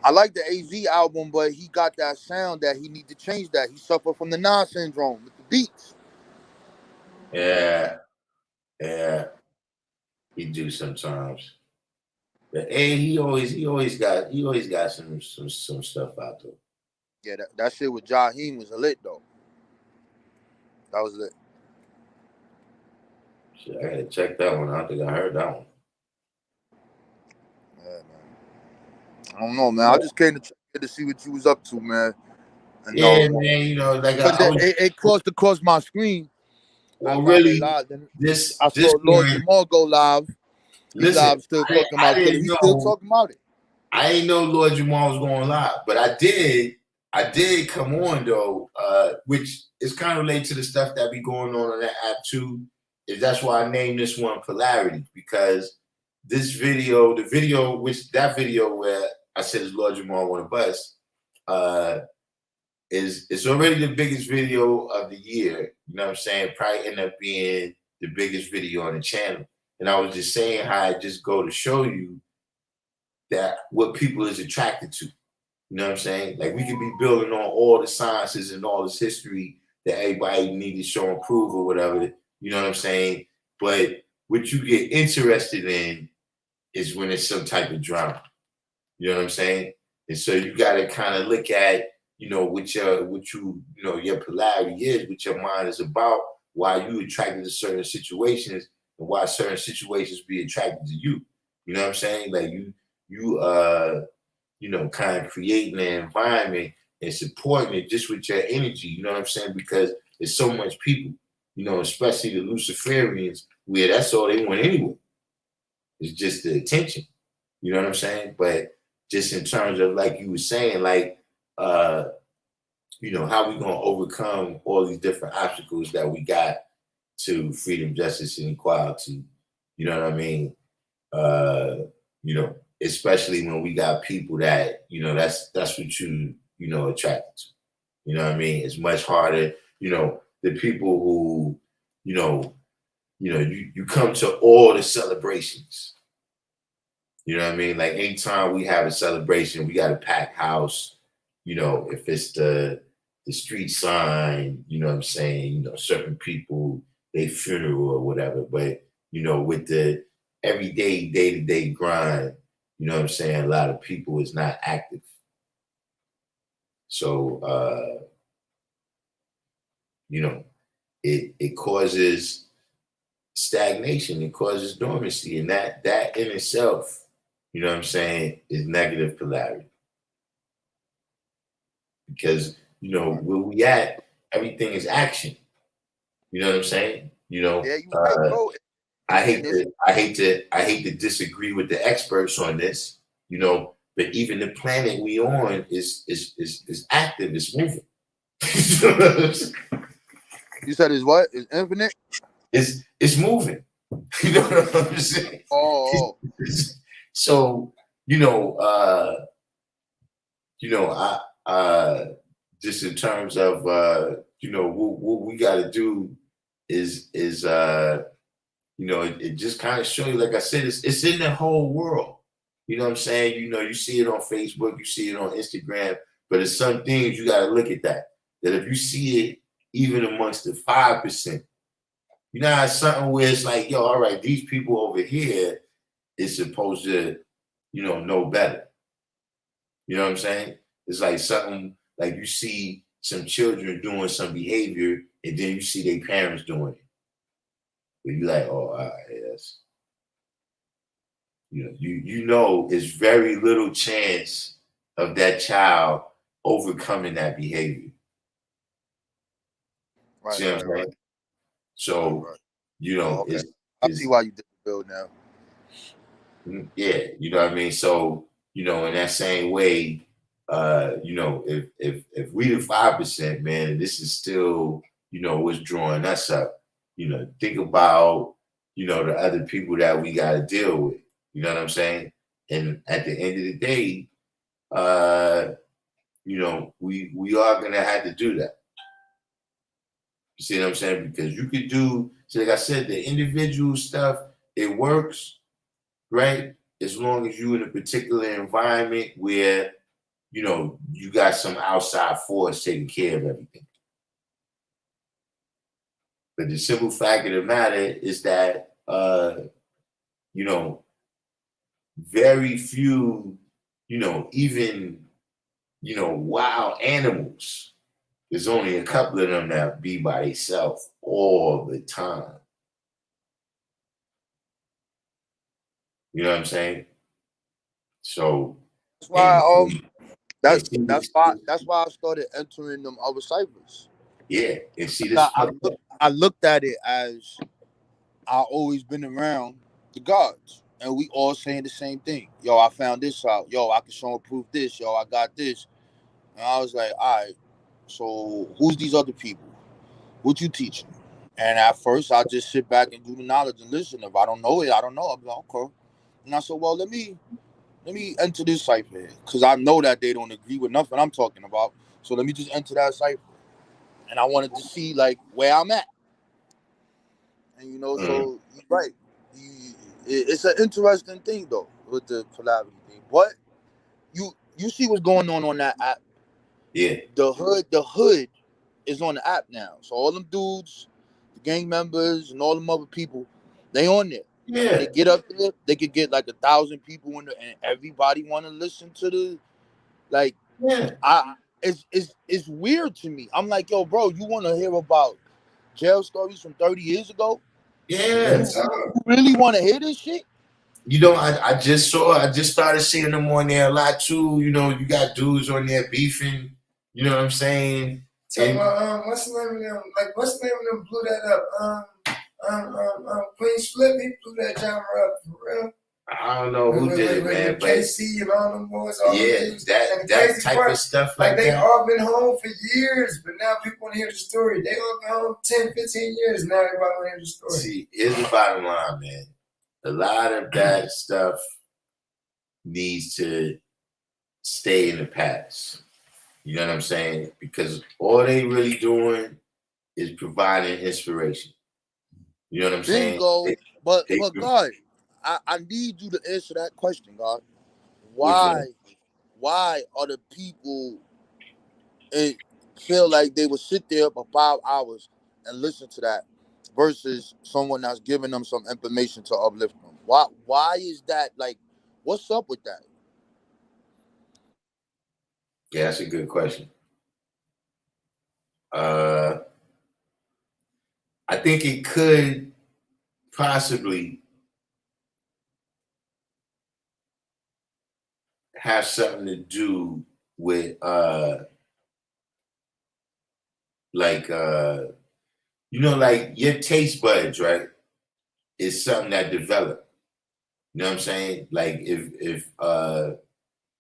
[SPEAKER 8] I like the AZ album, but he got that sound that he need to change that. He suffered from the Nas syndrome with the beats.
[SPEAKER 1] Yeah. He do sometimes. But he always got some stuff out there.
[SPEAKER 8] Yeah, that shit with Jaheim was lit though. That was lit.
[SPEAKER 1] Shit, I gotta check that one. I don't think I heard that one.
[SPEAKER 8] Yeah, man. I don't know, man. I just came to check to see what you was up to, man. And
[SPEAKER 1] yeah, man. You know, like
[SPEAKER 8] it crossed across my screen.
[SPEAKER 1] Well, really,
[SPEAKER 8] I
[SPEAKER 1] saw
[SPEAKER 8] Lord Jamal go live. Live still talking about it. He's still talking about it.
[SPEAKER 1] I didn't know Lord Jamal was going live, but I did come on though, which is kind of related to the stuff that be going on that app too. Is that's why I named this one Polarity, because this video, that video where I said is Lord Jamal on a bus, it's already the biggest video of the year. You know what I'm saying? Probably end up being the biggest video on the channel. And I was just saying how I just go to show you that what people is attracted to. You know what I'm saying? Like we could be building on all the sciences and all this history that everybody need to show and prove or whatever. You know what I'm saying? But what you get interested in is when it's some type of drama. You know what I'm saying? And so you got to kind of look at, you know, your polarity is, what your mind is about, why you attracted to certain situations and why certain situations be attracted to you. You know what I'm saying? Like kind of creating an environment and supporting it just with your energy. You know what I'm saying? Because there's so much people, you know, especially the Luciferians, where that's all they want anyway. It's just the attention. You know what I'm saying? But just in terms of, like you were saying, like, how we gonna overcome all these different obstacles that we got to freedom, justice, and equality. You know what I mean? Especially when we got people that, that's what you attracted to. You know what I mean? It's much harder, the people who, you come to all the celebrations. You know what I mean? Like anytime we have a celebration, we got a packed house. If it's the street sign, you know what I'm saying? Certain people, they funeral or whatever. But with the everyday, day-to-day grind, you know what I'm saying? A lot of people is not active. So it causes stagnation, it causes dormancy, and that in itself, you know what I'm saying, is negative polarity. Because where we at, everything is action. You know what I'm saying?
[SPEAKER 8] Yeah, you right, bro.
[SPEAKER 1] I hate to disagree with the experts on this, but even the planet we on is active, it's moving.
[SPEAKER 8] You said it's what? It's infinite?
[SPEAKER 1] It's moving. You know what I'm saying?
[SPEAKER 8] Oh.
[SPEAKER 1] So, I just in terms of what we gotta do is it just kind of show you, like I said, it's in the whole world. You know what I'm saying? You see it on Facebook, you see it on Instagram, but it's some things you gotta look at that if you see it even amongst the 5%, it's something where it's like, yo, all right, these people over here is supposed to, know better. You know what I'm saying? It's like something like you see some children doing some behavior and then you see their parents doing it. But you're like, oh, all right, yes. It's very little chance of that child overcoming that behavior.
[SPEAKER 8] Right,
[SPEAKER 1] See what I'm saying? So,
[SPEAKER 8] okay. I see why you did the build now.
[SPEAKER 1] Yeah, you know what I mean? So, in that same way, if we the 5%, man, this is still, what's drawing us up. Think about, the other people that we got to deal with. You know what I'm saying? And at the end of the day, we are gonna have to do that. You see what I'm saying? Because you could do, so like I said, the individual stuff, it works, right? As long as you in a particular environment where, you got some outside force taking care of everything. But the simple fact of the matter is that, very few, even, wild animals, there's only a couple of them that be by themselves all the time. You know what I'm saying? So
[SPEAKER 8] that's why that's why I started entering them other ciphers.
[SPEAKER 1] Yeah, and see this.
[SPEAKER 8] I looked at it as I always been around the gods, and we all saying the same thing. Yo, I found this out. Yo, I can show and prove this. Yo, I got this. And I was like, all right, so who's these other people? What you teaching? And at first, I just sit back and do the knowledge and listen. If I don't know it, I don't know. I'm like, okay. And I said, well, let me enter this cipher because I know that they don't agree with nothing I'm talking about. So let me just enter that cipher. And I wanted to see like where I'm at. And so right, it's an interesting thing though with the polarity thing. But you see what's going on that app.
[SPEAKER 1] Yeah.
[SPEAKER 8] The hood is on the app now. So all them dudes, the gang members, and all them other people, they on there.
[SPEAKER 1] Yeah.
[SPEAKER 8] They get up there, they could get like 1,000 people in there, and everybody want to listen to the like.
[SPEAKER 1] Yeah.
[SPEAKER 8] It's weird to me. I'm like, yo, bro, you want to hear about jail stories from 30 years ago?
[SPEAKER 1] Yeah.
[SPEAKER 8] You really want to hear this shit?
[SPEAKER 1] I just started seeing them on there a lot too. You got dudes on there beefing. You know what I'm saying?
[SPEAKER 5] Tell me, what's the name of them? Like, what's the name of them blew that up? Queen Flip, he blew that genre up for real.
[SPEAKER 1] I don't know who did it, man, but
[SPEAKER 5] KC and all them boys,
[SPEAKER 1] that type of stuff like
[SPEAKER 5] they
[SPEAKER 1] that.
[SPEAKER 5] all been home for years, but now people want to hear the story. They all been home 10, 15 years. Now everybody want to hear the story.
[SPEAKER 1] See, here's the bottom line, man. A lot of that stuff needs to stay in the past. You know what I'm saying? Because all they really doing is providing inspiration. You know what I'm saying?
[SPEAKER 8] Bingo. But
[SPEAKER 1] They,
[SPEAKER 8] God, I need you to answer that question, God.
[SPEAKER 1] which
[SPEAKER 8] Why
[SPEAKER 1] one?
[SPEAKER 8] are the people feel like they would sit there for 5 hours and listen to that versus someone that's giving them some information to uplift them? Why is that? Like, what's up with that?
[SPEAKER 1] Yeah, that's a good question. I think it could possibly have something to do with like like your taste buds, right? Is something that develop. You know what I'm saying? Like if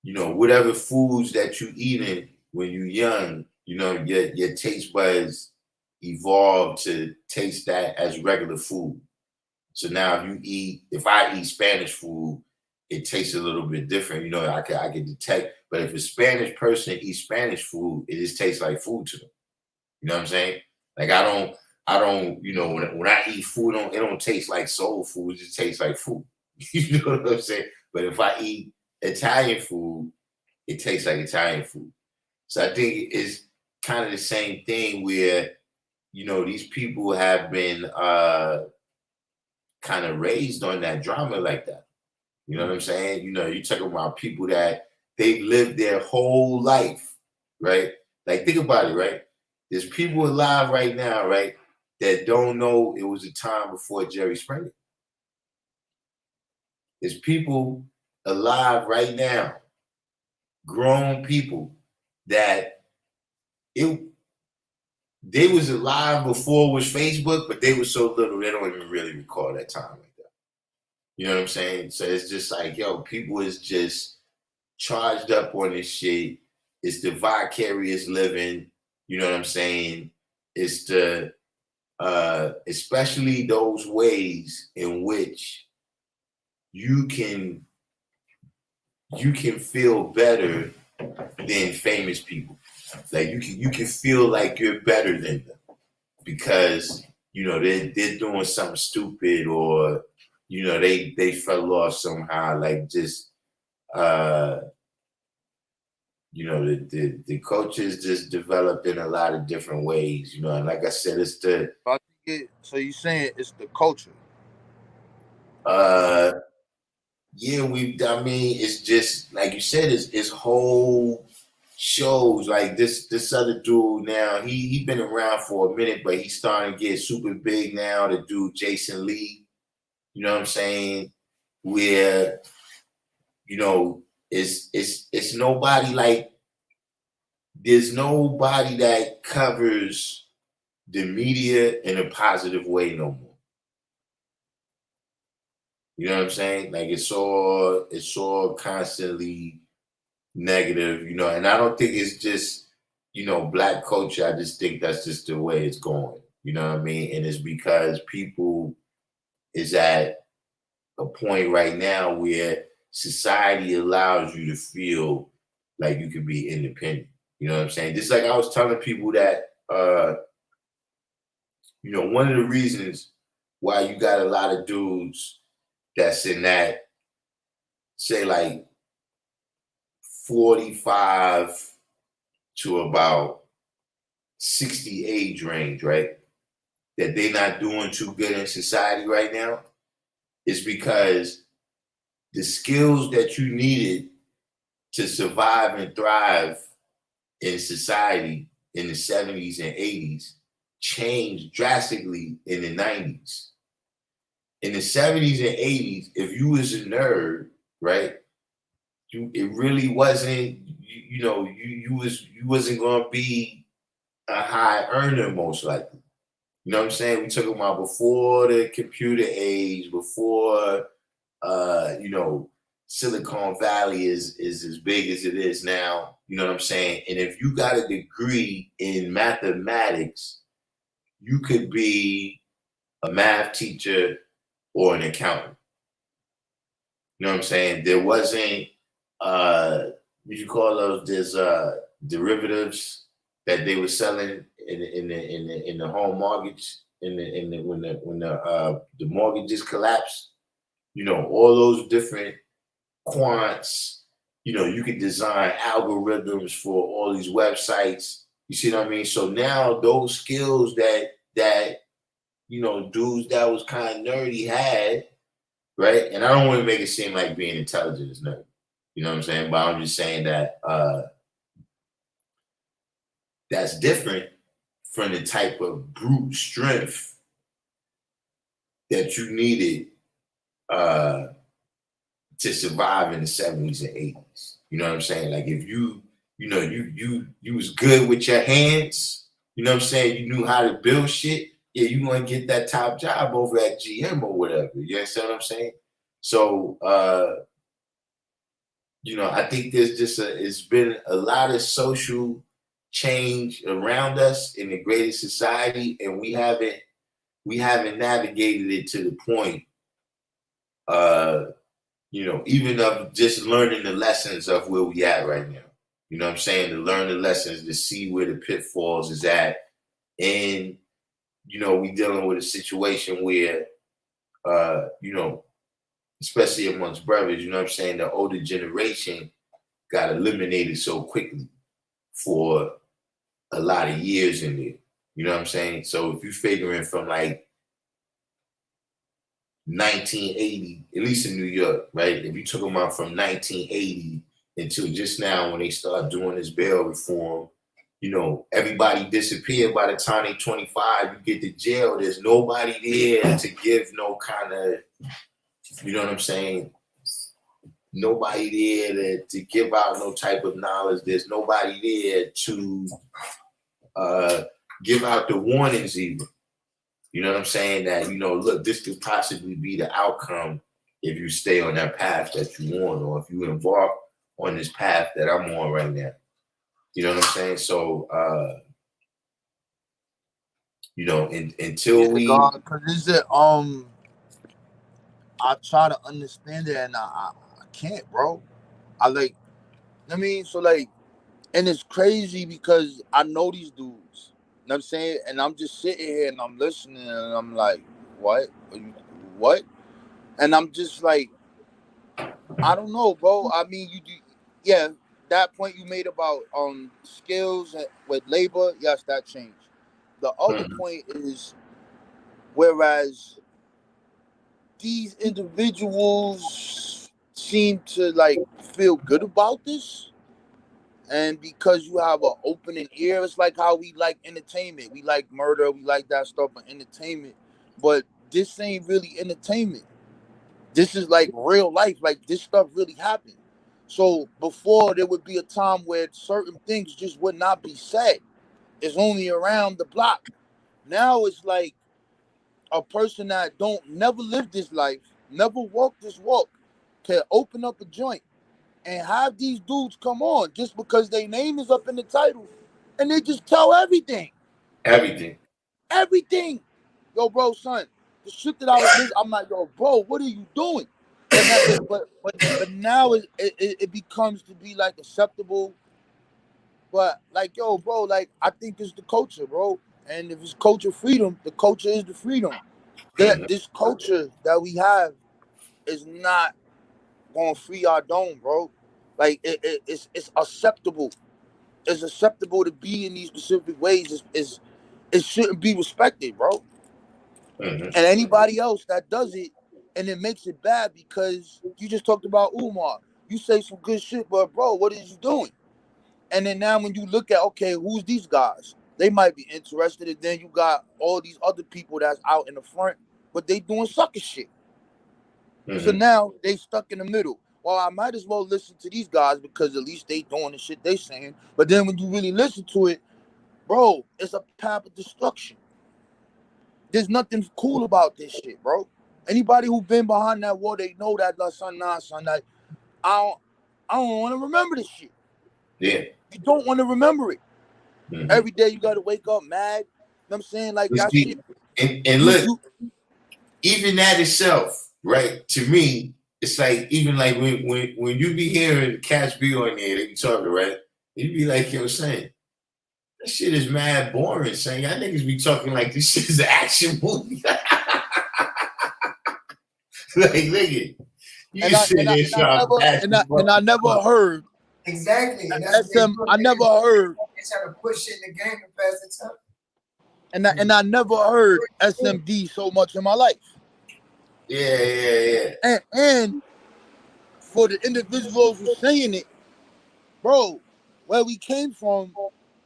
[SPEAKER 1] whatever foods that you eating when you're young, your taste buds evolve to taste that as regular food. So now if I eat Spanish food, it tastes a little bit different. I can detect. But if a Spanish person eats Spanish food, it just tastes like food to them. You know what I'm saying? Like I don't, when I eat food, it don't taste like soul food. It just tastes like food. You know what I'm saying? But if I eat Italian food, it tastes like Italian food. So I think it's kind of the same thing where, these people have been kind of raised on that drama like that. You know what I'm saying? You're talking about people that they've lived their whole life, right? Like, think about it, right? There's people alive right now, right, that don't know it was a time before Jerry Springer. There's people alive right now, grown people, that they was alive before it was Facebook, but they were so little they don't even really recall that time like that. You know what I'm saying? So it's just like, people is just charged up on this shit. It's the vicarious living. You know what I'm saying? It's the especially those ways in which you can feel better than famous people. Like you can feel like you're better than them because they're doing something stupid, or they fell off somehow. Like, just the cultures just developed in a lot of different ways. And like I said, it's the
[SPEAKER 8] So you're saying it's the culture?
[SPEAKER 1] Yeah, it's just like you said, it's whole shows. Like this other dude now, he been around for a minute, but he's starting to get super big now. The dude Jason Lee, you know what I'm saying? Where it's nobody like, there's nobody that covers the media in a positive way no more. You know what I'm saying? Like, it's all constantly negative, and I don't think it's just, Black culture. I just think that's just the way it's going. You know what I mean? And it's because people is at a point right now where society allows you to feel like you can be independent. You know what I'm saying? Just like I was telling people that, one of the reasons why you got a lot of dudes that's in that, say, like 45 to about 60 age range, right? That they're not doing too good in society right now, is because the skills that you needed to survive and thrive in society in the 70s and 80s changed drastically in the 90s. In the 70s and 80s, if you was a nerd, right, it really wasn't, you wasn't going to be a high earner, most likely. You know what I'm saying? We talking about before the computer age, before Silicon Valley is as big as it is now. You know what I'm saying? And if you got a degree in mathematics, you could be a math teacher or an accountant. You know what I'm saying? There wasn't what you call those? There's derivatives that they were selling in the home mortgage when the mortgages collapsed, you know, all those different quants, you know, you could design algorithms for all these websites. You see what I mean? So now those skills that you know, dudes that was kind of nerdy had, right? And I don't want to make it seem like being intelligent is nerdy. You know what I'm saying? But I'm just saying that that's different from the type of brute strength that you needed to survive in the 70s and 80s. You know what I'm saying? Like if you know, you was good with your hands, you know what I'm saying? You knew how to build shit. Yeah, you want to get that top job over at GM or whatever. You understand what I'm saying? So, you know, I think there's just it's been a lot of social change around us in the greater society, and we haven't navigated it to the point, you know, even of just learning the lessons of where we at right now. You know what I'm saying? To learn the lessons, to see where the pitfalls is at. And, you know, we dealing with a situation where, you know, especially amongst brothers, you know what I'm saying? The older generation got eliminated so quickly for a lot of years in there. You know what I'm saying? So if you're figuring from like 1980, at least in New York, right? If you took them out from 1980 until just now when they start doing this bail reform, you know, everybody disappeared by the time they 25, you get to jail. There's nobody there to give no kind of, you know what I'm saying? Nobody there to give out no type of knowledge. There's nobody there to give out the warnings even. You know what I'm saying? That, you know, look, this could possibly be the outcome if you stay on that path that you want, or if you embark on this path that I'm on right now. You know what I'm saying? So, you know, until we...
[SPEAKER 8] Because is it, I try to understand it and I can't, bro. I mean, so like, and it's crazy because I know these dudes. You know what I'm saying? And I'm just sitting here and I'm listening and I'm like, what? What? And I'm just like, I don't know, bro. I mean, you do, yeah, that point you made about skills with labor, yes, that changed. The other point is, whereas these individuals seem to like feel good about this, and because you have an opening ear, it's like how we like entertainment. We like murder, we like that stuff for entertainment. But this ain't really entertainment. This is like real life. Like this stuff really happened. So before there would be a time where certain things just would not be said. It's only around the block. Now it's like a person that don't never live this life, never walk this walk, can open up a joint and have these dudes come on just because their name is up in the title, and they just tell everything. Everything. Yo, bro, son, the shit that I was listening, I'm like, yo, bro, what are you doing? But now it becomes to be like acceptable. But like, yo, bro, like I think it's the culture, bro. And if it's culture freedom, the culture is the freedom. That this culture that we have is not gonna free our dome, bro. Like it's acceptable. It's acceptable to be in these specific ways. It shouldn't be respected, bro. And anybody else that does it and it makes it bad because you just talked about Umar. You say some good shit, but bro, what is you doing? And then now when you look at, okay, who's these guys? They might be interested, and then you got all these other people that's out in the front, but they doing sucker shit. So now they stuck in the middle. Well, I might as well listen to these guys because at least they doing the shit they saying. But then when you really listen to it, bro, it's a path of destruction. There's nothing cool about this shit, bro. Anybody who been behind that wall, they know that, son, that I don't want to remember this shit.
[SPEAKER 1] Yeah.
[SPEAKER 8] You don't want to remember it. Every day you got to wake up mad. You know what I'm saying? Like that shit.
[SPEAKER 1] And look, even that itself, right? To me, it's like even like when you be hearing cats be on there, they be talking, right? You be like, yo, saying, That shit is mad boring, son. Y'all niggas be talking like this shit is an action movie. Like, nigga, you
[SPEAKER 8] And I
[SPEAKER 1] sit
[SPEAKER 8] and I
[SPEAKER 1] there
[SPEAKER 8] and I
[SPEAKER 1] trying
[SPEAKER 8] never
[SPEAKER 1] to pass
[SPEAKER 8] and
[SPEAKER 1] the
[SPEAKER 8] I and I
[SPEAKER 1] fucking
[SPEAKER 8] never
[SPEAKER 1] buck.
[SPEAKER 8] heard
[SPEAKER 5] Exactly. And that's what they
[SPEAKER 8] SM.
[SPEAKER 5] do.
[SPEAKER 8] I never heard
[SPEAKER 5] They try to push shit in the game to pass the time.
[SPEAKER 8] and I never heard SMD so much in my life.
[SPEAKER 1] Yeah.
[SPEAKER 8] And for the individuals who saying it, bro, where we came from,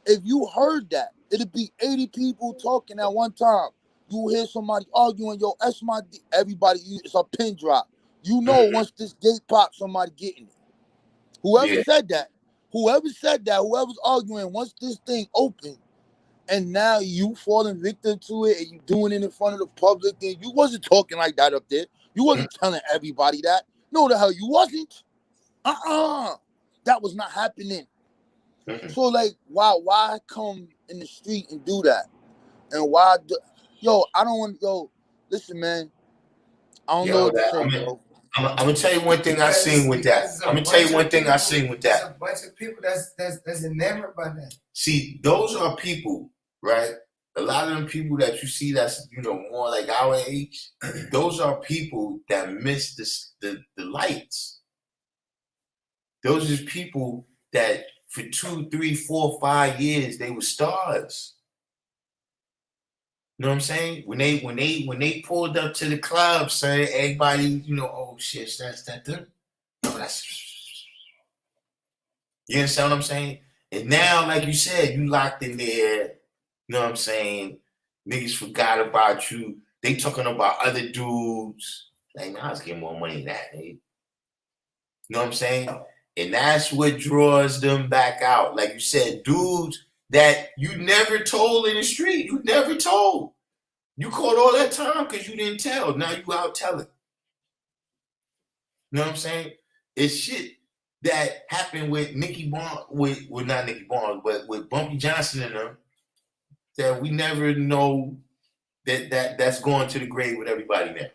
[SPEAKER 8] if you heard that, it'd be 80 people talking at one time. You hear somebody arguing, yo, that's my D. Everybody, it's a pin drop. You know, once this gate pops, somebody getting it. Whoever
[SPEAKER 1] Yeah.
[SPEAKER 8] said that, whoever's arguing, once this thing open, and now you falling victim to it, and you doing it in front of the public, and you wasn't talking like that up there. You wasn't telling everybody that. No, the hell you wasn't. That was not happening. So like, why come in the street and do that? And why yo, I don't want listen, man. I don't know
[SPEAKER 1] Yo,
[SPEAKER 8] what to say, bro.
[SPEAKER 1] I'm gonna tell you one thing I seen with that. I'm gonna tell you one thing I seen with
[SPEAKER 5] There's
[SPEAKER 1] that.
[SPEAKER 5] a bunch of people that's enamored by that.
[SPEAKER 1] See, those are people, right? A lot of them people that you see that's, you know, more like our age, those are people that miss the lights. Those are people that for 2, 3, 4, 5 years they were stars. You know what I'm saying? When they pulled up to the club, saying everybody, you know, oh shit, that's that them. No, that's, you understand what I'm saying? And now, like you said, you locked in there. You know what I'm saying? Niggas forgot about you. They talking about other dudes. Like, nah, I was getting more money than that, nigga. You know what I'm saying? And that's what draws them back out. Like you said, dudes that you never told in the street. You never told. You caught all that time because you didn't tell. Now you out telling. You know what I'm saying? It's shit that happened with Nicky Barnes, with not Nicky Barnes, but with Bumpy Johnson and them, that we never know that's going to the grave with everybody now.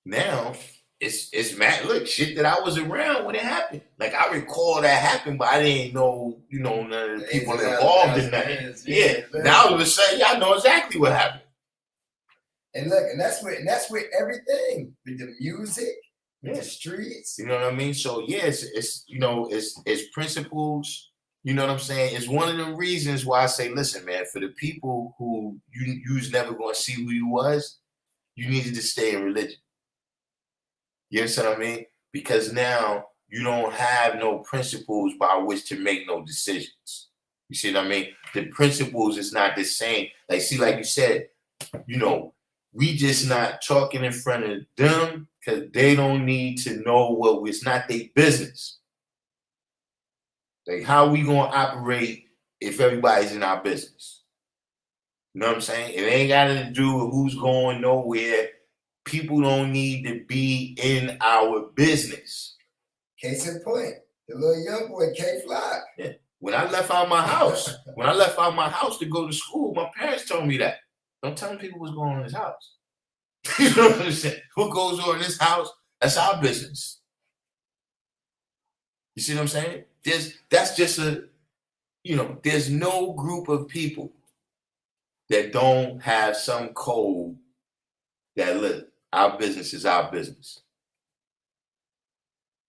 [SPEAKER 1] Now it's mad. Look, shit that I was around when it happened. Like I recall that happened, but I didn't know, you know, none of the people involved in that. Yeah. Now all of a sudden, y'all know exactly what happened.
[SPEAKER 5] And look, and that's with everything, with the music, with the streets.
[SPEAKER 1] You know what I mean? So yes, it's you know, it's principles. You know what I'm saying? It's one of the reasons why I say, listen, man, for the people who you was never gonna see who you was, you needed to stay in religion. You understand what I mean? Because now you don't have no principles by which to make no decisions. You see what I mean? The principles is not the same. Like, see, like you said, you know, we just not talking in front of them because they don't need to know what it's not their business. Like, how we gonna operate if everybody's in our business? You know what I'm saying? It ain't got to do with who's going nowhere. People don't need to be in our business.
[SPEAKER 5] Case in point, the little young boy, K Flock.
[SPEAKER 1] Yeah. When I left out my house, to go to school, my parents told me that. Don't tell people what's going on in his house. You know what I'm saying? What goes on in this house, that's our business. You see what I'm saying? That's just there's no group of people that don't have some code that look, our business is our business.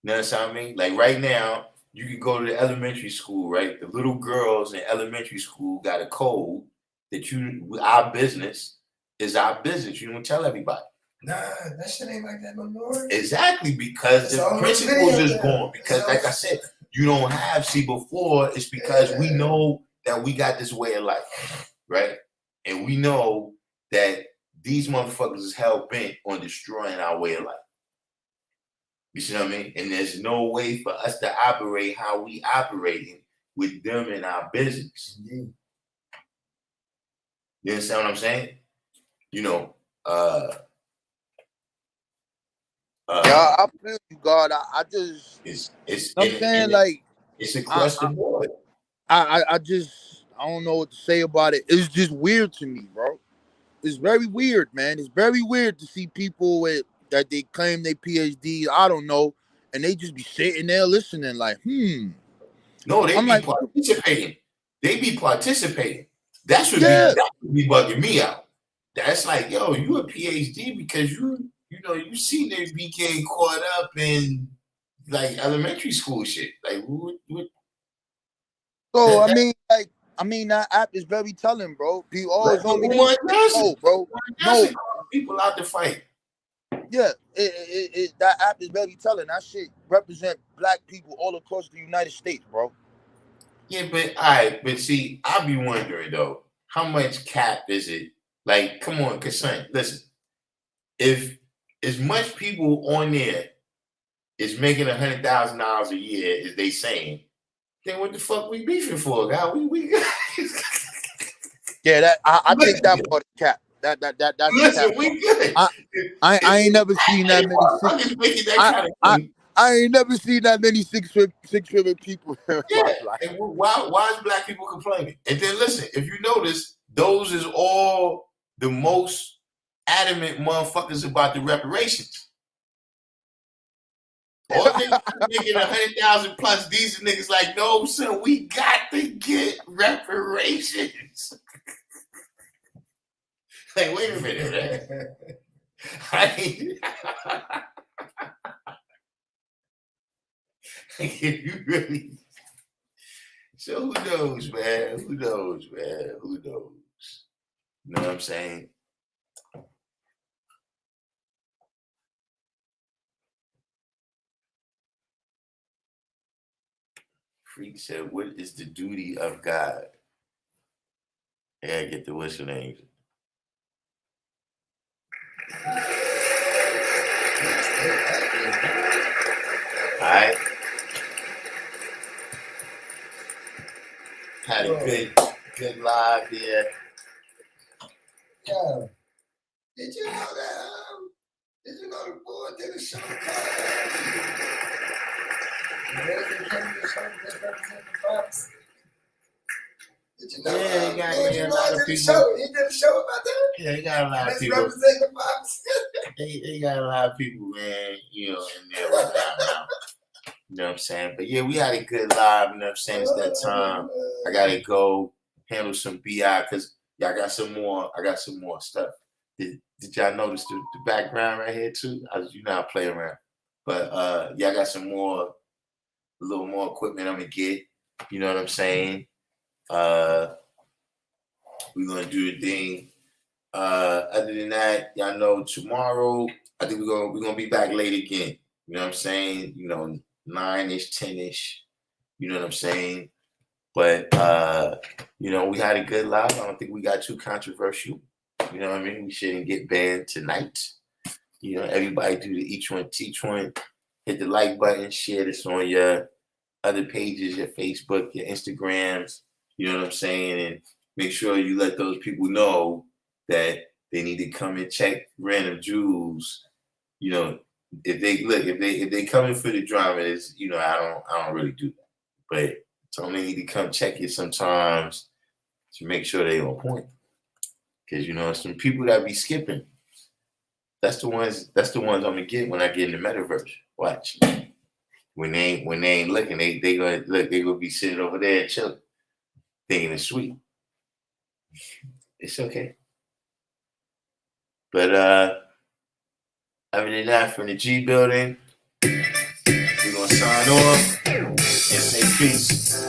[SPEAKER 1] You understand what I mean? Like right now, you can go to the elementary school, right? The little girls in elementary school got a code that our business is our business. You don't tell everybody.
[SPEAKER 5] Nah, that shit ain't like that no more.
[SPEAKER 1] Exactly, because the principles is gone. Because like I said, you don't have, before it's because we know that we got this way of life, right? And we know that these motherfuckers is hell bent on destroying our way of life. You see what I mean? And there's no way for us to operate how we operating with them in our business.
[SPEAKER 5] Mm-hmm.
[SPEAKER 1] You understand what I'm saying? You know,
[SPEAKER 8] yeah, I feel you, God. I just, I'm saying, like,
[SPEAKER 1] it's across the board.
[SPEAKER 8] I don't know what to say about it. It's just weird to me, bro. It's very weird, man. It's very weird to see people that they claim they PhD, I don't know, and they just be sitting there listening like,
[SPEAKER 1] No, they
[SPEAKER 8] I'm
[SPEAKER 1] be
[SPEAKER 8] like,
[SPEAKER 1] participating. They be participating. That's what
[SPEAKER 8] yeah.
[SPEAKER 1] be bugging me out. That's like, yo, you a PhD because you you see they be getting caught up in like elementary school shit. Like, what
[SPEAKER 8] So
[SPEAKER 1] that,
[SPEAKER 8] I mean that app is very telling, bro. People always
[SPEAKER 1] like
[SPEAKER 8] on me.
[SPEAKER 1] Umar Johnson.
[SPEAKER 8] No, bro.
[SPEAKER 1] Umar
[SPEAKER 8] No.
[SPEAKER 1] Johnson calling people out to fight.
[SPEAKER 8] Yeah, that app is very telling. That shit represent black people all across the United States, bro.
[SPEAKER 1] Yeah, but see, I be wondering though, how much cap is it? Like, come on, son, listen. If as much people on there is making $100,000 a year as they saying, then what the fuck we beefing for, guy? We
[SPEAKER 8] Yeah, that I think that part is cap. That's
[SPEAKER 1] listen,
[SPEAKER 8] cap.
[SPEAKER 1] we good.
[SPEAKER 8] I ain't never seen that many I ain't never seen that many six-figure people in my life.
[SPEAKER 1] And why is black people complaining? And then listen, if you notice, those is all the most adamant motherfuckers about the reparations. All niggas making 100,000 plus. These niggas like, no, son, we got to get reparations. Like, wait a minute, man. You really. So who knows, man? Who knows, man? Who knows? You know what I'm saying? Freak said, what is the duty of God? I gotta get the what's your name. Alright. Had a good live there.
[SPEAKER 5] Yo, did you know that? Did you know the boy did a show Did you know?
[SPEAKER 1] Yeah, he got a lot of people.
[SPEAKER 5] He did a show about that.
[SPEAKER 1] Yeah, he got a lot of people.
[SPEAKER 5] Representing the Fox.
[SPEAKER 1] He got a lot of people, man. You know, in there right now. You know what I'm saying? But yeah, we had a good live. You know what I'm saying? It's that time. I gotta go handle some BI because y'all got some more. I got some more stuff. Did y'all notice the background right here too? You know I play around, but y'all got some more, a little more equipment I'm gonna get. You know what I'm saying? We're gonna do a thing. Other than that, y'all know tomorrow. I think we're gonna be back late again. You know what I'm saying? You know, 9-ish, 10-ish. You know what I'm saying? But you know, we had a good live. I don't think we got too controversial. You know what I mean? We shouldn't get banned tonight. You know, everybody do the each one teach one. Hit the like button, share this on your other pages, your Facebook, your Instagrams. You know what I'm saying? And make sure you let those people know that they need to come and check Random Jewels. You know, if they coming for the drama, is you know, I don't really do that. But so they need to come check it sometimes to make sure they on point. Cause you know, some people that be skipping. That's the ones I'm gonna get when I get in the metaverse. Watch. When they ain't looking, they gonna look, they gonna be sitting over there and chilling, thinking it's sweet. It's okay. But other than that, from the G building, we're gonna sign off and say peace.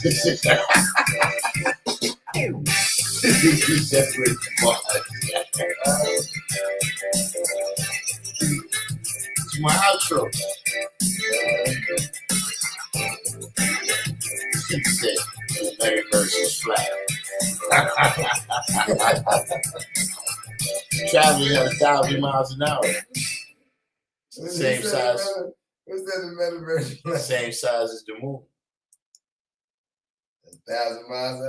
[SPEAKER 1] Separate Mars. It's my outro. He said, the metaverse is flat. Traveling at 1,000 miles an hour. Same size.
[SPEAKER 5] What's that the metaverse?
[SPEAKER 1] Same size as the moon.
[SPEAKER 5] 1,000 miles an hour.